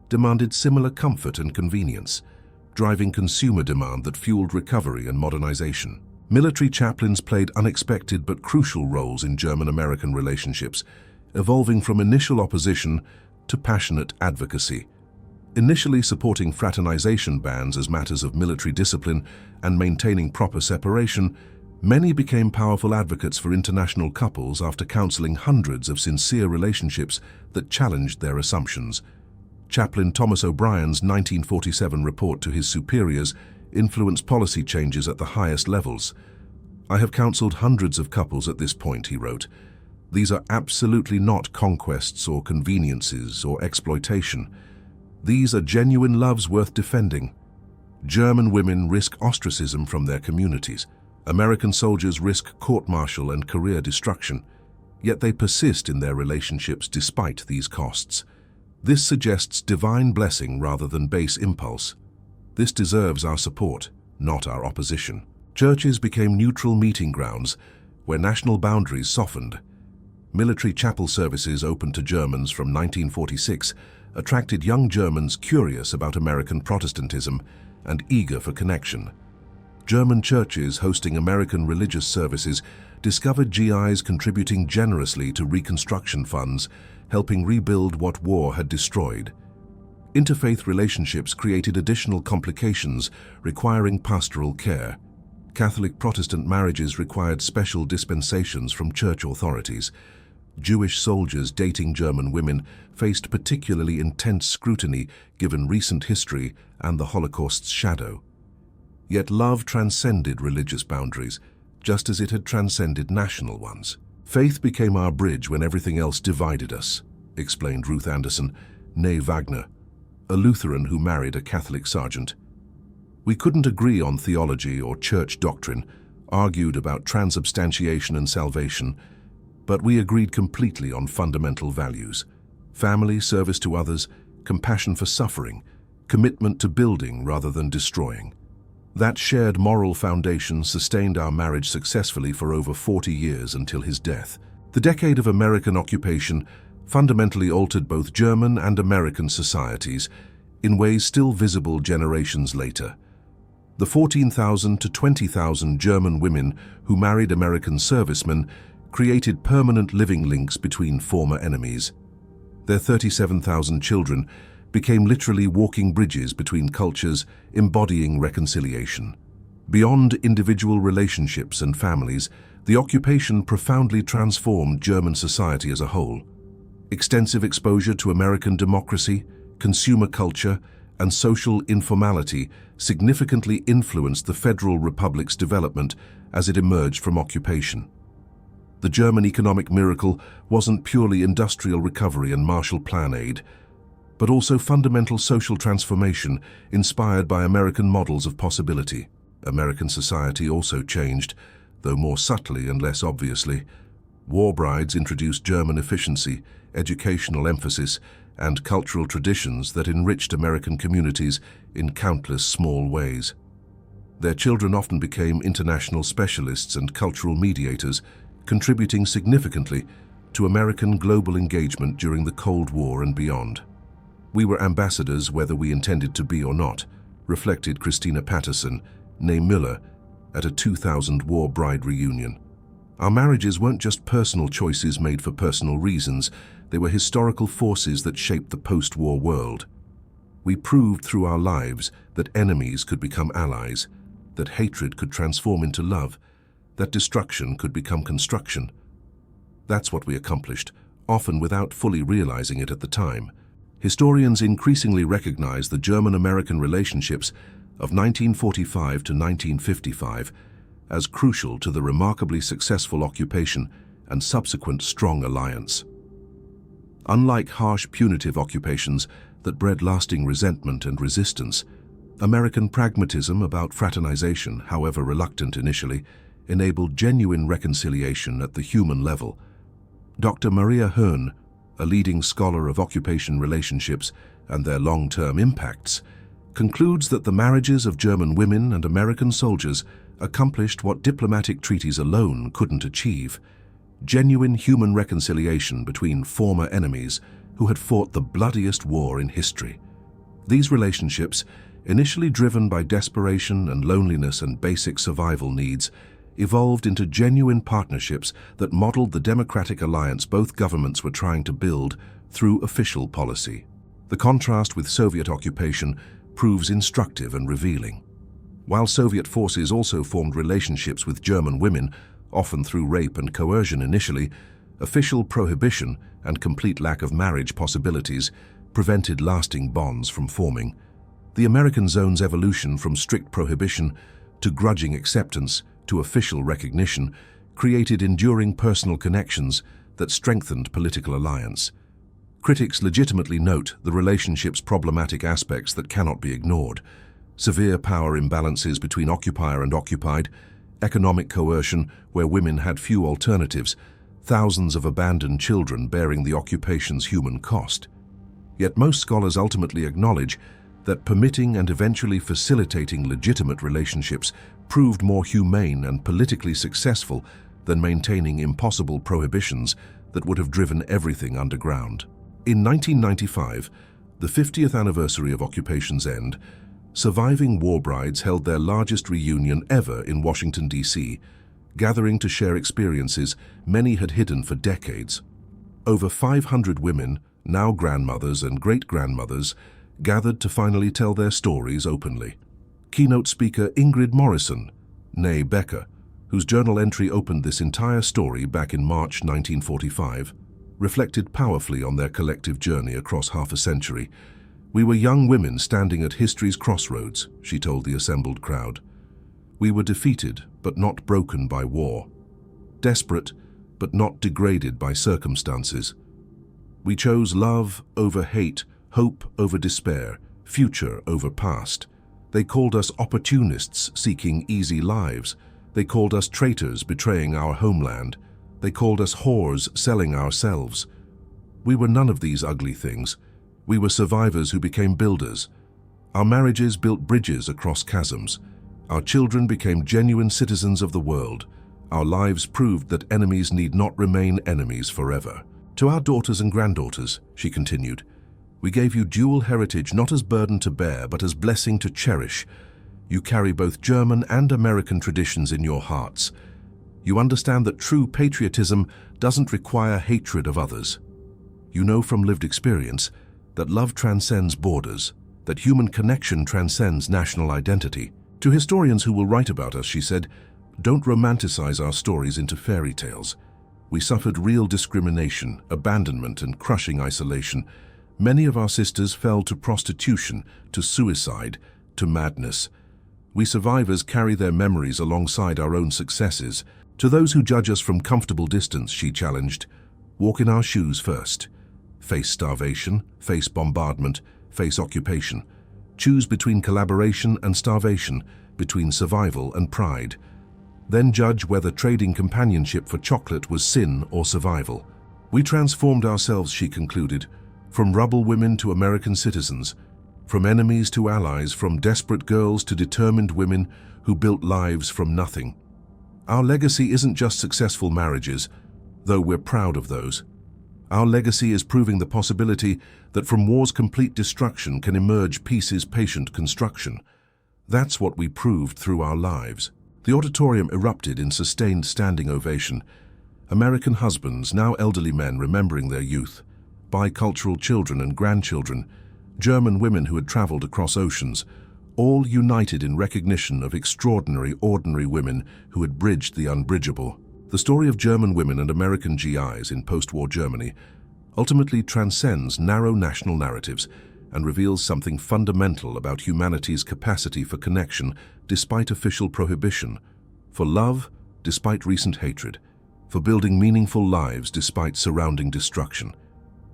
demanded similar comfort and convenience, driving consumer demand that fueled recovery and modernization. Military chaplains played unexpected but crucial roles in German-American relationships, evolving from initial opposition to passionate advocacy. Initially supporting fraternization bans as matters of military discipline and maintaining proper separation, many became powerful advocates for international couples after counseling hundreds of sincere relationships that challenged their assumptions. Chaplain Thomas O'Brien's 1947 report to his superiors influenced policy changes at the highest levels. "I have counseled hundreds of couples at this point," he wrote. "These are absolutely not conquests or conveniences or exploitation. These are genuine loves worth defending. German women risk ostracism from their communities. American soldiers risk court-martial and career destruction, yet they persist in their relationships despite these costs. This suggests divine blessing rather than base impulse. This deserves our support, not our opposition." Churches became neutral meeting grounds where national boundaries softened. Military chapel services opened to Germans from 1946 attracted young Germans curious about American Protestantism and eager for connection. German churches hosting American religious services discovered GIs contributing generously to reconstruction funds, helping rebuild what war had destroyed. Interfaith relationships created additional complications requiring pastoral care. Catholic-Protestant marriages required special dispensations from church authorities. Jewish soldiers dating German women faced particularly intense scrutiny given recent history and the Holocaust's shadow. Yet love transcended religious boundaries, just as it had transcended national ones. "Faith became our bridge when everything else divided us," explained Ruth Anderson, née Wagner, a Lutheran who married a Catholic sergeant. "We couldn't agree on theology or church doctrine, argued about transubstantiation and salvation, but we agreed completely on fundamental values: family, service to others, compassion for suffering, commitment to building rather than destroying. That shared moral foundation sustained our marriage successfully for over 40 years until his death." The decade of American occupation fundamentally altered both German and American societies in ways still visible generations later. The 14,000 to 20,000 German women who married American servicemen created permanent living links between former enemies. Their 37,000 children became literally walking bridges between cultures, embodying reconciliation. Beyond individual relationships and families, the occupation profoundly transformed German society as a whole. Extensive exposure to American democracy, consumer culture, and social informality significantly influenced the Federal Republic's development as it emerged from occupation. The German economic miracle wasn't purely industrial recovery and Marshall Plan aid, but also fundamental social transformation inspired by American models of possibility. American society also changed, though more subtly and less obviously. War brides introduced German efficiency, educational emphasis, and cultural traditions that enriched American communities in countless small ways. Their children often became international specialists and cultural mediators, contributing significantly to American global engagement during the Cold War and beyond. "We were ambassadors whether we intended to be or not," reflected Christina Patterson, née Miller, at a 2000 War Bride reunion. "Our marriages weren't just personal choices made for personal reasons, they were historical forces that shaped the post-war world. We proved through our lives that enemies could become allies, that hatred could transform into love, that destruction could become construction. That's what we accomplished, often without fully realizing it at the time." Historians increasingly recognize the German-American relationships of 1945 to 1955 as crucial to the remarkably successful occupation and subsequent strong alliance. Unlike harsh punitive occupations that bred lasting resentment and resistance, American pragmatism about fraternization, however reluctant initially, enabled genuine reconciliation at the human level. Dr. Maria Hearn, a leading scholar of occupation relationships and their long-term impacts, concludes that the marriages of German women and American soldiers accomplished what diplomatic treaties alone couldn't achieve: genuine human reconciliation between former enemies who had fought the bloodiest war in history. These relationships, initially driven by desperation and loneliness and basic survival needs, evolved into genuine partnerships that modeled the democratic alliance both governments were trying to build through official policy. The contrast with Soviet occupation proves instructive and revealing. While Soviet forces also formed relationships with German women, often through rape and coercion initially, official prohibition and complete lack of marriage possibilities prevented lasting bonds from forming. The American zone's evolution from strict prohibition to grudging acceptance to official recognition created enduring personal connections that strengthened political alliance. Critics legitimately note the relationship's problematic aspects that cannot be ignored: severe power imbalances between occupier and occupied, economic coercion where women had few alternatives, thousands of abandoned children bearing the occupation's human cost. Yet most scholars ultimately acknowledge that permitting and eventually facilitating legitimate relationships proved more humane and politically successful than maintaining impossible prohibitions that would have driven everything underground. In 1995, the 50th anniversary of occupation's end, surviving war brides held their largest reunion ever in Washington, D.C., gathering to share experiences many had hidden for decades. Over 500 women, now grandmothers and great-grandmothers, gathered to finally tell their stories openly. Keynote speaker Ingrid Morrison, née Becker, whose journal entry opened this entire story back in March 1945, reflected powerfully on their collective journey across half a century. "We were young women standing at history's crossroads," she told the assembled crowd. "We were defeated, but not broken by war. Desperate, but not degraded by circumstances. We chose love over hate, hope over despair, future over past. They called us opportunists seeking easy lives. They called us traitors betraying our homeland. They called us whores selling ourselves. We were none of these ugly things. We were survivors who became builders. Our marriages built bridges across chasms. Our children became genuine citizens of the world. Our lives proved that enemies need not remain enemies forever. To our daughters and granddaughters," she continued, "we gave you dual heritage not as burden to bear, but as blessing to cherish. You carry both German and American traditions in your hearts. You understand that true patriotism doesn't require hatred of others. You know from lived experience that love transcends borders, that human connection transcends national identity. To historians who will write about us," she said, "don't romanticize our stories into fairy tales. We suffered real discrimination, abandonment, and crushing isolation. Many of our sisters fell to prostitution, to suicide, to madness. We survivors carry their memories alongside our own successes. To those who judge us from comfortable distance," she challenged, "walk in our shoes first. Face starvation, face bombardment, face occupation. Choose between collaboration and starvation, between survival and pride. Then judge whether trading companionship for chocolate was sin or survival. We transformed ourselves," she concluded, From rebel women to American citizens, from enemies to allies, from desperate girls to determined women who built lives from nothing. Our legacy isn't just successful marriages, though we're proud of those. Our legacy is proving the possibility that from war's complete destruction can emerge peace's patient construction. That's what we proved through our lives. The auditorium erupted in sustained standing ovation. American husbands, now elderly men remembering their youth, bicultural children and grandchildren, German women who had traveled across oceans, all united in recognition of extraordinary, ordinary women who had bridged the unbridgeable. The story of German women and American GIs in post-war Germany ultimately transcends narrow national narratives and reveals something fundamental about humanity's capacity for connection despite official prohibition, for love despite recent hatred, for building meaningful lives despite surrounding destruction.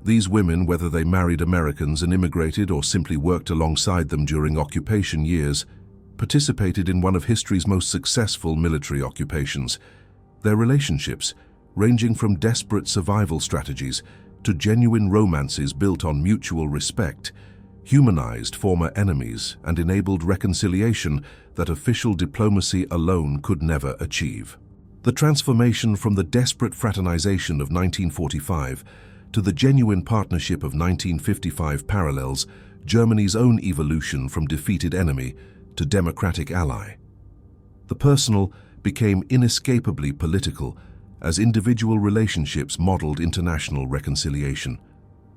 These women, whether they married Americans and immigrated or simply worked alongside them during occupation years, participated in one of history's most successful military occupations. Their relationships, ranging from desperate survival strategies to genuine romances built on mutual respect, humanized former enemies and enabled reconciliation that official diplomacy alone could never achieve. The transformation from the desperate fraternization of 1945 to the genuine partnership of 1955 parallels Germany's own evolution from defeated enemy to democratic ally. The personal became inescapably political as individual relationships modeled international reconciliation.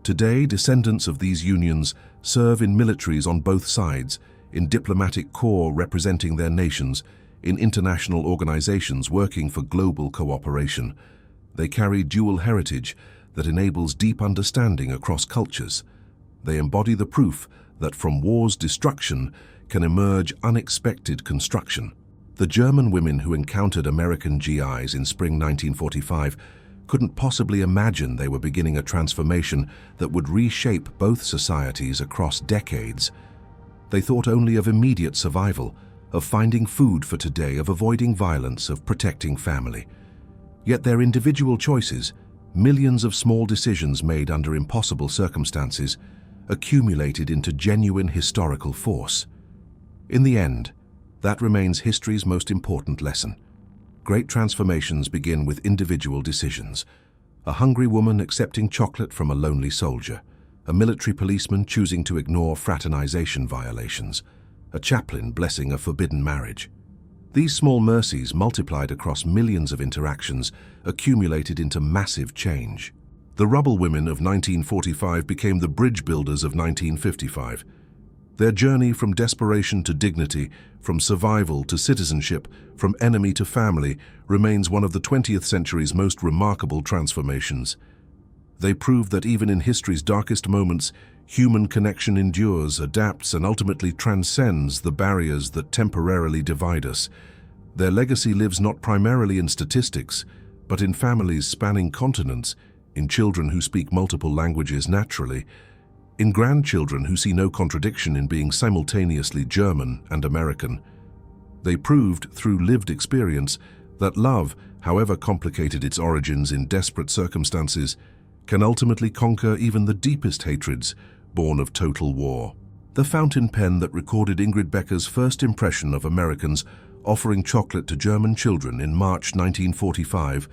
Today, descendants of these unions serve in militaries on both sides, in diplomatic corps representing their nations, in international organizations working for global cooperation. They carry dual heritage that enables deep understanding across cultures. They embody the proof that from war's destruction can emerge unexpected construction. The German women who encountered American GIs in spring 1945 couldn't possibly imagine they were beginning a transformation that would reshape both societies across decades. They thought only of immediate survival, of finding food for today, of avoiding violence, of protecting family. Yet their individual choices, millions of small decisions made under impossible circumstances, accumulated into genuine historical force. In the end, that remains history's most important lesson. Great transformations begin with individual decisions. A hungry woman accepting chocolate from a lonely soldier, a military policeman choosing to ignore fraternization violations, a chaplain blessing a forbidden marriage. These small mercies, multiplied across millions of interactions, accumulated into massive change. The rubble women of 1945 became the bridge builders of 1955. Their journey from desperation to dignity, from survival to citizenship, from enemy to family, remains one of the 20th century's most remarkable transformations. They prove that even in history's darkest moments, human connection endures, adapts, and ultimately transcends the barriers that temporarily divide us. Their legacy lives not primarily in statistics, but in families spanning continents, in children who speak multiple languages naturally, in grandchildren who see no contradiction in being simultaneously German and American. They proved through lived experience that love, however complicated its origins in desperate circumstances, can ultimately conquer even the deepest hatreds born of total war. The fountain pen that recorded Ingrid Becker's first impression of Americans offering chocolate to German children in March 1945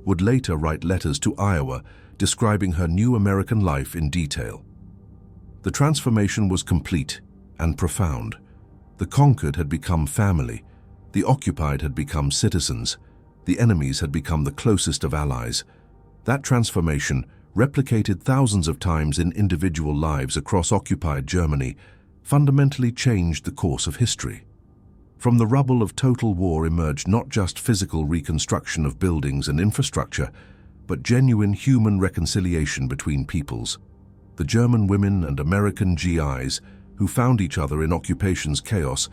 would later write letters to Iowa describing her new American life in detail. The transformation was complete and profound. The conquered had become family, the occupied had become citizens, the enemies had become the closest of allies. That transformation, replicated thousands of times in individual lives across occupied Germany, fundamentally changed the course of history. From the rubble of total war emerged not just physical reconstruction of buildings and infrastructure, but genuine human reconciliation between peoples. The German women and American GIs, who found each other in occupation's chaos,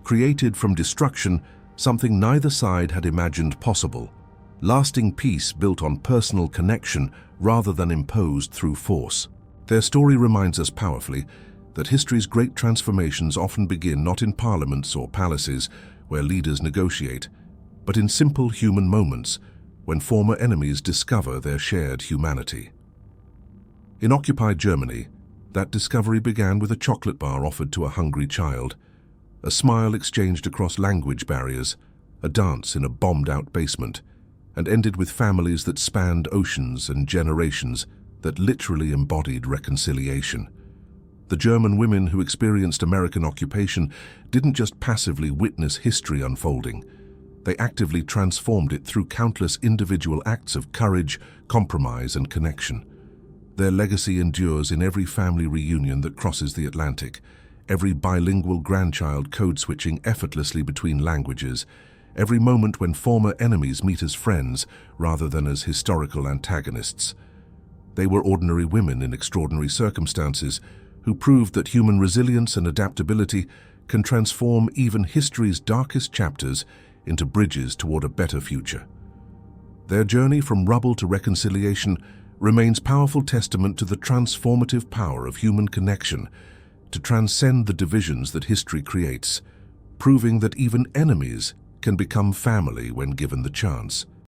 created from destruction something neither side had imagined possible: lasting peace built on personal connection rather than imposed through force. Their story reminds us powerfully that history's great transformations often begin not in parliaments or palaces where leaders negotiate, but in simple human moments when former enemies discover their shared humanity. In occupied Germany, that discovery began with a chocolate bar offered to a hungry child, a smile exchanged across language barriers, a dance in a bombed-out basement, and ended with families that spanned oceans and generations that literally embodied reconciliation. The German women who experienced American occupation didn't just passively witness history unfolding. They actively transformed it through countless individual acts of courage, compromise, and connection. Their legacy endures in every family reunion that crosses the Atlantic, every bilingual grandchild code-switching effortlessly between languages, every moment when former enemies meet as friends rather than as historical antagonists. They were ordinary women in extraordinary circumstances who proved that human resilience and adaptability can transform even history's darkest chapters into bridges toward a better future. Their journey from rubble to reconciliation remains powerful testament to the transformative power of human connection to transcend the divisions that history creates, proving that even enemies can become family when given the chance.